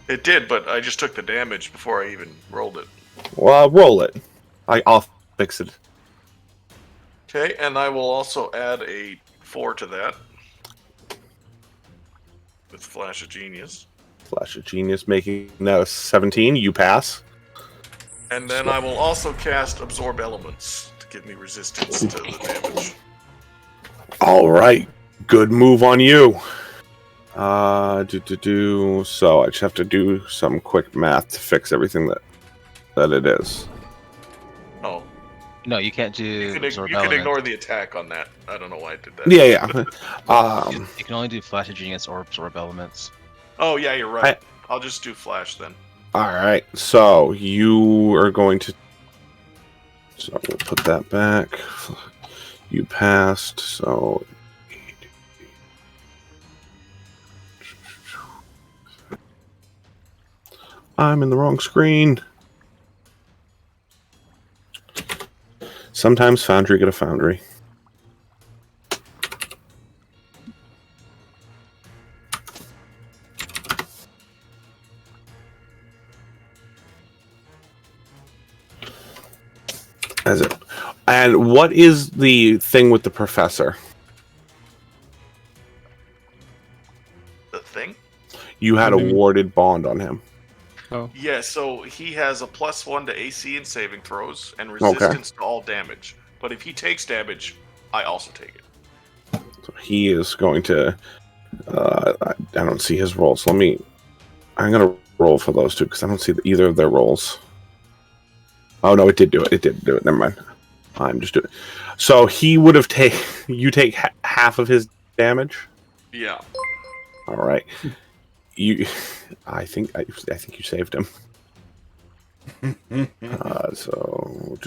It did, but I just took the damage before I even rolled it. Well, roll it. I'll fix it. Okay, and I will also add a 4 to that with Flash of Genius. Flash of Genius, making that a 17. You pass. And then I will also cast Absorb Elements to give me resistance to the damage. All right. Good move on you. So I just have to do some quick math to fix everything that it is. Oh, No, you can't do you can absorb ignore element. the attack on that. I don't know why I did that. Yeah. You can only do flash of genius or absorb elements. Oh, yeah, you're right. I'll just do Flash then. All right. So you are going to. So we'll put that back. You passed. So. I'm in the wrong screen. Sometimes Foundry get a Foundry. As it. And what is the thing with the professor? The thing? You had What a do you mean? warded bond on him. Oh, Yeah, so he has a +1 to AC and saving throws and resistance to all damage. But if he takes damage, I also take it. So he is going to. I don't see his rolls. I'm going to roll for those two because I don't see either of their rolls. Oh no, it did do it. It did do it. Never mind. I'm just doing it. So he would have taken. You take half of his damage. Yeah. All right. I think you saved him. So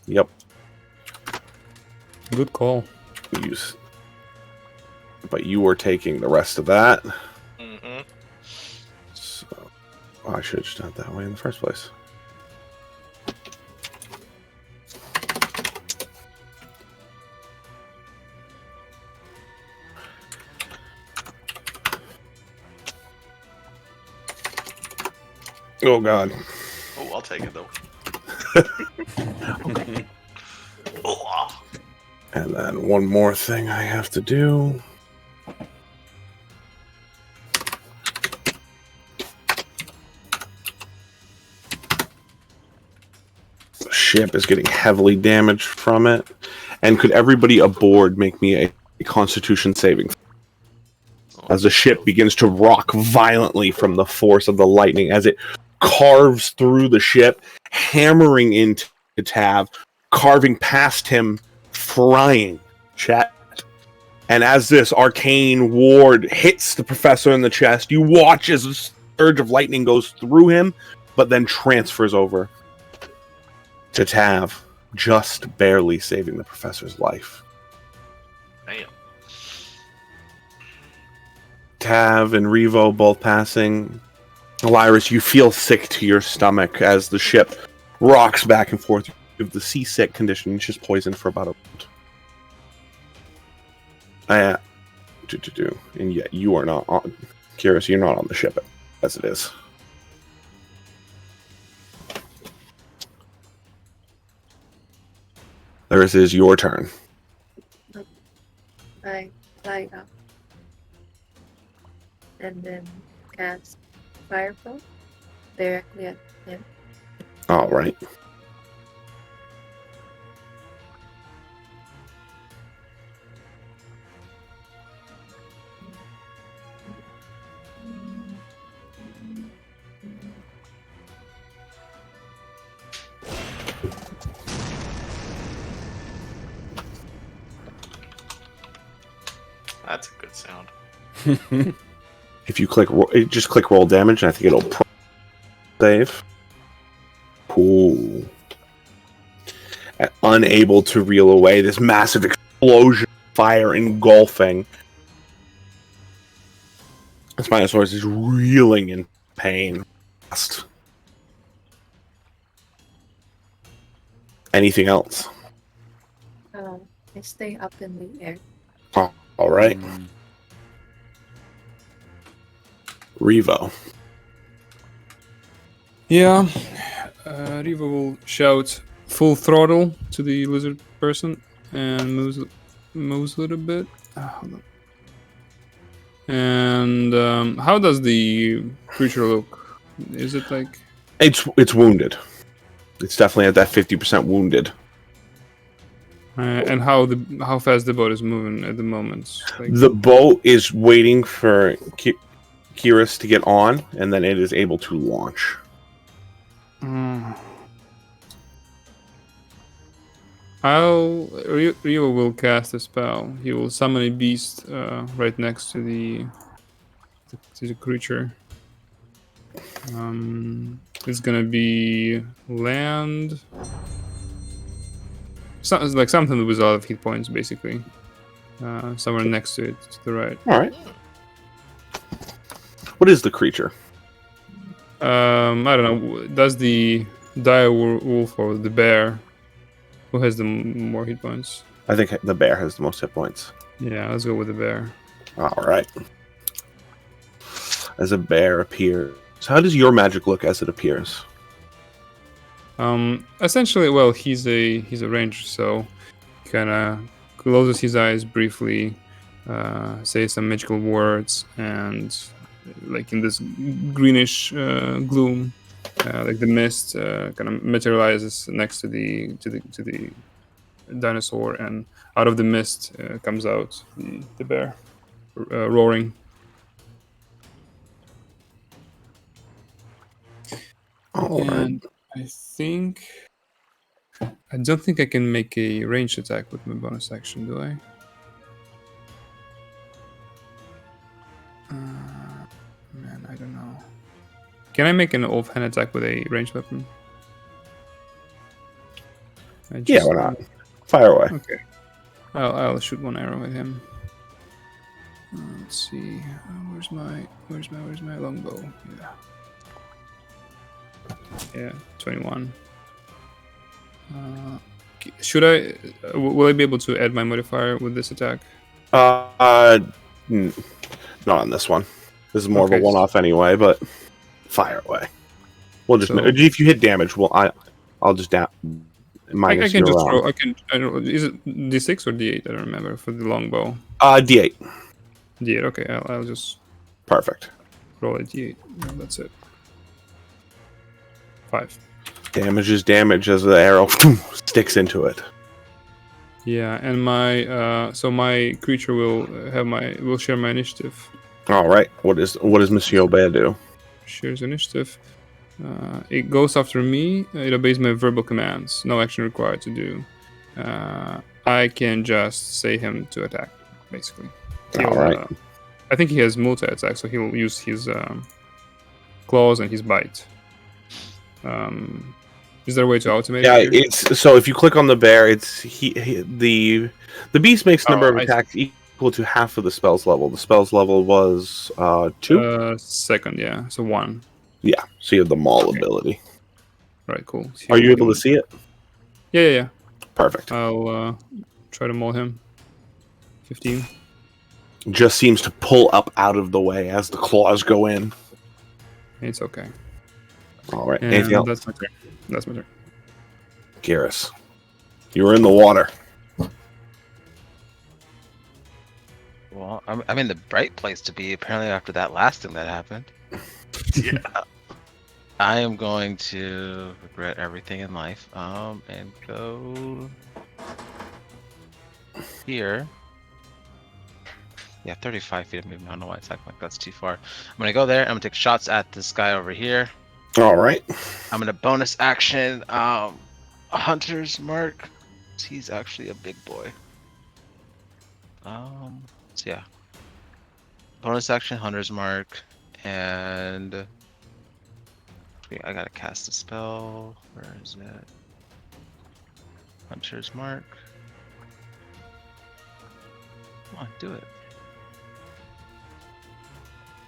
yep. good call. But you were taking the rest of that. Mm-hmm. So I should have just done it that way in the first place. Oh God. Oh, I'll take it though. Oh, ah. And then one more thing I have to do. The ship is getting heavily damaged from it. And could everybody aboard make me a Constitution saving as the ship begins to rock violently from the force of the lightning as it carves through the ship, hammering into Tav, carving past him, frying Chet. And as this arcane ward hits the professor in the chest, you watch as a surge of lightning goes through him, but then transfers over to Tav, just barely saving the professor's life. Damn. Tav and Revo both passing. Lazarus, you feel sick to your stomach as the ship rocks back and forth. You have the seasick condition. It's just poisoned for about a month. And yet you are not on. Curious, you're not on the ship as it is. This is your turn. I fly up and then cast Fireball directly at him. All right. That's a good sound. If you just click roll damage, and I think it'll save. Cool. Unable to reel away this massive explosion of fire engulfing. This Spinosaurus is reeling in pain. Anything else? I stay up in the air. Oh, all right. Revo. Yeah, Riva will shout full throttle to the lizard person and moves a little bit. Hold on. And how does the creature look? Is it like It's wounded. It's definitely at that 50% wounded. and how fast the boat is moving at the moment? Like, The boat is waiting for Kiris to get on, and then it is able to launch. Rio will cast a spell. He will summon a beast right next to the creature. It's gonna be land. Like something with a lot of hit points, basically. Somewhere next to it, to the right. All right. What is the creature? I don't know. Does the dire wolf or the bear? Who has the more hit points? I think the bear has the most hit points. Yeah, let's go with the bear. All right. As a bear appears, so how does your magic look as it appears? Essentially, well, he's a ranger, so he kind of closes his eyes briefly, says some magical words, and like in this greenish gloom, like the mist kind of materializes next to the dinosaur, and out of the mist comes out the bear roaring. And I don't think I can make a ranged attack with my bonus action, do I? Man, I don't know. Can I make an offhand attack with a ranged weapon? Yeah, why not? Fire away. Okay. I'll shoot one arrow at him. Let's see. Where's my longbow? Yeah, 21. Should I? Will I be able to add my modifier with this attack? Not on this one. This is more of a one-off anyway, but fire away. We'll just if you hit damage, I'll just minus. I can just roll. I don't know. Is it D6 or D8? I don't remember for the longbow. D8. D8. Okay, I'll just Perfect. roll a D8. No, that's it. 5. Damage is damage as the arrow sticks into it. Yeah, and my creature will share my initiative. All right. What does Monsieur Bear do? Shares initiative. It goes after me. It obeys my verbal commands. No action required to do. I can just say him to attack, basically. All right. I think he has multi-attack, so he'll use his claws and his bite. Is there a way to automate it? Yeah, it's so if you click on the bear, it's the beast makes number of attacks equal to half of the spell's level. The spell's level was 2. Second, yeah, so 1. Yeah, so you have the maul ability. Right, cool. So are you able to see it? Yeah. Perfect. I'll try to maul him. 15. Just seems to pull up out of the way as the claws go in. It's okay. All right. Anything else? That's my turn. Garrus, you were in the water. Well, I'm in the right place to be, apparently, after that last thing that happened. Yeah. I am going to regret everything in life, and go here. Yeah, 35 feet of movement. I don't know why it's acting like that's too far. I'm gonna go there. I'm gonna take shots at this guy over here. All right. I'm gonna bonus action Hunter's Mark. He's actually a big boy. So yeah, bonus action, Hunter's Mark, and I gotta cast a spell. Where is it? Hunter's Mark. Come on, do it.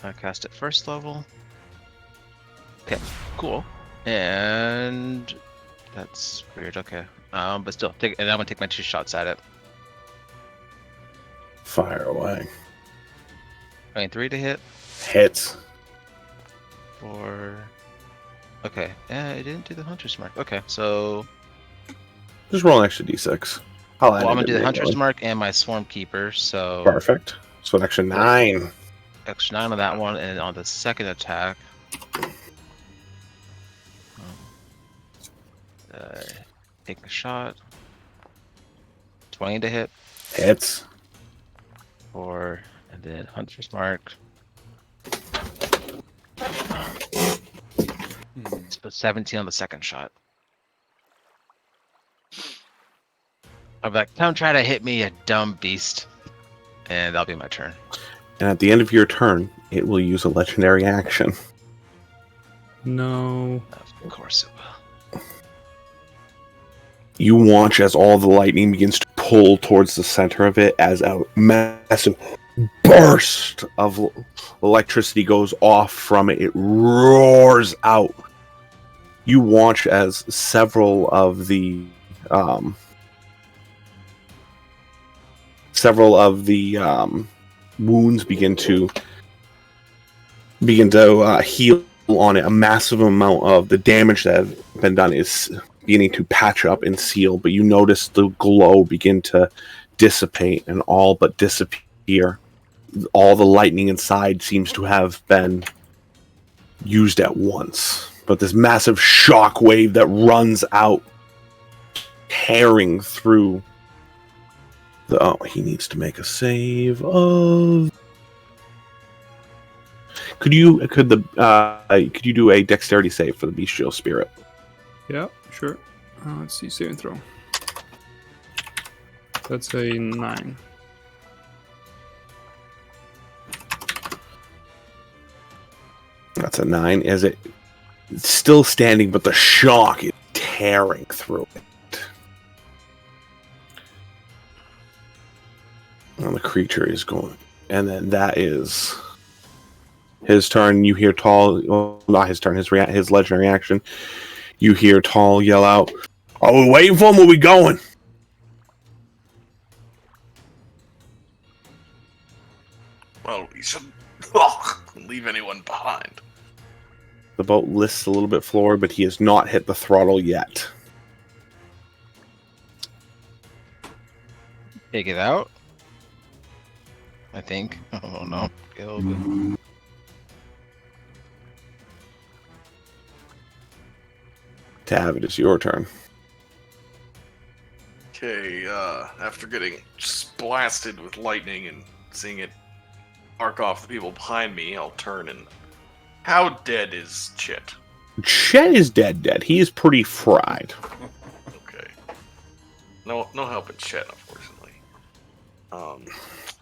I cast it first level. Okay, cool. And that's weird. Okay, but still, and I'm gonna take my 2 shots at it. Fire away. 23 to hit. Hits. 4. Okay, it didn't do the Hunter's Mark. Okay, so Just roll an extra d6. I'm I'm gonna do the Hunter's Mark and my Swarm Keeper. So Perfect. So an extra 9. extra 9 on that one, and on the second attack, take a shot. 20 to hit. Hits. 4, and then Hunter's Mark. So 17 on the second shot. I'm like, don't try to hit me, you dumb beast. And that'll be my turn. And at the end of your turn, it will use a legendary action. No. Of course it will. You watch as all the lightning begins to pull towards the center of it as a massive burst of electricity goes off from it. It roars out. You watch as several of the wounds begin to heal on it. A massive amount of the damage that has been done is beginning to patch up and seal, but you notice the glow begin to dissipate and all but disappear. All the lightning inside seems to have been used at once. But this massive shock wave that runs out, tearing through the... Oh, he needs to make a save of... Could you do a dexterity save for the bestial spirit? Yeah, sure. Let's see, save and throw. That's a 9. That's a 9. Is it still standing, but the shock is tearing through it. And the creature is going. And then that is his turn. You hear Tall... Well, not his turn, his legendary action. You hear Tall yell out, "Are we waiting for him? Where we going?" Well, we shouldn't leave anyone behind. The boat lifts a little bit forward, but he has not hit the throttle yet. Take it out. I think. Oh no. Killed. Tav, it is your turn. Okay, after getting just blasted with lightning and seeing it arc off the people behind me, I'll turn and... How dead is Chet? Chet is dead. He is pretty fried. Okay. No help in Chet, unfortunately.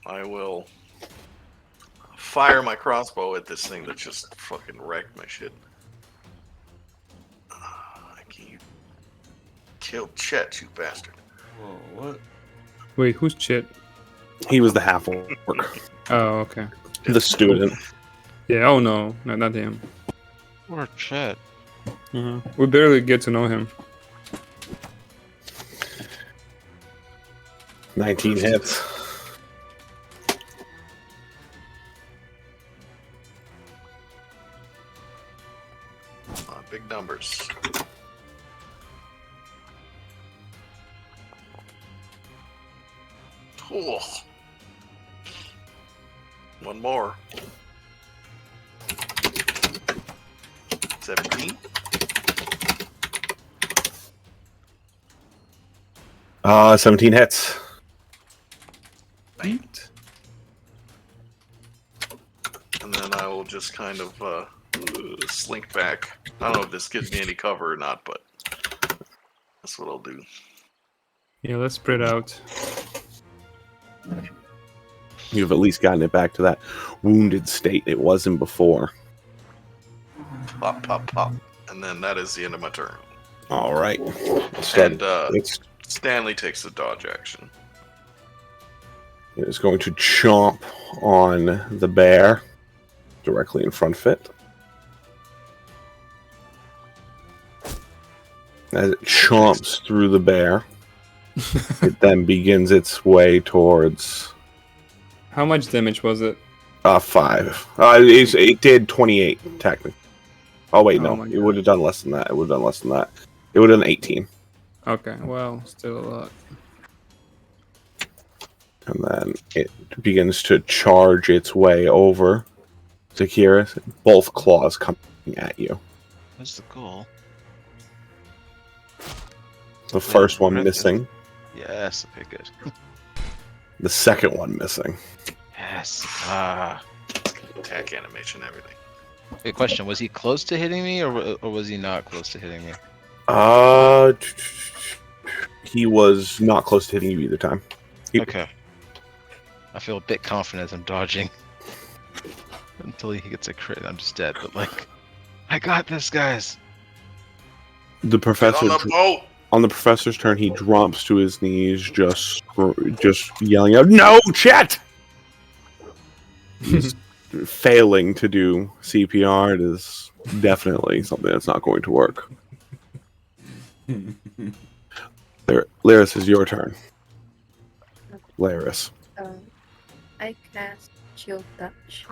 I will fire my crossbow at this thing that just fucking wrecked my shit. You killed Chet, you bastard. Whoa, what? Wait, who's Chit? He was the half-orc. Oh, okay. The student. Yeah, oh no, not him. Poor Chet. We barely get to know him. 19 hits. Big numbers. Cool. One more. 17. 17 hits. Right. And then I will just kind of slink back. I don't know if this gives me any cover or not, but that's what I'll do. Yeah, let's spread out. You've at least gotten it back to that wounded state it was in before. Pop, pop, pop. And then that is the end of my turn. All right. And It's Stanley takes the dodge action. going to chomp on the bear directly in front of it. As it chomps through the bear, it then begins its way towards How much damage was it? 5. It did 28 technically. Oh wait, Oh no, my it would have done less than that. It would have done less than that. It would have done 18, Okay, well, still a lot. and then it begins to charge its way over to Kira. Both claws coming at you. What's the goal? The first one Griffin. missing. Yes. Okay, good. The second one missing. Yes. Attack animation, everything. Good question. Was he close to hitting me, or was he not close to hitting me? He was not close to hitting you either time. Okay. I feel a bit confident I'm dodging until he gets a crit. I'm just dead. But like, I got this, guys. The professor Get on the boat! on the professor's turn, he drops to his knees, just yelling out, "No, Chet!" He's failing to do CPR. It is definitely something that's not going to work. Laris, is your turn. Laris. I cast Chill Touch.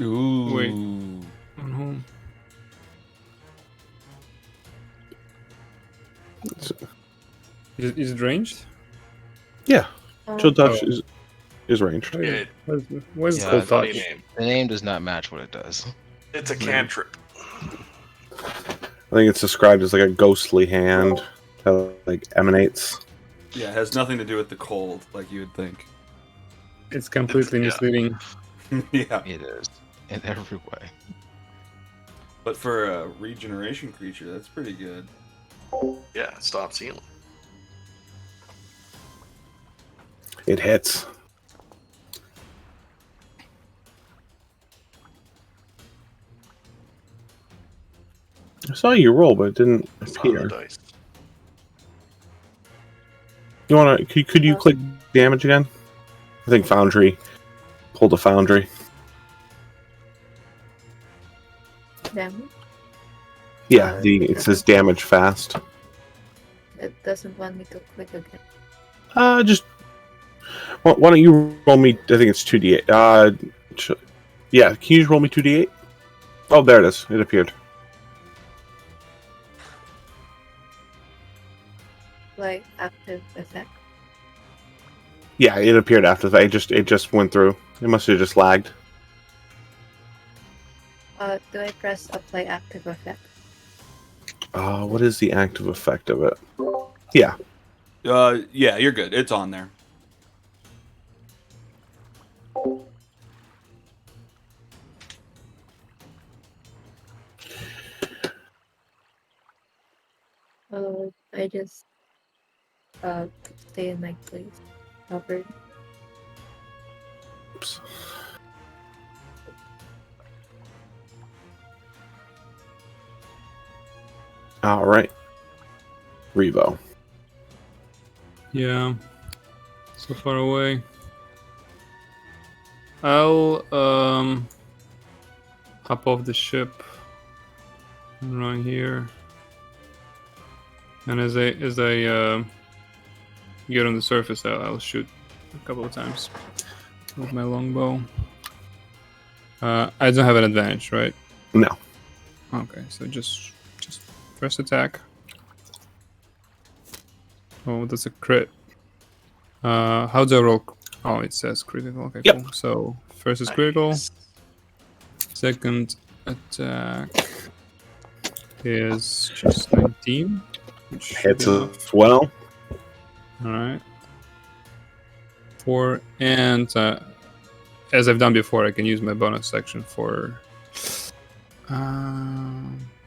Ooh. Wait. On whom? Is it ranged? Yeah, Chill Touch Oh, is ranged. Yeah, What is Yeah, called funny touch? name. The name does not match what it does. It's a cantrip. I think it's described as like a ghostly hand that like emanates. Yeah, it has nothing to do with the cold, like you would think. It's completely Yeah. misleading. Yeah, It is in every way. but for a regeneration creature, that's pretty good. Yeah, it stops healing. It hits. I saw you roll, but it didn't It's on the appear. dice. You wanna? Could you click damage again? I think Foundry. Pull the Foundry. damage. Yeah, it says damage fast. It doesn't want me to click again. Just why don't you roll me? I think it's 2d8. Yeah, can you just roll me 2d8? Oh, there it is. It appeared. Like active effect. Yeah, it appeared after that. It just went through. It must have just lagged. Do I press apply active effect? What is the active effect of it? Yeah. Yeah, you're good. It's on there. I just stay in my place. Covered. Oops. All right. Revo. Yeah. So far away. I'll hop off the ship and run here. And as I get on the surface, I'll shoot a couple of times with my longbow. I don't have an advantage, right? No. Okay, so just first attack. Oh, that's a crit. How do I roll? Oh, it says critical. Okay, Yep. cool. So first is critical. Nice. Second attack is just 19. Which should Hits be enough. as well. All right. 4 and as I've done before, I can use my bonus section for.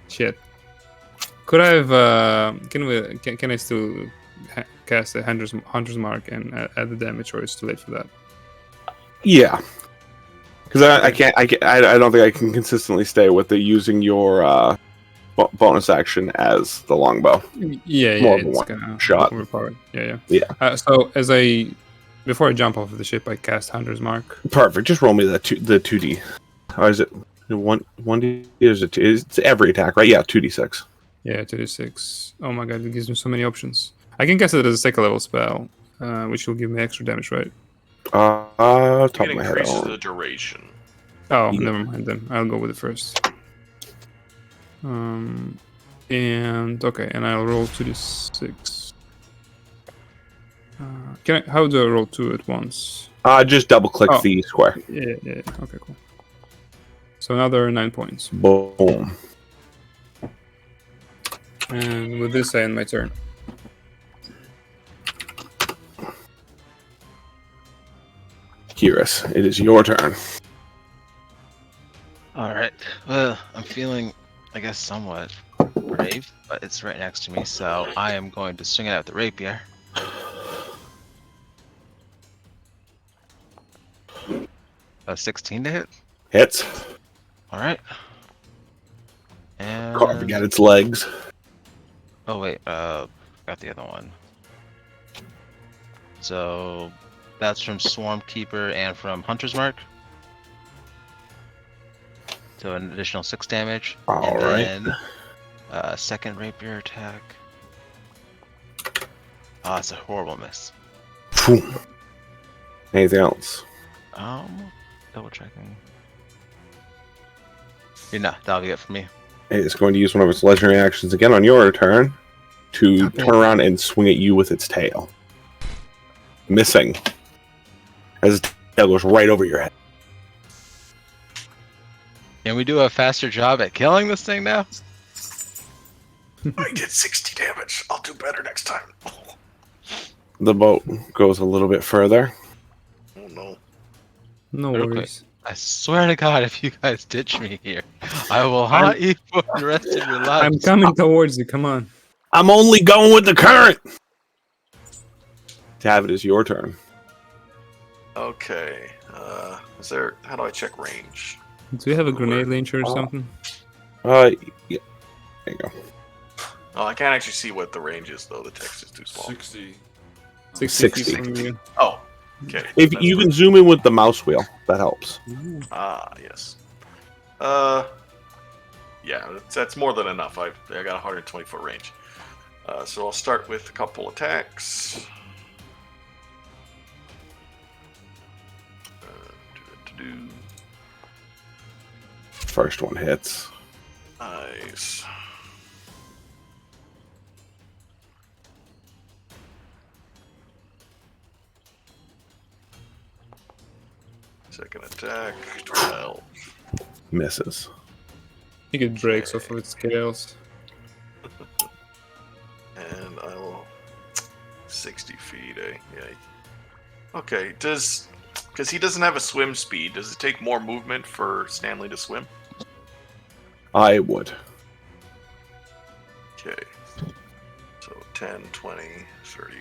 Shit. Could I have? Can I still cast a hunter's mark and add the damage, or it's too late for that? Yeah. Because I don't think I can consistently stay with the using your bonus action as the longbow. Yeah, More of a it's one gonna shot. overpower. Yeah. Yeah. So before I jump off of the ship, I cast Hunter's Mark. Perfect. Just roll me the 2d. Or is it 1d? Is it 2? It's every attack, right? Yeah, 2d6. Yeah, 2d6. Oh my god, it gives me so many options. I can cast it as a second level spell, which will give me extra damage, right? Top It of my head. increases the duration. Oh, Yeah. never mind then. I'll go with it first. And I'll roll 2d6. How do I roll 2 at once? Just double click Oh. the square. Yeah. Okay, cool. So another 9 points. Boom. And with this, I end my turn. Kyrus, it is your turn. All right. Well, I'm feeling, I guess, somewhat brave, but it's right next to me, so I am going to swing it at the rapier. A 16 to hit. Hits. All right. And Carving at its legs. oh wait, got the other one. So that's from Swarm Keeper and from Hunter's Mark. So an additional 6 damage. All and right. then second rapier attack. Oh, it's a horrible miss. Boom. Anything else? Double checking. No, that'll be it for me. It is going to use one of its legendary actions again on your turn to turn around and swing at you with its tail. Missing. As its tail goes right over your head. Can we do a faster job at killing this thing now? I did 60 damage. I'll do better next time. The boat goes a little bit further. Oh no. No Real quick. worries. I swear to God, if you guys ditch me here, I will haunt you for the rest of your lives. I'm coming towards you. Come on. I'm only going with the current! Tav, it is your turn. Okay. How do I check range? Do you have a grenade launcher or something? Yeah. There you go. Oh, I can't actually see what the range is though. The text is too small. 60. 60 60. from you. Oh, okay. If you can zoom in with the mouse wheel, that helps. Yes. Yeah, that's more than enough. I got 120-foot range. So I'll start with a couple attacks. First one hits. Nice. Second attack, 12. Misses. I think it breaks off of its scales. And I will 60 feet, eh? Yeah. Okay, because he doesn't have a swim speed, does it take more movement for Stanley to swim? I would. Okay. So 10, 20, 30.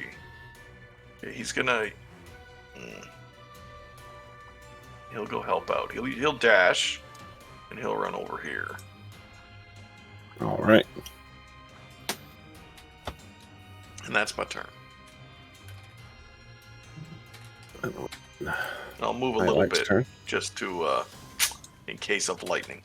Okay, he's gonna... He'll go help out. He'll dash, and he'll run over here. All right. And that's my turn. I'll move a little bit turn. just to, in case of lightning.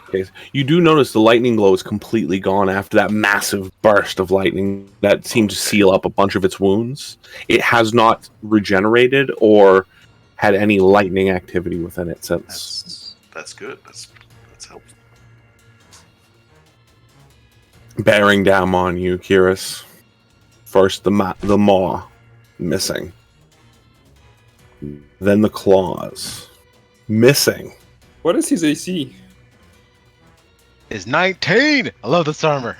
Okay. You do notice the lightning glow is completely gone after that massive burst of lightning that seemed to seal up a bunch of its wounds. It has not regenerated or had any lightning activity within it since. That's good. That's helpful. Bearing down on you, Kyrus. First the maw, missing. Then the claws, missing. What is his AC? Is 19. I love this armor.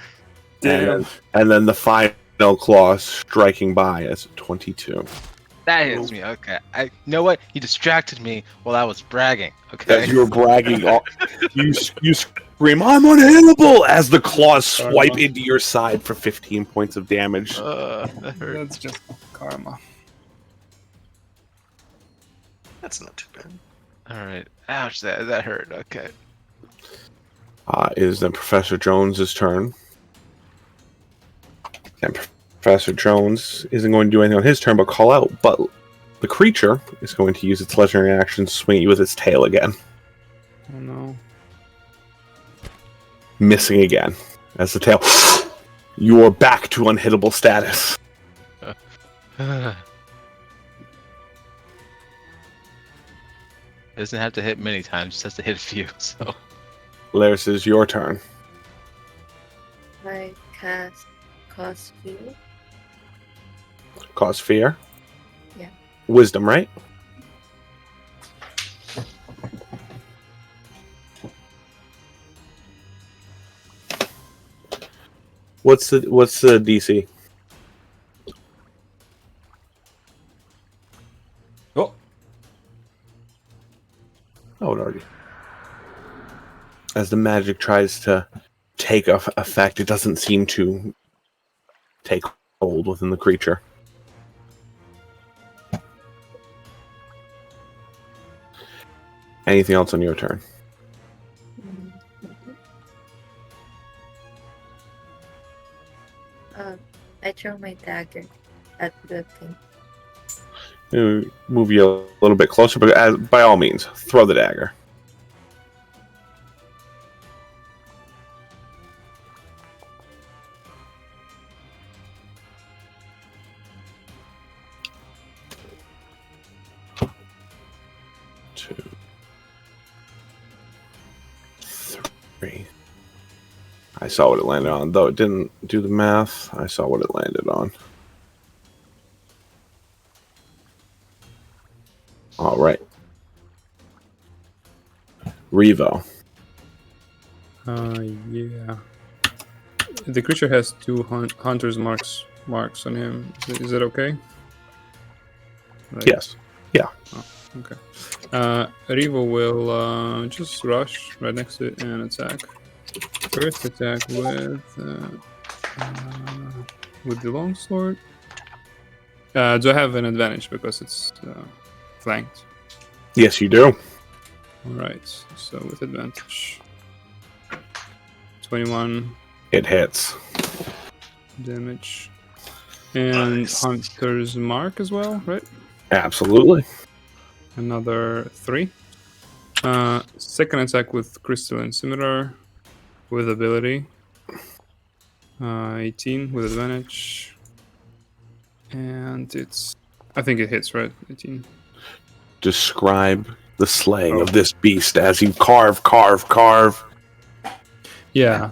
Damn. And then the final claw striking by as 22. That hits me. Okay. You know what? You distracted me while I was bragging. Okay. As you were bragging, you scream, "I'm unhittable!" as the claws swipe into your side for 15 points of damage. That hurt. That's just karma. That's not too bad. All right. Ouch, that hurt. Okay. It is then Professor Jones's turn. And Professor Jones isn't going to do anything on his turn but call out. But the creature is going to use its legendary action to swing at you with its tail again. Oh no. Missing again. As the tail... You are back to unhittable status. It doesn't have to hit many times, just has to hit a few, so... Laris, is your turn. I cast Cause Fear. Cause fear? Yeah. Wisdom, right? What's the DC? Oh, Oh, it already. As the magic tries to take effect, it doesn't seem to take hold within the creature. Anything else on your turn? I throw my dagger at the thing. Move you a little bit closer, but by all means, throw the dagger. Two, three. I saw what it landed on, though it didn't do the math. I saw what it landed on. All right. Revo. Yeah. The creature has 2 hunter's marks on him. Is that okay? Like- Yes. Okay. Revo will just rush right next to it and attack. First attack with the longsword. Do I have an advantage because it's flanked? Yes, you do. Alright, so with advantage. 21 It hits. damage. And Nice. Hunter's Mark as well, right? Absolutely. Another 3. Second attack with Crystalline Scimitar with ability. 18 with advantage. And it's... I think it hits, right? 18. Describe the slaying of this beast as you carve. Yeah.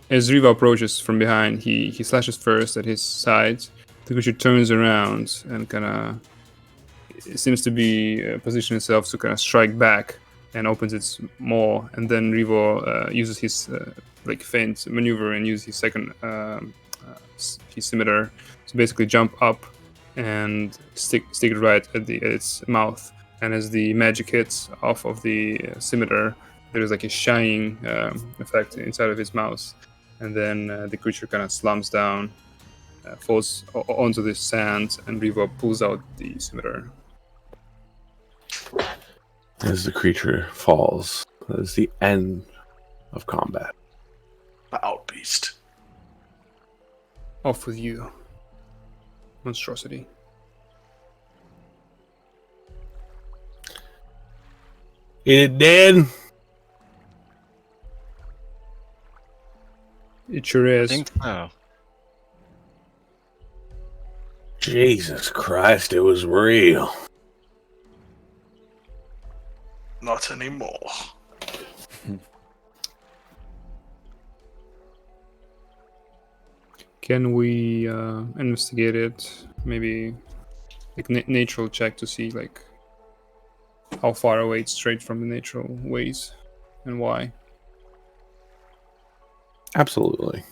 As Riva approaches from behind, he slashes first at his side. The creature turns around and kind of... It seems to be positioning itself to kind of strike back and opens its maw. And then Rivo uses his feint maneuver and uses his second his scimitar to basically jump up and stick it right at its mouth. And as the magic hits off of the scimitar, there is like a shining effect inside of his mouth. And then the creature kind of slumps down, falls onto the sand, and Rivo pulls out the scimitar. As the creature falls, that is the end of combat. Foul beast. Off with you, monstrosity. It did. It sure I is. think so. Jesus Christ, it was real. Not anymore. Can we investigate it? Maybe like natural check to see like how far away it's straight from the natural ways and why. Absolutely.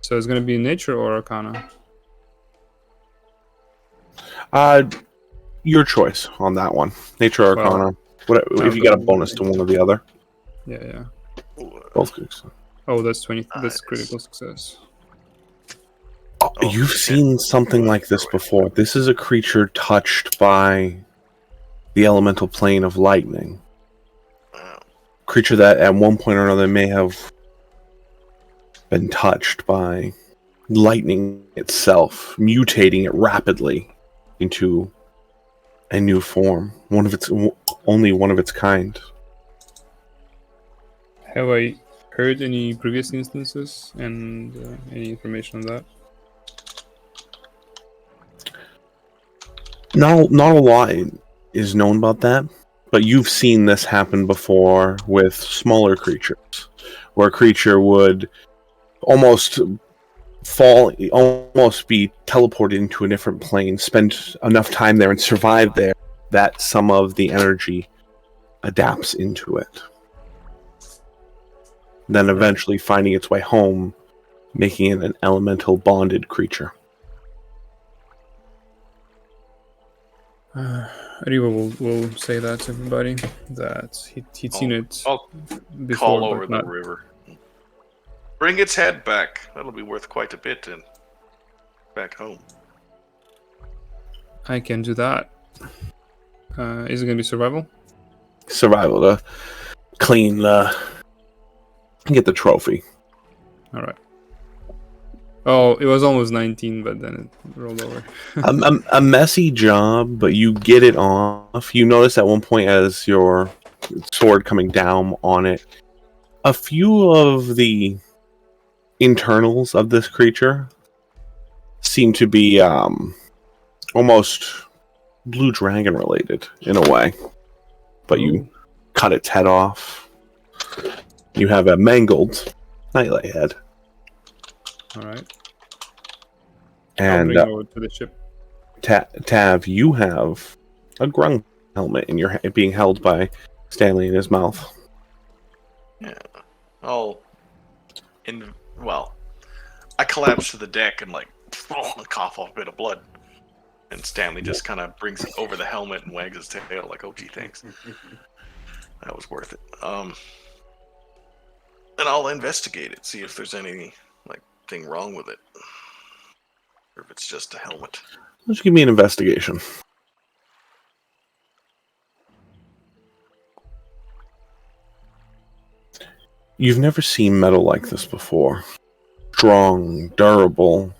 So it's gonna be nature or arcana. Your choice on that one. Nature or Well, Arcana. If you get a bonus to one or the other. Yeah. Both good. Oh, that's 20. That's Nice. critical success. You've seen something like this before. This is a creature touched by the elemental plane of lightning. Wow. Creature that at one point or another may have been touched by lightning itself, mutating it rapidly into a new form, only one of its kind. Have I heard any previous instances and any information on that? Not a lot is known about that, but you've seen this happen before with smaller creatures, where a creature would almost be teleported into a different plane, spend enough time there and survive there that some of the energy adapts into it. Then eventually finding its way home, making it an elemental bonded creature. Riva will say that to everybody, that he'd seen it I'll before. call over but the river. Bring its head back. That'll be worth quite a bit and back home. I can do that. Is it going to be survival? Survival to clean get the trophy. All right. Oh, it was almost 19, but then it rolled over. A messy job, but you get it off. You notice at one point as your sword coming down on it, a few of the internals of this creature seem to be almost blue dragon related in a way. But you cut its head off. You have a mangled nightlight head. All right. And I'll bring it over to the ship. Tav, you have a Grungle helmet in your being held by Stanley in his mouth. Yeah. I collapse to the deck and cough off a bit of blood. And Stanley just kind of brings it over the helmet and wags his tail like, "Oh, gee, thanks. That was worth it." And I'll investigate it, see if there's anything wrong with it, or if it's just a helmet. Just give me an investigation. You've never seen metal like this before. Strong, durable,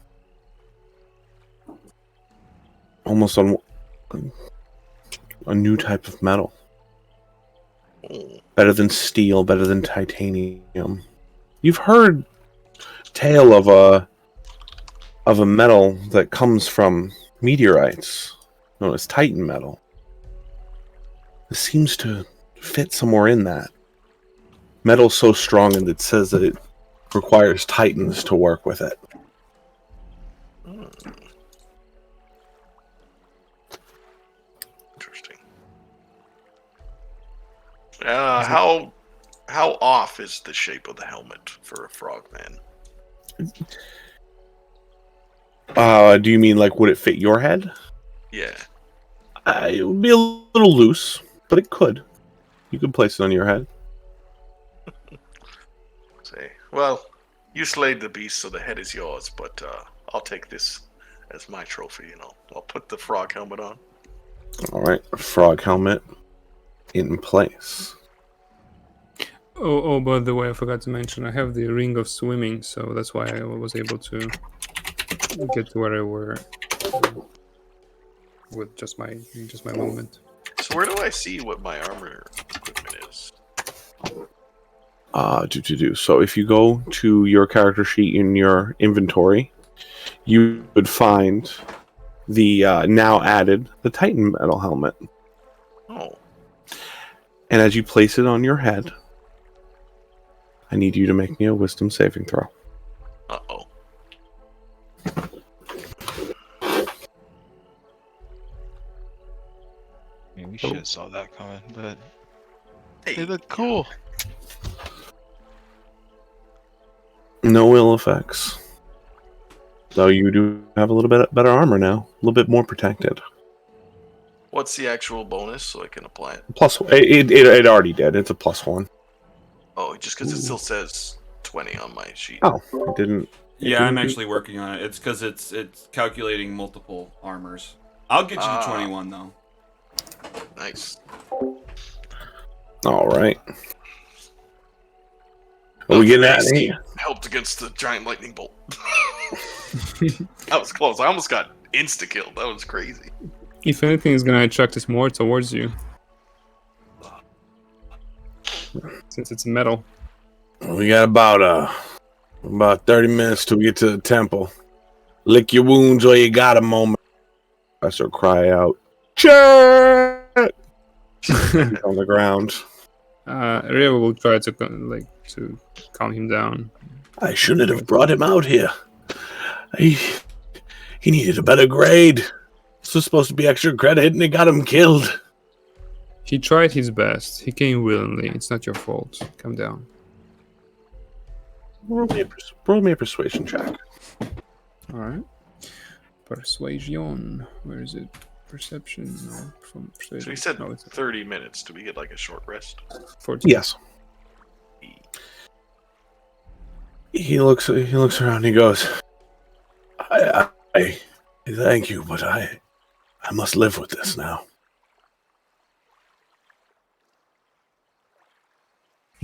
almost a new type of metal. Better than steel, better than titanium. You've heard tale of a metal that comes from meteorites, known as Titan metal. This seems to fit somewhere in that. Metal's so strong and it says that it requires titans to work with it. Interesting. How off is the shape of the helmet for a frogman? Do you mean would it fit your head? Yeah. It would be a little loose, but it could. You could place it on your head. Say, well, you slayed the beast, so the head is yours, but I'll take this as my trophy, I'll put the frog helmet on. All right, frog helmet in place. Oh, by the way, I forgot to mention, I have the ring of swimming, so that's why I was able to get to where I were with just my movement. So where do I see what my armor equipment is? So if you go to your character sheet in your inventory, you would find the now added the Titan metal helmet. Oh. And as you place it on your head, I need you to make me a wisdom saving throw. Uh-oh. We should have saw that coming, but Hey, they look cool. No ill effects. Though you do have a little bit better armor now. A little bit more protected. what's the actual bonus so I can apply it? Plus, it already did. It's a +1. Oh, just because it still says 20 on my sheet. Oh, it didn't. Yeah, I'm actually working on it. It's because it's calculating multiple armors. I'll get you to 21 though. Nice. All right. Are we getting out of Hasty here? helped against the giant lightning bolt. That was close. I almost got insta-killed. That was crazy. If anything, it's gonna attract us more towards you. Since it's metal. We got about 30 minutes till we get to the temple. Lick your wounds while you got a moment. I start cry out. Chat! On the ground. Reva will try to to calm him down. I shouldn't have brought him out here. He needed a better grade. This was supposed to be extra credit, and it got him killed. He tried his best. He came willingly. It's not your fault. Calm down. Roll me a persuasion check. Alright. Persuasion. Where is it? Perception? No. From persuasion. So he said no, it's 30 minutes. Do we get like a short rest? 14. Yes. He looks around. He goes, I thank you, but I must live with this now.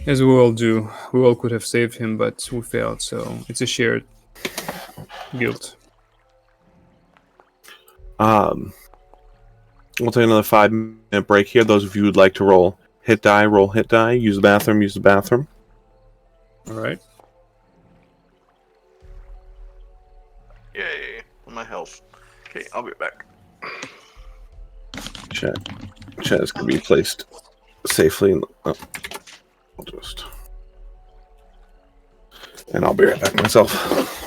As we all do. We all could have saved him, but we failed, so it's a shared guilt. we'll take another 5-minute break here. Those of you who'd like to roll hit die, use the bathroom. Alright. Yay. My health. Okay, I'll be back. Chat is going to be placed safely in the... And I'll be right back myself.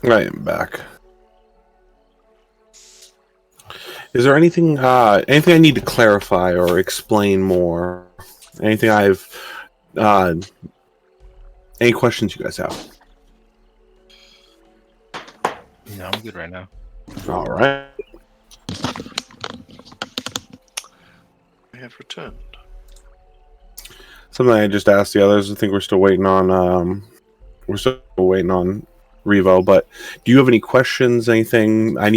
I am back. Is there anything I need to clarify or explain more? Anything any questions you guys have? No, I'm good right now. All right. I have returned. Something I just asked the others. I think we're still waiting on Revo, but do you have any questions? Anything I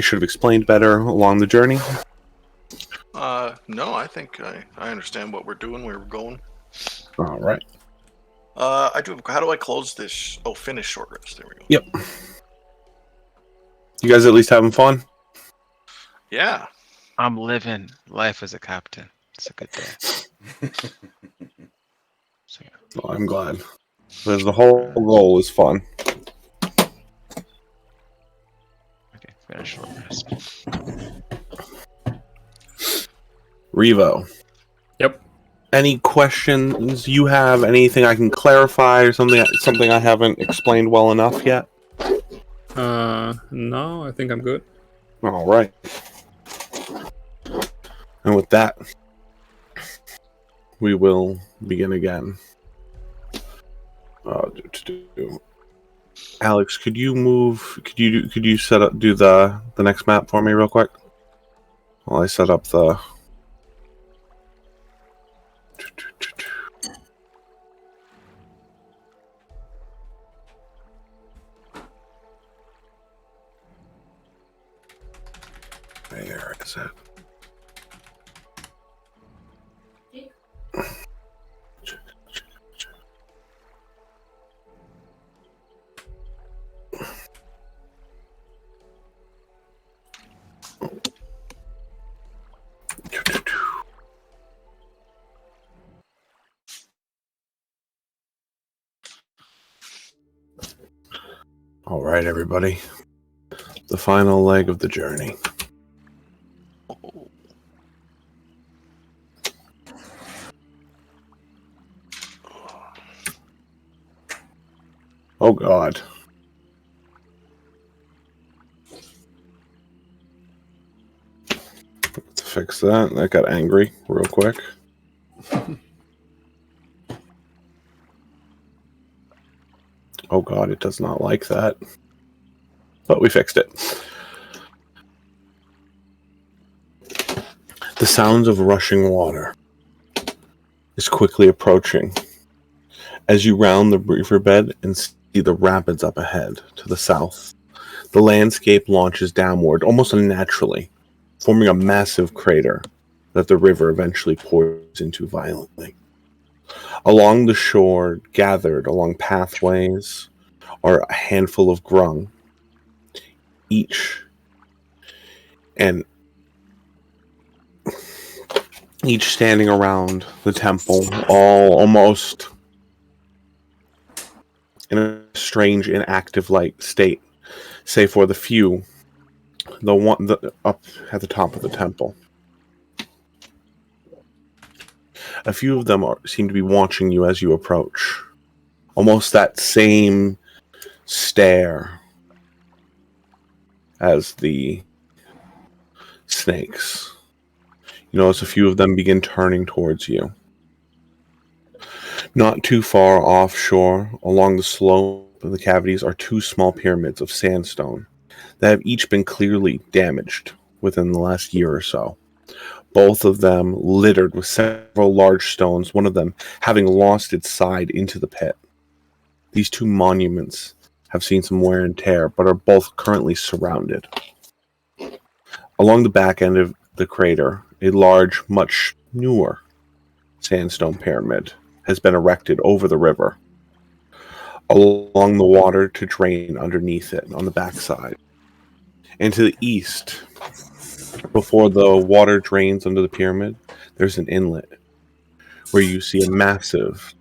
should have explained better along the journey? No, I think I understand what we're doing, where we're going. All right. I do. How do I close this? Oh, finish short rest. There we go. Yep. You guys at least having fun? Yeah. I'm living life as a captain. It's a good day. So, Oh, I'm glad. Because the whole goal is fun. okay, gonna short rest. Revo, Yep. any questions you have? Anything I can clarify or something I haven't explained well enough yet? No, I think I'm good. All right. And with that, we will begin again. Alex, could you move? Could you do the next map for me real quick? While I set up the. Where is it? All right, everybody. The final leg of the journey. Oh, God. Let's fix that. That got angry real quick. Oh, God, it does not like that. But we fixed it. The sounds of rushing water is quickly approaching as you round the riverbed and see the rapids up ahead to the south. The landscape launches downward almost unnaturally, forming a massive crater that the river eventually pours into violently. Along the shore, gathered along pathways, are a handful of grung, each standing around the temple, all almost in a strange inactive-like state, save for the few, up at the top of the temple. A few of them seem to be watching you as you approach. Almost that same stare as the snakes. You notice a few of them begin turning towards you. Not too far offshore, along the slope of the cavities, are two small pyramids of sandstone that have each been clearly damaged within the last year or so. Both of them littered with several large stones, one of them having lost its side into the pit. These two monuments have seen some wear and tear, but are both currently surrounded. Along the back end of the crater, a large, much newer sandstone pyramid has been erected over the river, along the water to drain underneath it on the backside. And to the east, before the water drains under the pyramid, there's an inlet where you see a massive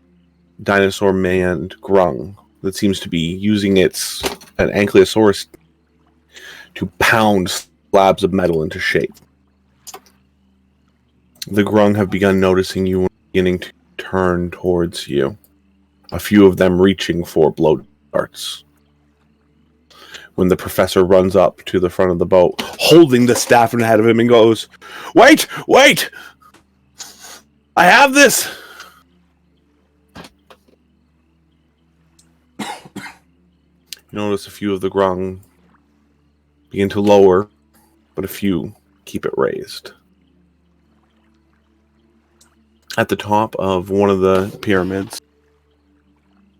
dinosaur-manned grung that seems to be using an ankylosaurus to pound slabs of metal into shape. The grung have begun noticing you and beginning to turn towards you, a few of them reaching for blow darts. When the professor runs up to the front of the boat, holding the staff ahead of him, and goes, Wait! I have this! You notice a few of the grung begin to lower, but a few keep it raised. At the top of one of the pyramids,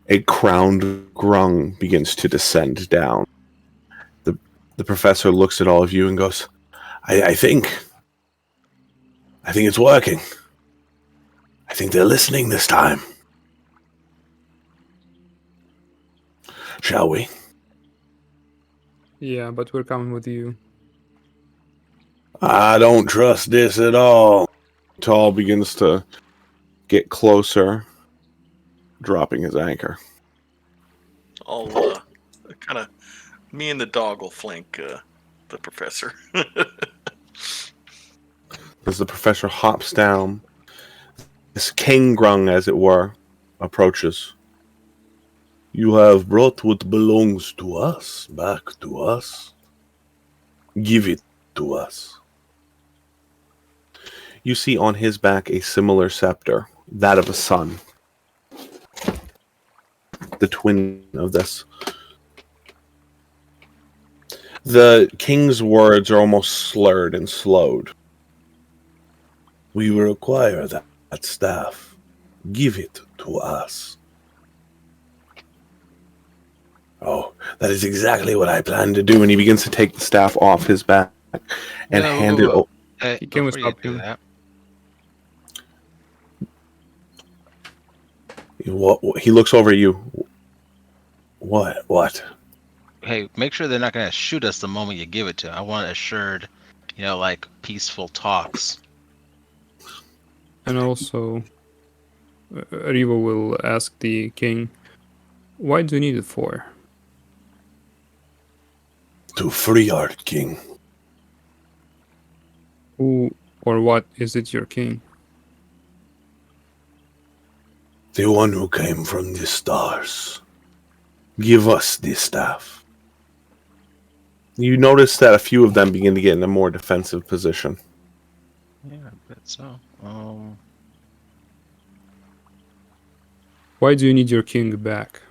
a crowned grung begins to descend down. The professor looks at all of you and goes, I think it's working. I think they're listening this time. Shall we? Yeah, but we're coming with you. I don't trust this at all. Tall begins to get closer, dropping his anchor. I'll kind of, me and the dog will flank the professor. As the professor hops down, this king grung, as it were, approaches. You have brought what belongs to us back to us. Give it to us. You see on his back a similar scepter, that of a son. The twin of this. The king's words are almost slurred and slowed. We require that staff. Give it to us. Oh, that is exactly what I plan to do. And he begins to take the staff off his back and No, hand it over. Hey, He came with before you do stop him. that, He looks over at you. What? hey, make sure they're not gonna shoot us the moment you give it to. I want assured, like peaceful talks. And also, Rivo will ask the king, why do you need it for? To free our king. Who or what is it your king? The one who came from the stars. Give us the staff. You notice that a few of them begin to get in a more defensive position. Yeah, I bet so. Why do you need your king back?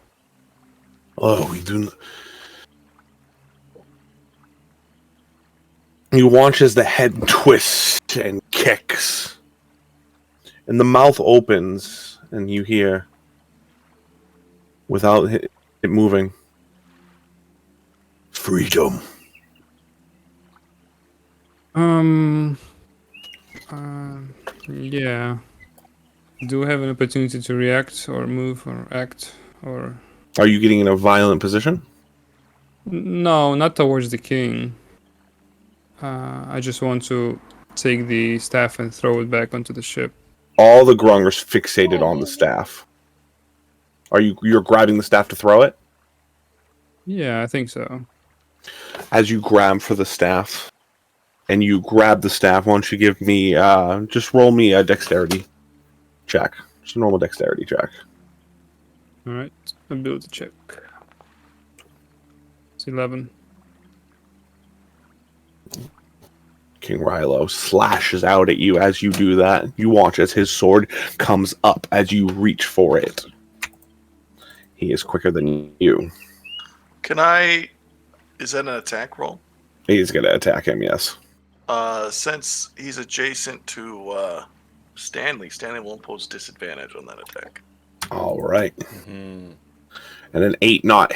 Oh, we do not. You watch as the head twists and kicks. And the mouth opens, and you hear, without it moving, Freedom. Yeah. Do I have an opportunity to react or move or act or... Are you getting in a violent position? No, not towards the king. I just want to take the staff and throw it back onto the ship. All the grungers fixated on the staff. You're grabbing the staff to throw it? Yeah, I think so. As you grab for the staff, and you grab the staff, why don't you give me, just roll me a dexterity check. Just a normal dexterity check. Alright, ability check. It's 11. King Rilo slashes out at you as you do that. You watch as his sword comes up as you reach for it. He is quicker than you. Is that an attack roll? He's going to attack him, yes. Since he's adjacent to Stanley will impose disadvantage on that attack. All right. Mm-hmm. And an 8 not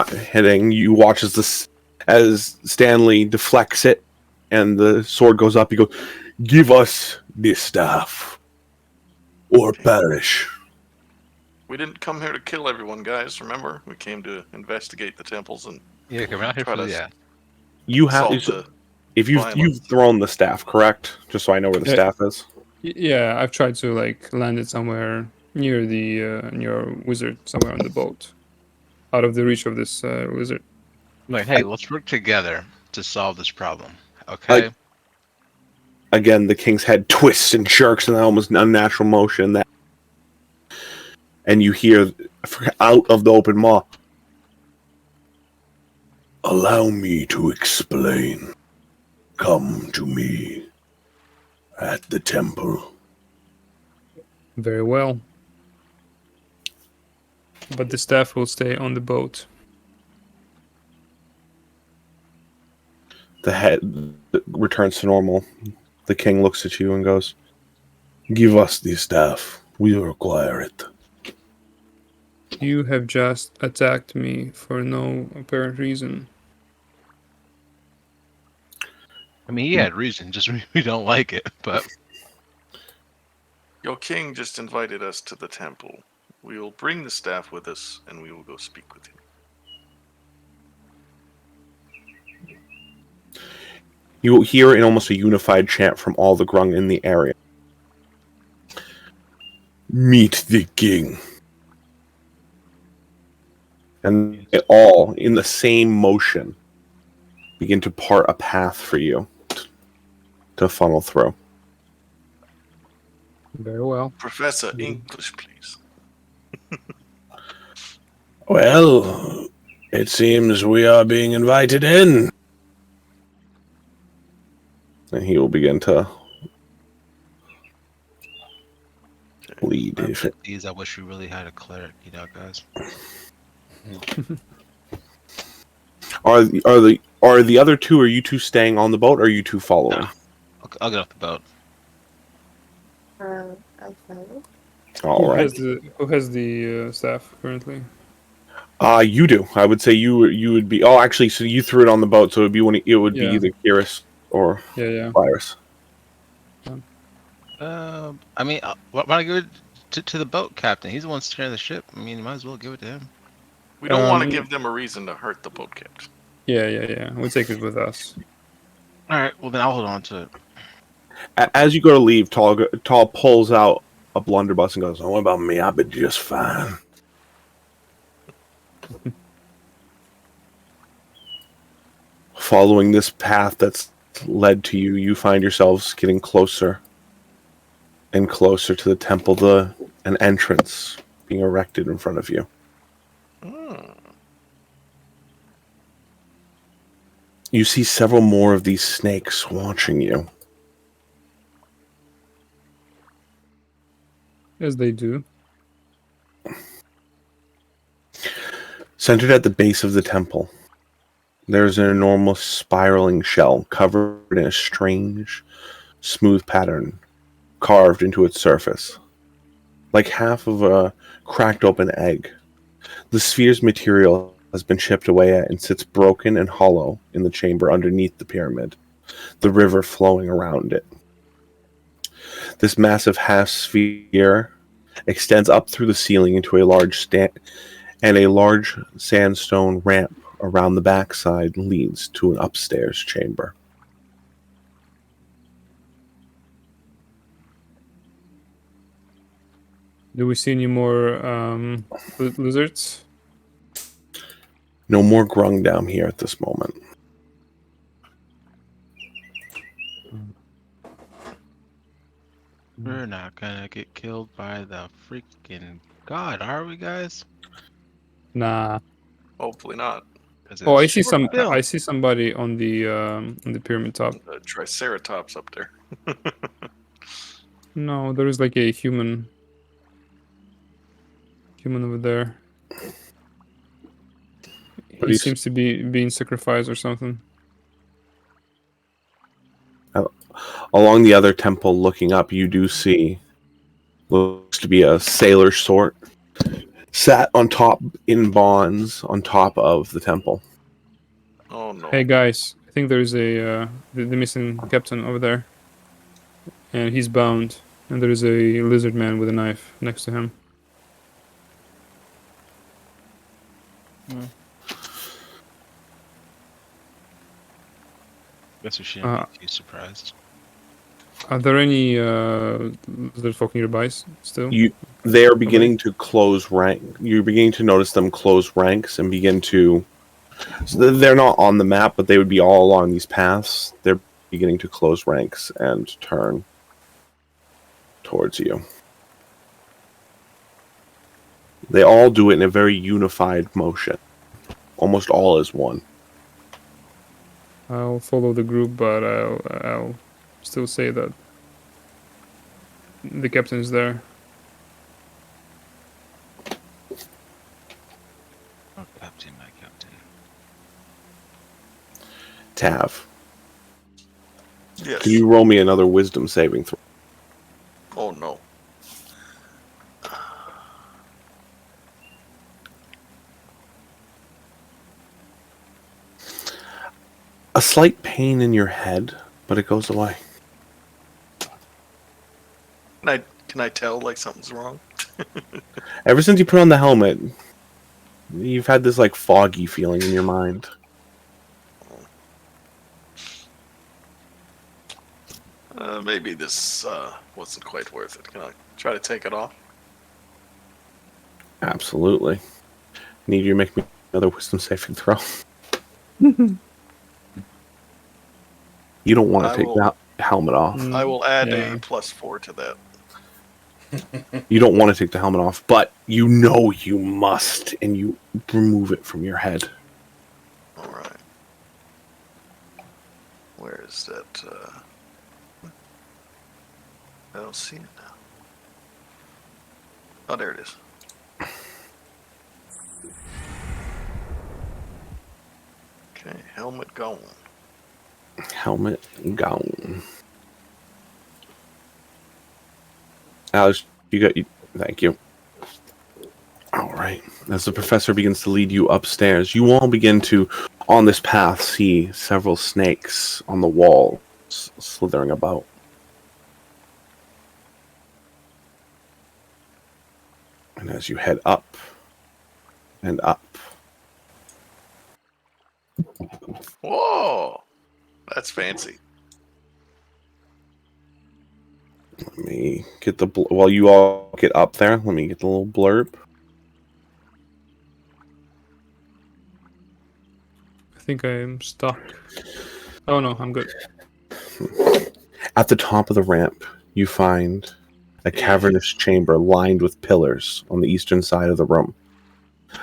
hitting. You watch as Stanley deflects it, and the sword goes up. You go, Give us the staff. Or perish. We didn't come here to kill everyone, guys. Remember, we came to investigate the temples and Yeah, come out here try for to yeah. you have. solve the If you've violence. thrown the staff, correct? Just so I know where the Yeah. staff is. Yeah, I've tried to land it somewhere near the near wizard, somewhere on the boat, out of the reach of this wizard. Like, hey, let's work together to solve this problem. Okay. Again, the king's head twists and jerks in that almost unnatural motion. And you hear out of the open maw, Allow me to explain. Come to me at the temple. Very well. But the staff will stay on the boat. the head returns to normal. The king looks at you and goes, Give us the staff. We require it. You have just attacked me for no apparent reason. I mean, he had reason, just we don't like it, but Your king just invited us to the temple. We will bring the staff with us, and we will go speak with him. You will hear in almost a unified chant from all the Grung in the area. Meet the king. And they all, in the same motion, begin to part a path for you to funnel through. Very well. Professor, English, please. Well, it seems we are being invited in. And he will begin to lead. These, I wish we really had a cleric, guys. Are the other two? Are you two staying on the boat? Or are you two following? No. I'll get off the boat. I'll follow. All right. Who has the staff currently? You do. I would say you would be. Oh, actually, so you threw it on the boat, so it would be Yeah. either Kiris or Yeah. Virus. I mean, why don't I give it to the boat captain? He's the one steering the ship. I mean, you might as well give it to him. We don't want to give them a reason to hurt the boat captain. Yeah. We'll take it with us. All right, well then I'll hold on to it. As you go to leave, Tall pulls out a blunderbuss and goes, "Oh, what about me? I've been just fine." Following this path that's led to you, you find yourselves getting closer and closer to the temple, an entrance being erected in front of you. You see several more of these snakes watching you. As they do. Centered at the base of the temple, there's an enormous spiraling shell covered in a strange, smooth pattern carved into its surface, like half of a cracked open egg. The sphere's material has been chipped away at and sits broken and hollow in the chamber underneath the pyramid, the river flowing around it. This massive half sphere extends up through the ceiling into a large sandstone ramp around the backside leads to an upstairs chamber. Do we see any more lizards? No more grung down here at this moment. We're not gonna get killed by the freaking god, are we, guys? Nah. Hopefully not. 'Cause Oh, I it's see short film. I see somebody on the pyramid top. The Triceratops up there. No, there is like a human over there. But He he's- seems to be being sacrificed or something. Along the other temple, looking up, you do see looks to be a sailor sort sat on top in bonds on top of the temple. Oh no. Hey guys, I think there's the missing captain over there, and he's bound. And there is a lizard man with a knife next to him. Guess we shouldn't be too surprised. Are there any lizard folk nearby still? They are beginning to close rank. You're beginning to notice them close ranks and begin to. So they're not on the map, but they would be all along these paths. They're beginning to close ranks and turn towards you. They all do it in a very unified motion, almost all as one. I'll follow the group, but I'll still say that the captain is there. Oh, captain, my captain. Tav, Yes. can you roll me another wisdom saving throw? Oh no. A slight pain in your head, but it goes away. Can I tell like something's wrong? Ever since you put on the helmet, you've had this like foggy feeling in your mind. Maybe this wasn't quite worth it. Can I try to take it off? Absolutely. Need you to make me another wisdom saving throw. You don't want to take that helmet off. I will add Yeah. a +4 to that. You don't want to take the helmet off, but you know you must, and you remove it from your head. All right. Where is that? I don't see it now. Oh, there it is. Okay, helmet gone. Helmet gone. Alex, you got. Thank you. All right. As the professor begins to lead you upstairs, you all begin to, on this path, see several snakes on the wall slithering about. And as you head up and up, Whoa! That's fancy. let me get the while you all get up there. Let me get the little blurb. I think I'm stuck. Oh no, I'm good. At the top of the ramp, you find a cavernous chamber lined with pillars on the eastern side of the room.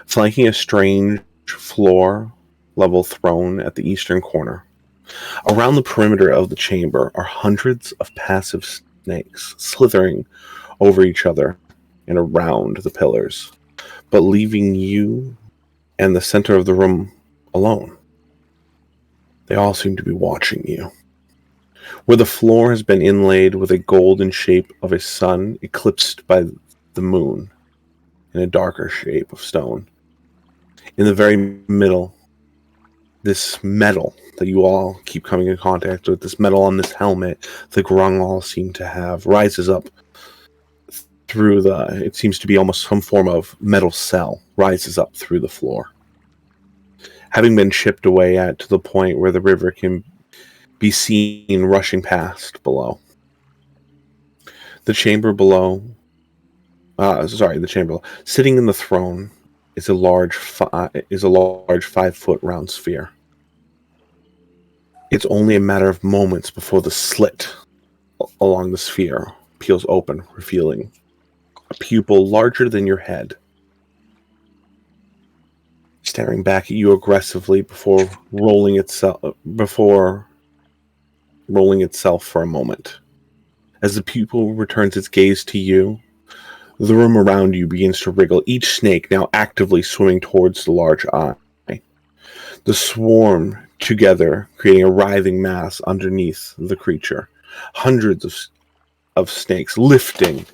Flanking a strange floor-level throne at the eastern corner. Around the perimeter of the chamber are hundreds of passive snakes slithering over each other and around the pillars, but leaving you and the center of the room alone. They all seem to be watching you. Where the floor has been inlaid with a golden shape of a sun eclipsed by the moon in a darker shape of stone. In the very middle, this metal that you all keep coming in contact with, this metal on this helmet, the Grungle seem to have, rises up through it seems to be almost some form of metal cell, rises up through the floor. Having been chipped away at to the point where the river can be seen rushing past below. The chamber below, sitting in the throne is a large 5-foot round sphere. It's only a matter of moments before the slit along the sphere peels open, revealing a pupil larger than your head, staring back at you aggressively before rolling itself for a moment. As the pupil returns its gaze to you, the room around you begins to wriggle, each snake now actively swimming towards the large eye. The swarm together, creating a writhing mass underneath the creature. Hundreds of snakes lifting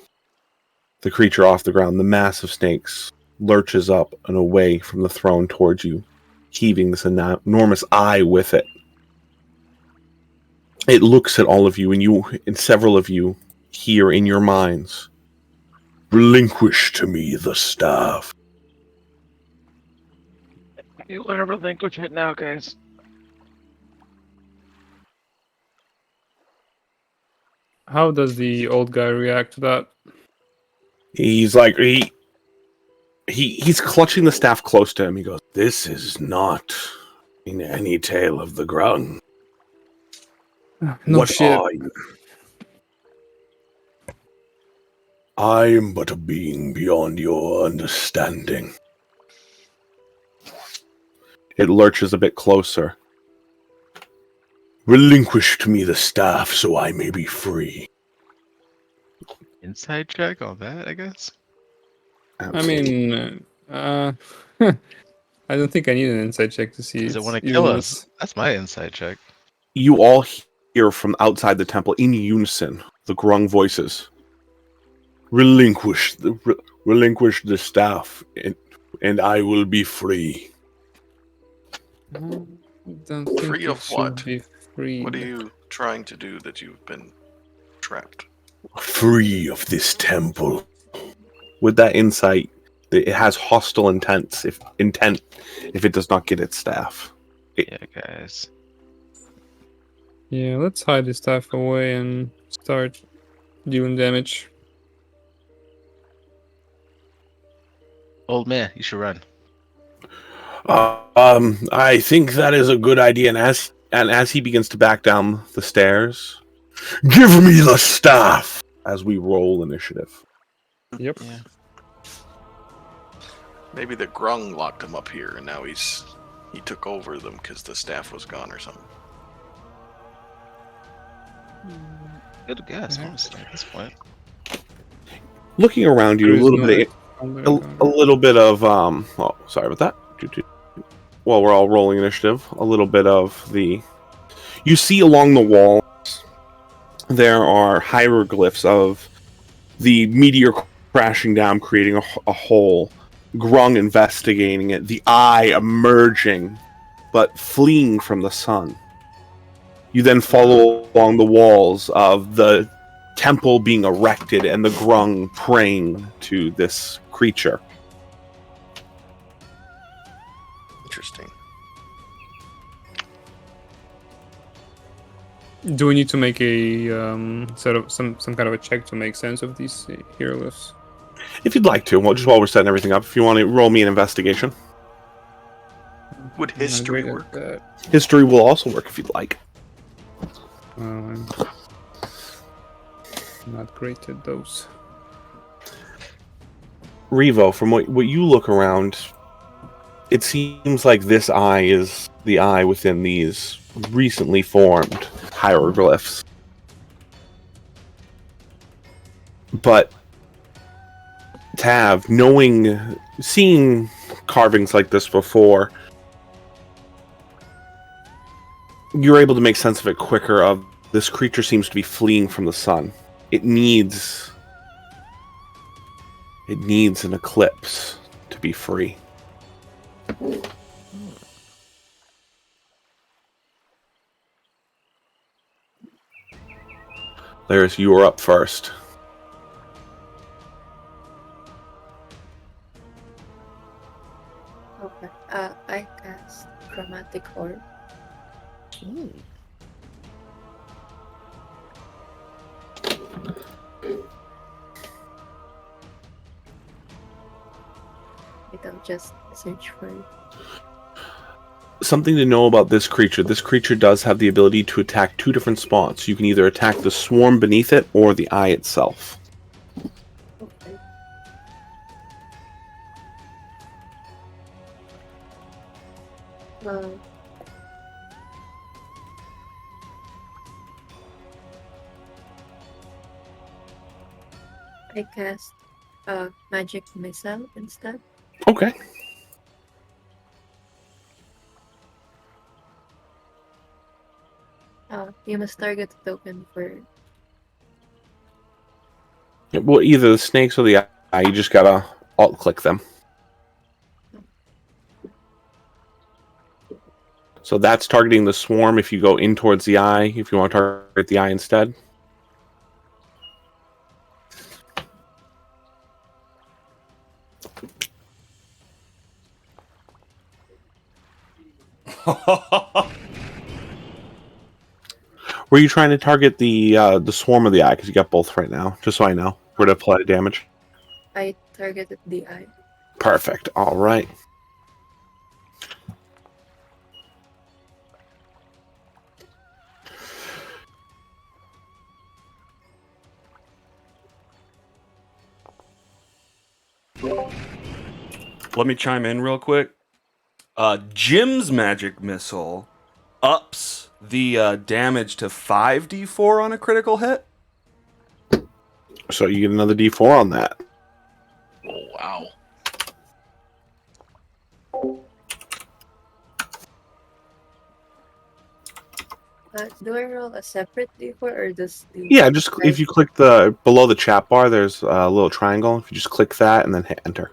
the creature off the ground. The mass of snakes lurches up and away from the throne towards you, heaving this enormous eye with it. It looks at all of you, and several of you hear in your minds, "Relinquish to me the staff." You want to relinquish it now, guys? How does the old guy react to that? He's like he's clutching the staff close to him. He goes, "This is not in any tale of the Grung. No What shit. are you? I am but a being beyond your understanding." It lurches a bit closer. "Relinquish to me the staff so I may be free." Inside check on that, I guess. Absolutely. I mean, I don't think I need an inside check to see Does it its want to kill evilness. us? That's my inside check. You all hear from outside the temple in unison the Grung voices. Relinquish the staff, and I will be free." I don't think Free you of should what? be free. What are you trying to do that you've been trapped? Free of this temple. With that insight, it has hostile intent if it does not get its staff. Yeah, guys. Yeah, let's hide the staff away and start dealing damage. Old man, you should run. I think that is a good idea. And as he begins to back down the stairs, give me the staff as we roll initiative. Yep. Yeah. Maybe the Grung locked him up here, and now he took over them because the staff was gone or something. Good guess, honestly, at this point. Looking around you, There a is little no bit, a little bit of Oh, sorry about that. While we're all rolling initiative, a little bit of the. You see along the walls, there are hieroglyphs of the meteor crashing down, creating a hole. Grung investigating it, the eye emerging, but fleeing from the sun. You then follow along the walls of the temple being erected and the Grung praying to this creature. Interesting. Do we need to make a sort of some kind of a check to make sense of these hieroglyphs? If you'd like to, well, just while we're setting everything up, if you want to roll me an investigation. Would I'm not history great at work? that. History will also work if you'd like. Well, I'm not great at those. Revo, from what you look around, it seems like this eye is the eye within these recently formed hieroglyphs. But Tav, seeing carvings like this before, you're able to make sense of it quicker. Of this creature seems to be fleeing from the sun. It needs an eclipse to be free. Lazarus, you are up first. Okay. I cast Chromatic Orb. I'll just search for it. Something to know about this creature. This creature does have the ability to attack two different spots. You can either attack the swarm beneath it or the eye itself. Okay. Well, I cast Magic Missile instead. Okay. You must target the token for. Well, either the snakes or the eye. You just gotta alt-click them. So that's targeting the swarm if you go in towards the eye, if you want to target the eye instead. Were you trying to target the swarm or the eye? Because you got both right now, just so I know where to apply damage. I targeted the eye. Perfect. All right. Let me chime in real quick. Jim's magic missile ups the damage to 5d4 on a critical hit. So you get another D4 on that. Oh, wow. Do I roll a separate d4 or does the Yeah, just if you click the below the chat bar, there's a little triangle. If you just click that and then hit enter.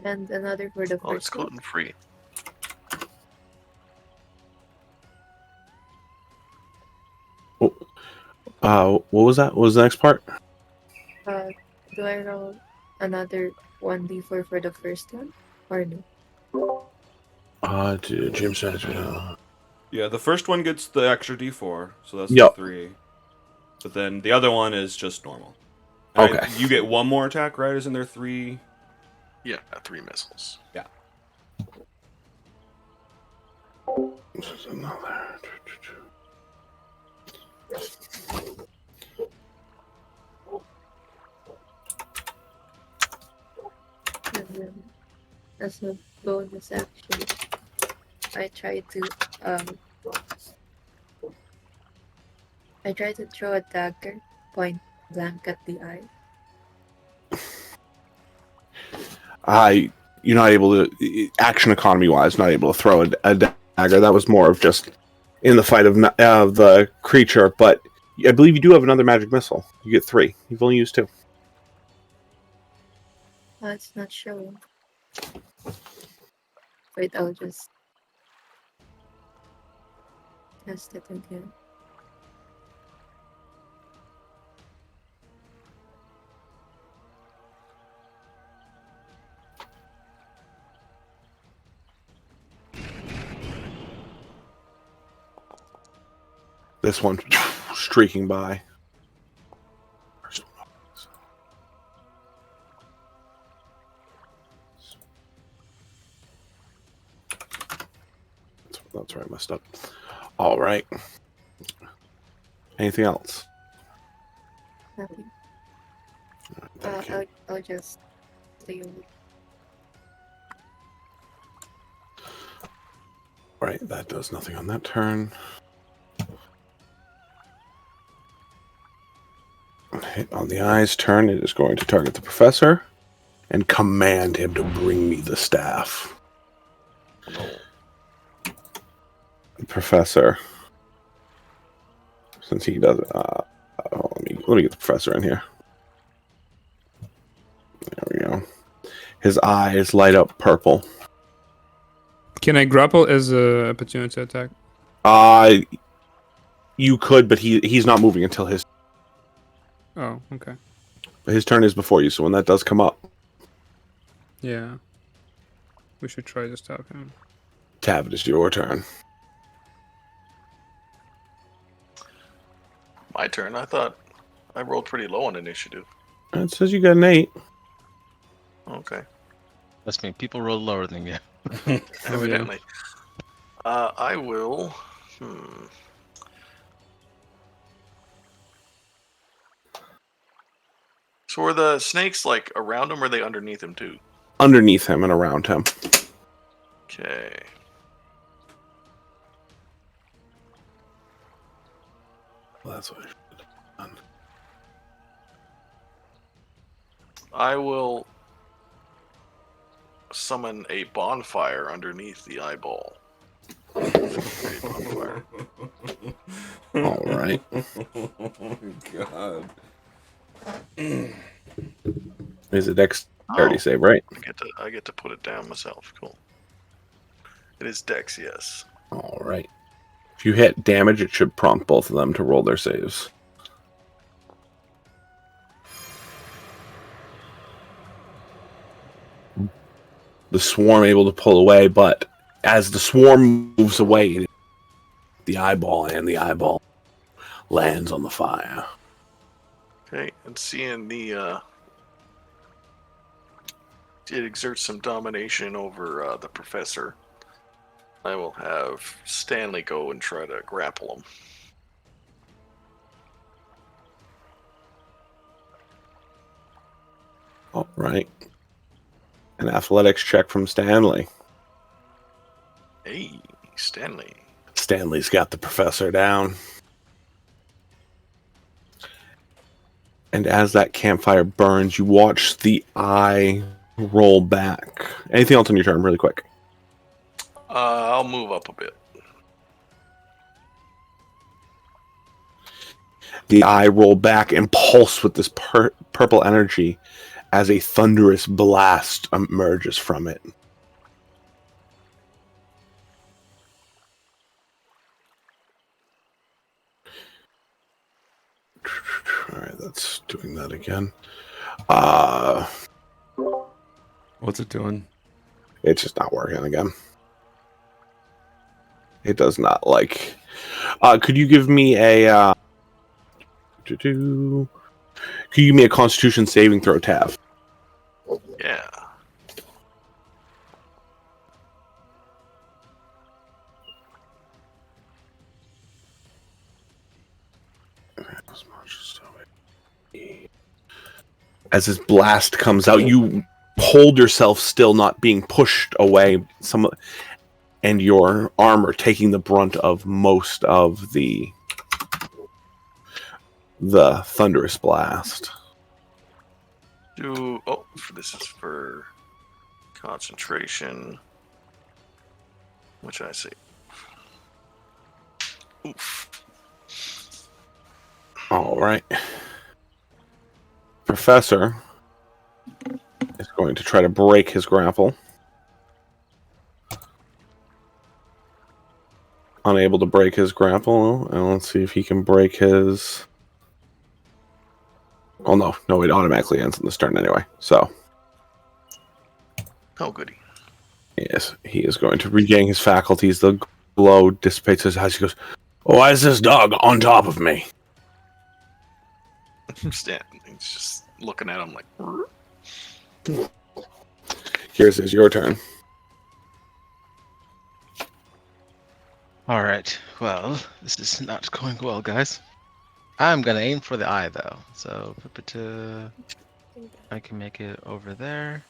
and another for the Oh, it's first one? gluten free. What was that? What was the next part? Do I roll another 1d4 for the first one, or no? James said, Yeah, the first one gets the extra d4, so that's Yep. the 3. But then the other one is just normal. Okay. You get one more attack, right? Isn't there 3? Yeah, 3 missiles. Yeah. This is another. And then, as a bonus action, I try to throw a dagger point blank at the eye. You're not able to, action economy wise, not able to throw a dagger. That was more of just in the fight of the creature, but I believe you do have another magic missile. You get 3. You've only used 2. It's not showing. Wait, I'll just test it again. This one streaking by. That's where I messed up. All right. Anything else? Nothing. Thank you. I'll just stay over. Right, that does nothing on that turn. Hit on the eye's turn, it is going to target the professor and command him to bring me the staff. The professor, since he doesn't, let me get the professor in here. There we go. His eyes light up purple. Can I grapple as a opportunity attack? You could, but he's not moving until his Okay. his turn is before you. So when that does come up, Yeah. We should try to stop him. Tav, it is your turn. My turn. I thought I rolled pretty low on initiative. It says you got an 8. Okay. That's mean people roll lower than you. Evidently. I will. So are the snakes like around him, or are they underneath him too? Underneath him and around him. Okay. Well, that's what I should have done. I will summon a bonfire underneath the eyeball. Bonfire. All right. God. Is it dexterity save, right? I get to put it down myself. Cool. It is Dex, yes. All right. If you hit damage, it should prompt both of them to roll their saves. The swarm able to pull away, but as the swarm moves away, the eyeball lands on the fire. Okay, and seeing the it exerts some domination over the professor, I will have Stanley go and try to grapple him. All right. An athletics check from Stanley. Hey, Stanley. Stanley's got the professor down. And as that campfire burns, you watch the eye roll back. Anything else on your turn, really quick? I'll move up a bit. The eye roll back and pulse with this purple energy as a thunderous blast emerges from it. All right, that's doing that again. What's it doing? It's just not working again. It does not like. Could you give me a? Could you give me a Constitution saving throw, Tav? Yeah. As this blast comes out, you hold yourself still, not being pushed away. And your armor taking the brunt of most of the thunderous blast. This is for concentration. Which I see. Oof. All right. Professor is going to try to break his grapple. Unable to break his grapple, and let's see if he can break his. Oh no! It automatically ends in this turn anyway. So, Oh, goody. yes, he is going to regain his faculties. The glow dissipates his eyes. He goes, "Why is this dog on top of me?" He's just looking at him like. Here's your turn. All right. Well, this is not going well, guys. I'm gonna aim for the eye though. So I can make it over there.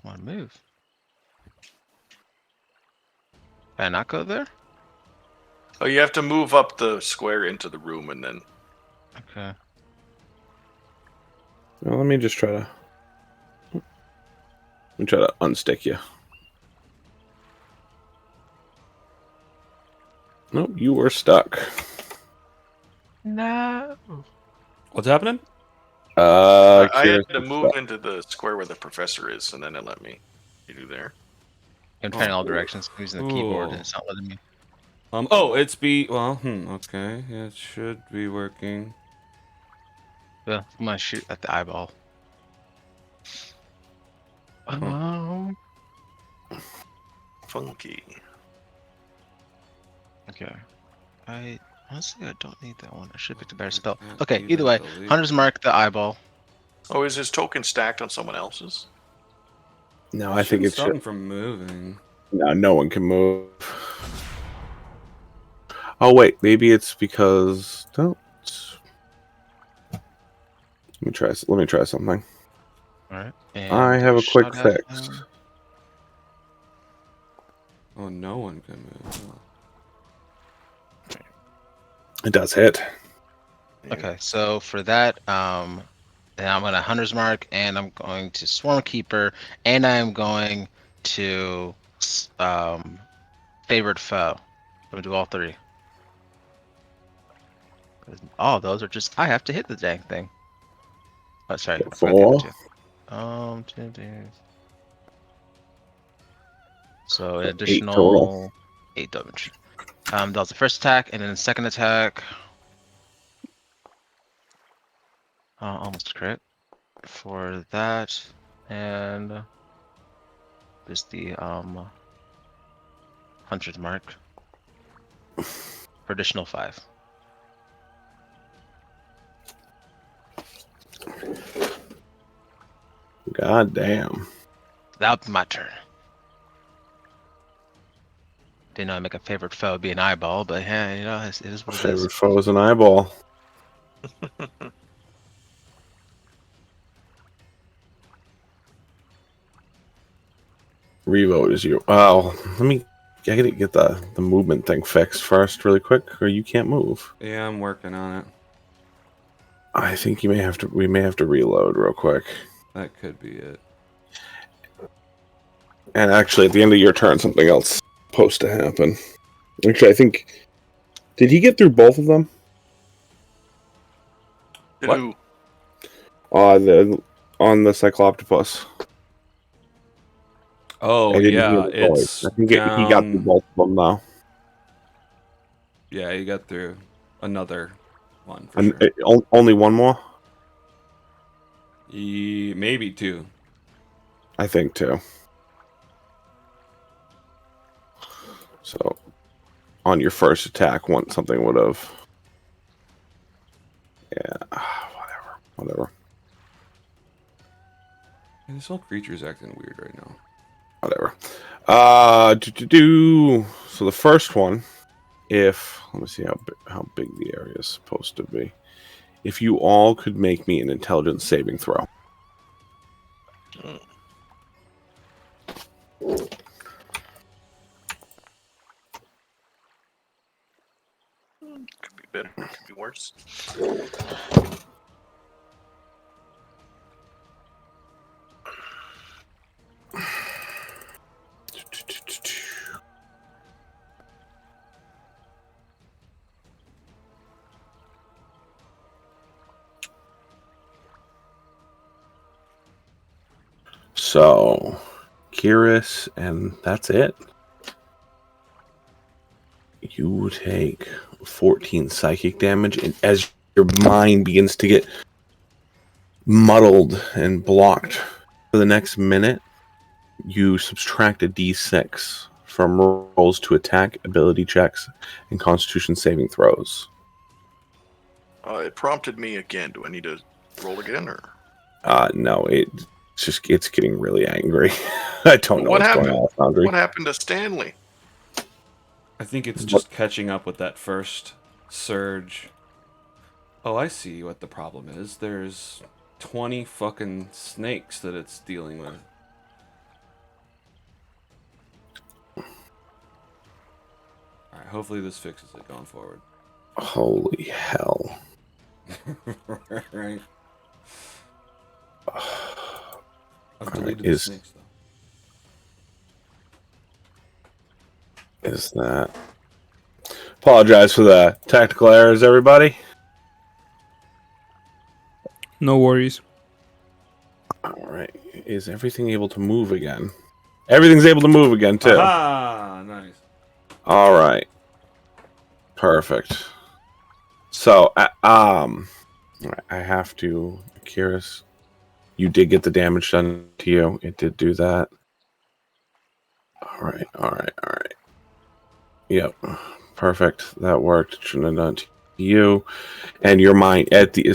Come on, move. Can I not go there? Oh, you have to move up the square into the room and then. Okay. Well, let me just try to. Let me try to unstick you. Nope, you were stuck. No. What's happening? I had Kira's to move into the square where the professor is, and then it let me do there. I'm trying all directions. I'm using the keyboard Ooh. and it's not letting me. It's okay. Yeah, it should be working. Yeah, I'm gonna shoot at the eyeball. Funky. Okay. Honestly, I don't need that one. I should pick the better spell. Okay, either way, Hunter's Mark the eyeball. Oh, is his token stacked on someone else's? No, I think it's stop him from moving. no one can move. Oh wait, maybe it's because don't. Let me try something. All right. I have a quick fix. Oh, no one can move. It does hit. Okay, so for that, then I'm gonna Hunter's Mark, and I'm going to Swarm Keeper, and I'm going to Favored Foe. I'm gonna do all three. All those are just I have to hit the dang thing. Oh, sorry. I forgot the other 4. two. So an 8 additional total. 8 damage. That was the first attack, and then the second attack. Almost crit for that, and just the 100 mark for additional 5. God damn. That'll be my turn. Didn't know I make a favorite foe be an eyeball, but yeah, you know, it is what it is. Favorite foe is an eyeball. Revote is you. Oh, I gotta get the movement thing fixed first, really quick, or you can't move. Yeah, I'm working on it. I think we may have to reload real quick. That could be it. And actually, at the end of your turn, something else is supposed to happen. Actually, I think. Did he get through both of them? What? Who? On the Cycloptopus. Oh, I didn't yeah, hear the voice. it's I think he got through both of them now. Yeah, you got through another one for sure. Only one more? Maybe 2. I think too. So, on your first attack, something would have. Yeah, whatever. Yeah, this whole creature's acting weird right now. Whatever. So the first one, let me see how big the area is supposed to be. If you all could make me an intelligence saving throw. Could be better. Could be worse. So, Kiris, and that's it. You take 14 psychic damage, and as your mind begins to get muddled and blocked for the next minute, you subtract a d6 from rolls to attack, ability checks, and constitution saving throws. It prompted me again. Do I need to roll again, or? No, it's getting really angry. I don't know what's going on with Foundry. What happened to Stanley? I think it's just catching up with that first surge. Oh, I see what the problem is. There's 20 fucking snakes that it's dealing with. Alright, hopefully this fixes it going forward. Holy hell. Right. I've deleted the snakes, though. Is that... Apologize for the tactical errors, everybody. No worries. Alright. Is everything able to move again? Everything's able to move again, too. Ah, nice. Alright. Perfect. So, I have to... Kiris, you did get the damage done to you. It did do that. Alright. Yep. Perfect. That worked. It shouldn't have done to you. And your mind at the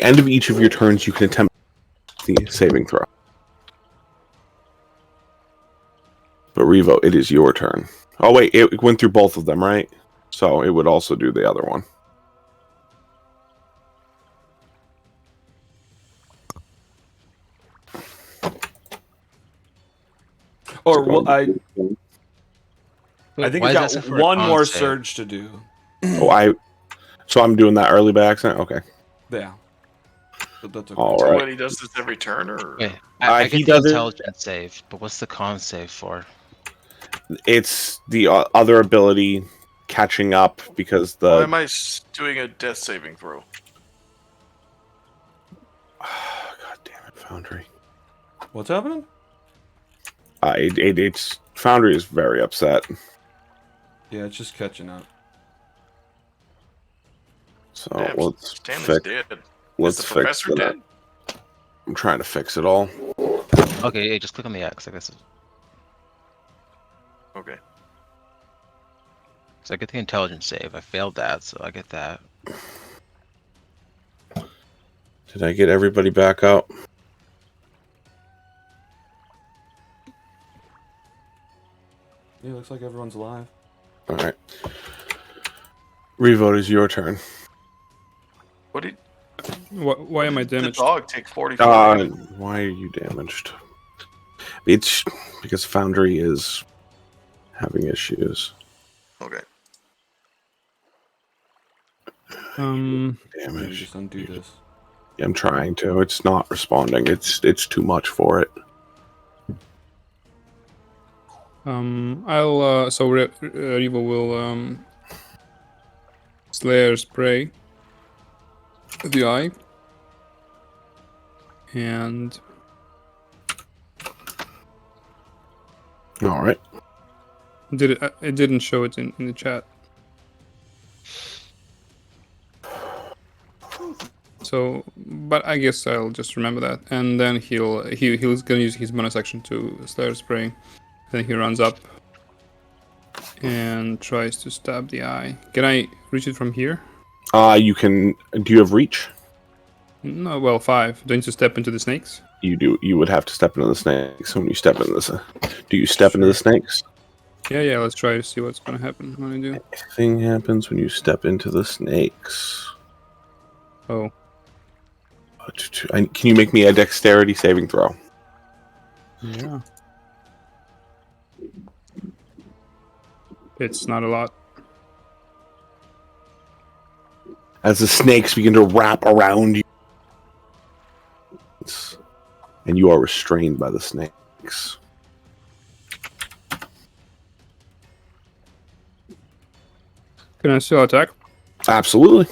end of each of your turns, you can attempt the saving throw. But Revo, it is your turn. Oh wait, it went through both of them, right? So it would also do the other one. Or well, I think Why I got is that for a one con more save? surge to do. So I'm doing that early by accident? Okay. Yeah. But that's okay. All So right. what, he does this every turn, or? Wait, I he get the does it- intelligence save, but what's the con save for? It's the other ability catching up because Why am I doing a death saving throw? God damn it, Foundry. What's happening? It's Foundry is very upset. Yeah, it's just catching up. So Damn, let's Stanley's dead. let's Is the fix professor it. dead? I'm trying to fix it all. Okay, yeah, just click on the X, I guess. Okay. So I get the intelligence save. I failed that, so I get that. Did I get everybody back up? Yeah, looks like everyone's alive. All right. Revote is your turn. What did Why am I damaged? the dog take 45? Why are you damaged? It's because Foundry is having issues. Okay. Maybe Damage. just undo this. I'm trying to. It's not responding. It's too much for it. I'll Riva will Slayer spray the eye, and All right. it didn't show it in the chat. So, but I guess I'll just remember that, and then he's gonna use his bonus action to Slayer Spray. Then he runs up and tries to stab the eye. Can I reach it from here? You can. Do you have reach? No, well, 5. Don't you step into the snakes? You do. You would have to step into the snakes. When you step into this, do you step into the snakes? Yeah. Let's try to see what's gonna happen when I do. Anything happens when you step into the snakes. Oh, Can you make me a dexterity saving throw? yeah. It's not a lot. As the snakes begin to wrap around you, and you are restrained by the snakes. Can I still attack? Absolutely.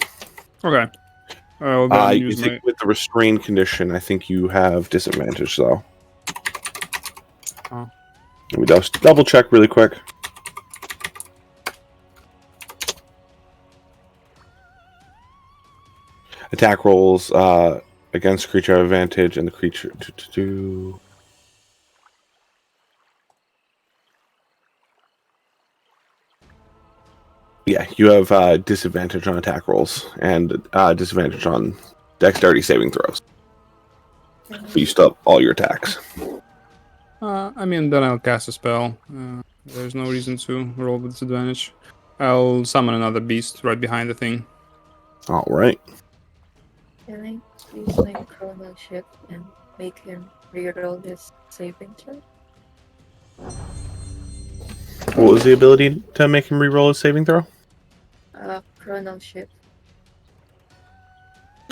Okay. I'll then You use think with the restrained condition, I think you have disadvantage, though. Oh. Let me just double check really quick. Attack rolls against creature have advantage, and the creature Yeah, you have disadvantage on attack rolls and disadvantage on dexterity saving throws. But you still have all your attacks. I mean, then I'll cast a spell. There's no reason to roll with disadvantage. I'll summon another beast right behind the thing. All right. Can I use my chrono shift and make him reroll his saving throw? What was the ability to make him reroll his saving throw? Chrono shift.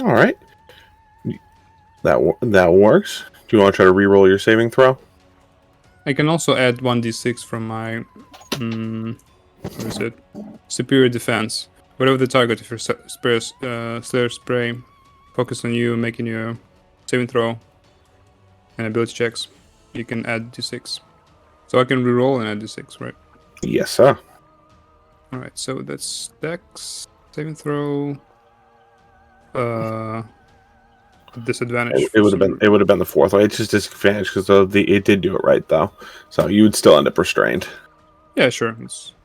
All right. That works. Do you want to try to reroll your saving throw? I can also add 1d6 from my what is it? Superior defense. Whatever the target of your Slayer Spray, focus on you, making your saving throw and ability checks. You can add d6. So I can reroll and add d6, right? Yes, sir. Alright, so that's Dex, saving throw, disadvantage. It would have been the fourth one. It's just disadvantage because it did do it right though. So you would still end up restrained. Yeah, sure.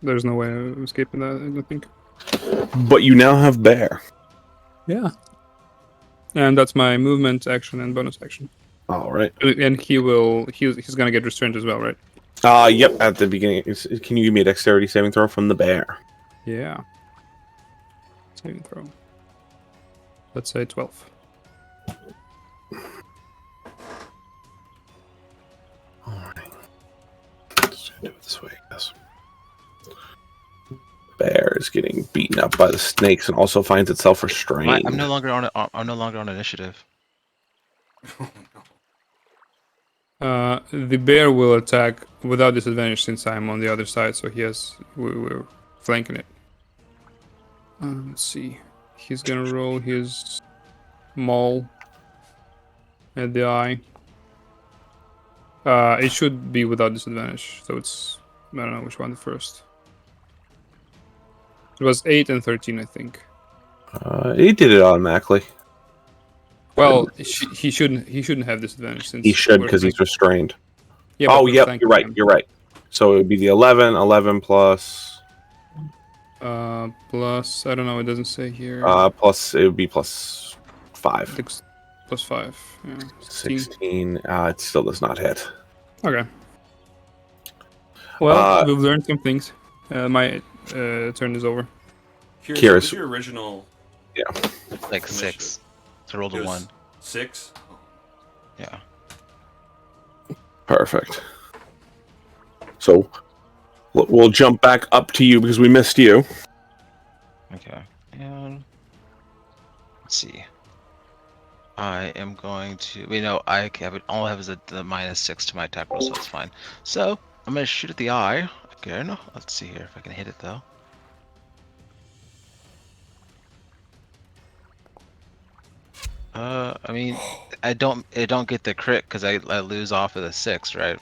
There's no way of escaping that, I don't think. But you now have bear. Yeah. And that's my movement action and bonus action. All right. And he's gonna get restrained as well, right? Yep. At the beginning, can you give me a dexterity saving throw from the bear? Yeah. Saving throw. Let's say 12. All right. Let's do it this way, I guess. Bear is getting beaten up by the snakes and also finds itself restrained. I'm no longer on initiative. The bear will attack without disadvantage since I'm on the other side, so we're flanking it. Let's see. He's gonna roll his maul at the eye. It should be without disadvantage, so it's I don't know which one the first. It was 8 and 13, I think. He did it automatically. Well, he shouldn't have disadvantage since He should because he's restrained. Yeah, oh, yep, you're right. You're right. So it would be the 11 plus. Plus, I don't know. It doesn't say here. Plus it would be plus 5. Plus 5. Yeah. 16. It still does not hit. Okay. Well, we've learned some things. My turn is over. Kira, what's your original? Yeah. Like 6. So roll the 1. 6? Yeah. Perfect. So we'll jump back up to you because we missed you. Okay. And let's see. I am going to. All I have is the -6 to my attack roll, so it's fine. So I'm gonna shoot at the eye again. Let's see here if I can hit it though. I mean, I don't get the crit because I lose off of the 6, right?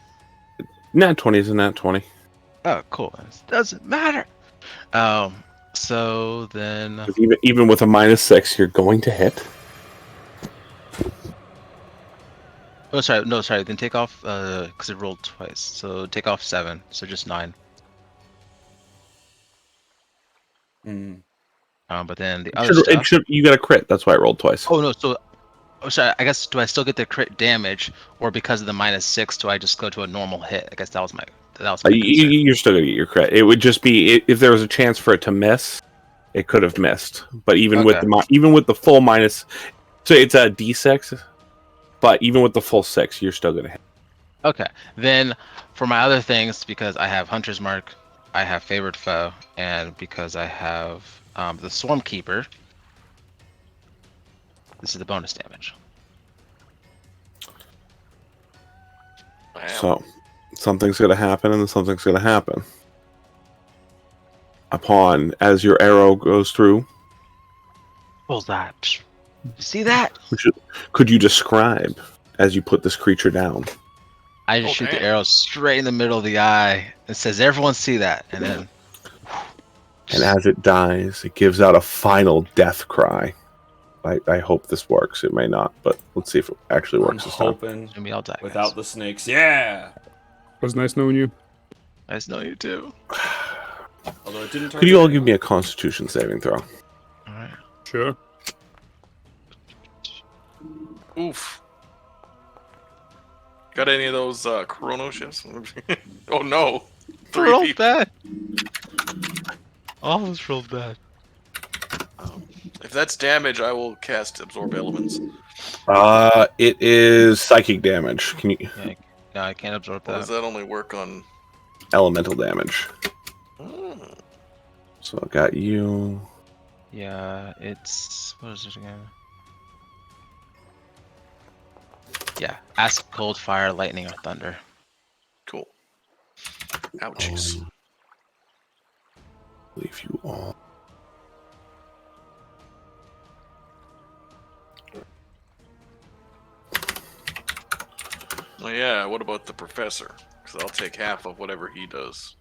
Nat 20 is a nat 20. Oh, cool. It doesn't matter. So then, Even with a -6, you're going to hit. Oh, sorry. No, sorry. Then take off, because it rolled twice. So take off 7. So just 9. Mm. But then the other stuff. You got a crit. That's why I rolled twice. Oh no. So, sorry. I guess do I still get the crit damage, or because of the -6, do I just go to a normal hit? I guess that was my concern. You're still gonna get your crit. It would just be if there was a chance for it to miss, it could have missed. But even with the full minus, so it's a D6. But even with the full 6, you're still gonna hit. Okay. Then for my other things, because I have Hunter's Mark, I have Favored Foe, and because I have the Swarmkeeper, this is the bonus damage. Wow. So something's gonna happen, and something's gonna happen. As your arrow goes through, What was that? You see that? could you describe as you put this creature down? I just shoot the arrow straight in the middle of the eye. It says, "Everyone see that," and then. And as it dies, it gives out a final death cry. I hope this works. It may not, but let's see if it actually works this time. Hoping Maybe I'll die. without the snakes. Yeah. It was nice knowing you. Nice know you too. Although it didn't. Could you all give me a Constitution saving throw? All right. Sure. Oof. Got any of those chrono shifts? Oh no. 3 Rolled people. bad. Almost rolled bad. If that's damage, I will cast Absorb Elements. It is psychic damage. Can you Yeah, no, I can't absorb Or that. does that only work on... elemental damage? Oh. So I got you. Yeah, it's what is it again? Yeah, acid, cold, fire, lightning, or thunder. Cool. Ouchies. Leave you all. Oh yeah, what about the professor? Because I'll take half of whatever he does.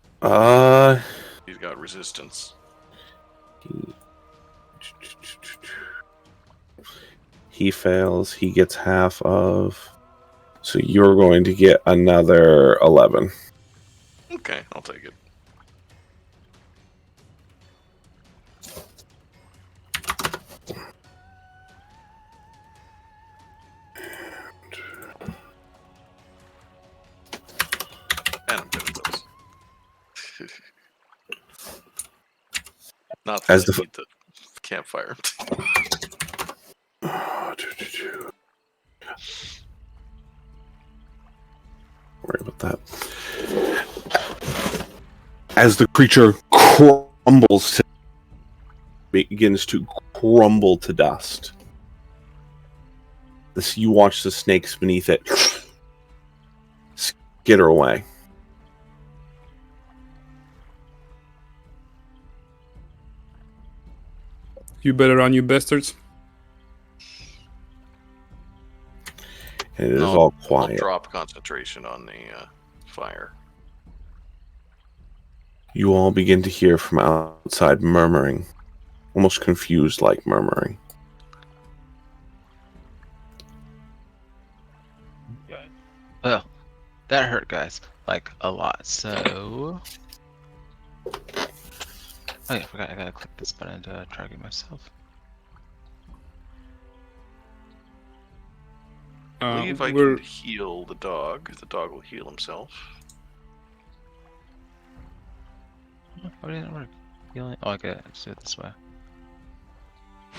He's got resistance. He fails. He gets half of. So you're going to get another 11. Okay, I'll take it. And I'm good at those. Not that As I the need the campfire. Worry about that. As the creature crumbles, begins to crumble to dust. You watch the snakes beneath it skitter away. You better run, you bastards. And it is I'll- all I'll quiet. drop concentration on the fire. You all begin to hear from outside murmuring, almost confused like murmuring. Well, that hurt, guys. Like, a lot. So... Oh yeah, I forgot I gotta click this button to target myself. I believe I we're can heal the dog. The dog will heal himself. Why didn't it work? Healing? Oh, I gotta do it this way.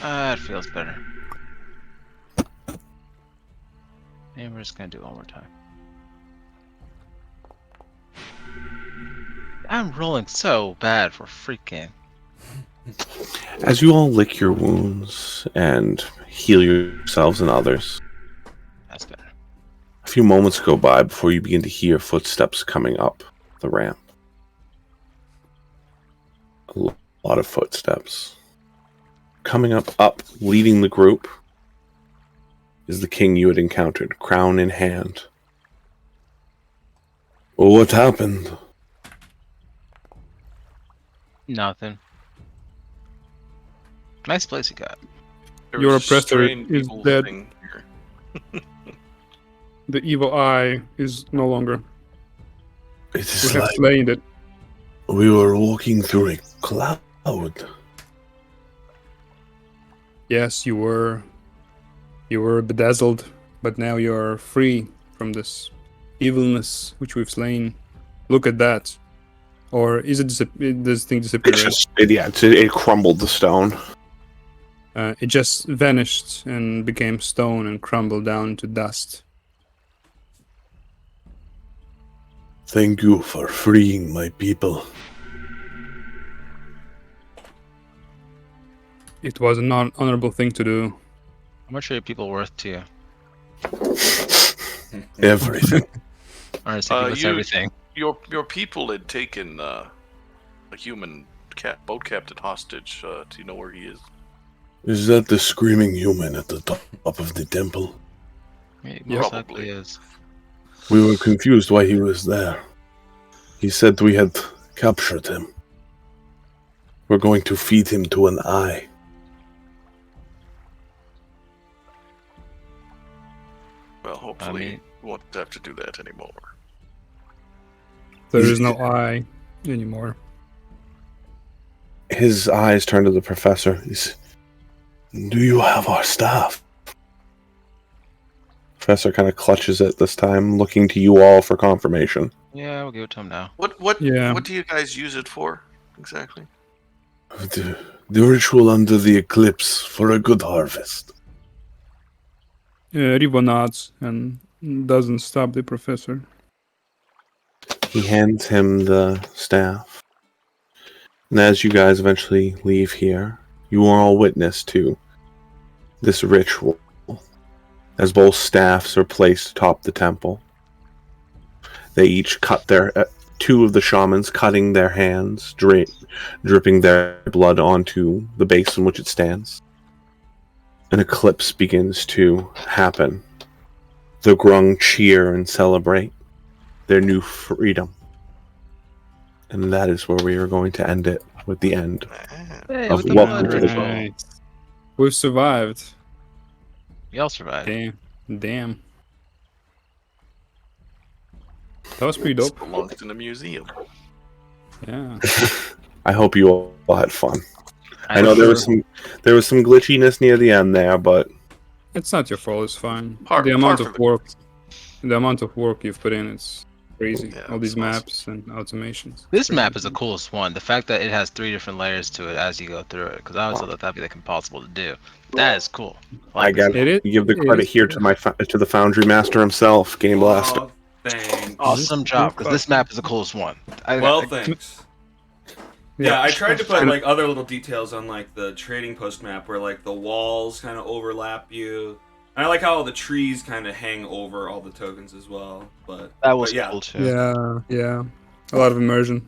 It feels better. And we're just gonna do it one more time. I'm rolling so bad for freaking. As you all lick your wounds and heal yourselves and others, That's better. a few moments go by before you begin to hear footsteps coming up the ramp. A lot of footsteps. Coming up, leading the group, is the king you had encountered, crown in hand. Well, what happened? Nothing. Nice place you got. There Your was a oppressor strange is evil dead. thing here. The evil eye is no longer. It is We have like slain it. we were walking through a cloud. Yes, you were. You were bedazzled, but now you're free from this evilness which we've slain. Look at that. Or is it this thing disappeared? It crumbled the stone. It just vanished and became stone and crumbled down to dust. Thank you for freeing my people. It was an honorable thing to do. How much are your people worth to you? Everything. Honestly, give us you- everything. Your people had taken a human boat captain hostage. Do you know where he is? Is that the screaming human at the top of the temple? It Yeah. most Probably. likely is. We were confused why he was there. He said we had captured him. We're going to feed him to an eye. Well, hopefully mean- we won't have to do that anymore. There is no eye anymore. His eyes turn to the professor. Do you have our staff? Professor kind of clutches it this time, looking to you all for confirmation. Yeah, we'll give it to him now. What Yeah. what do you guys use it for exactly? The ritual under the eclipse for a good harvest. Rivo nods and doesn't stop the professor. He hands him the staff. And as you guys eventually leave here, you are all witness to this ritual as both staffs are placed atop the temple. They each cut two of the shamans cutting their hands, dripping their blood onto the base in which it stands. An eclipse begins to happen. The Grung cheer and celebrate their new freedom. And that is where we are going to end it, with the end. Hey, Of with the welcome blood to the ritual. Nice. We've survived. We all survived. Damn. That was pretty dope. Belongs in a museum. Yeah. I hope you all had fun. I I'm know there sure- was some glitchiness near the end there, but It's not your fault, it's fine. Par The amount for of the work you've put in, it's crazy. Yeah, All these it's awesome. maps and automations. This Crazy. map is the coolest one. The fact that it has 3 different layers to it as you go through it, because I always thought that'd be like impossible to do. That is cool. I got It is- to give the it credit is- here to the Foundry Master himself, Game Blaster. Oh, thanks. Awesome job, because this map is the coolest one. Well, thanks. Yeah, I tried to put And- like other little details on like the trading post map where like the walls kind of overlap you. And I like how all the trees kind of hang over all the tokens as well. But that was yeah. cool too. Yeah. A lot of immersion.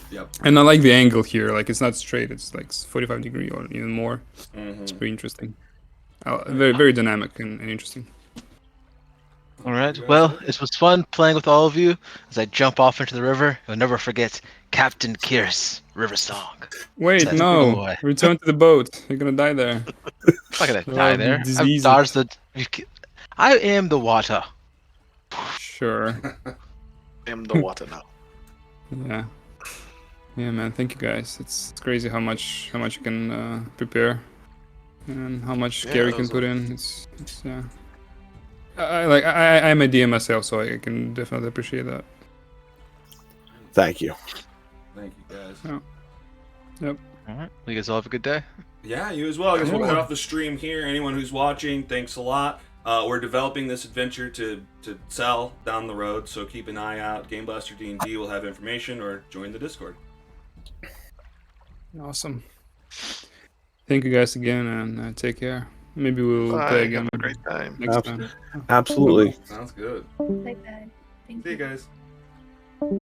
Yep. And I like the angle here. Like it's not straight. It's like 45 degree or even more. Mhm. It's pretty interesting. Very very dynamic and interesting. All right. Well, it was fun playing with all of you. As I jump off into the river, you'll never forget Captain Kier's river song. Wait, That's no. cool, boy. Return to the boat. You're gonna die there. I'm not gonna die there. I've diseases. dodged the. I am the water. Sure. I am the water now. Yeah. Yeah, man. Thank you guys. It's crazy how much you can prepare, and how much care you that can was put in. It's yeah. I'm a DM myself, so I can definitely appreciate that. Thank you. Thank you guys. Yep. All right. You guys all have a good day. Yeah, you as well. I guess we'll Yeah. cut off the stream here. Anyone who's watching, thanks a lot. We're developing this adventure to sell down the road, so keep an eye out. Game Blaster D&D will have information, or join the Discord. Awesome. Thank you guys again, and take care. Maybe we'll Bye. play again Have a great time. next time. Absolutely. Sounds good. Bye bye. Thank See you you. guys.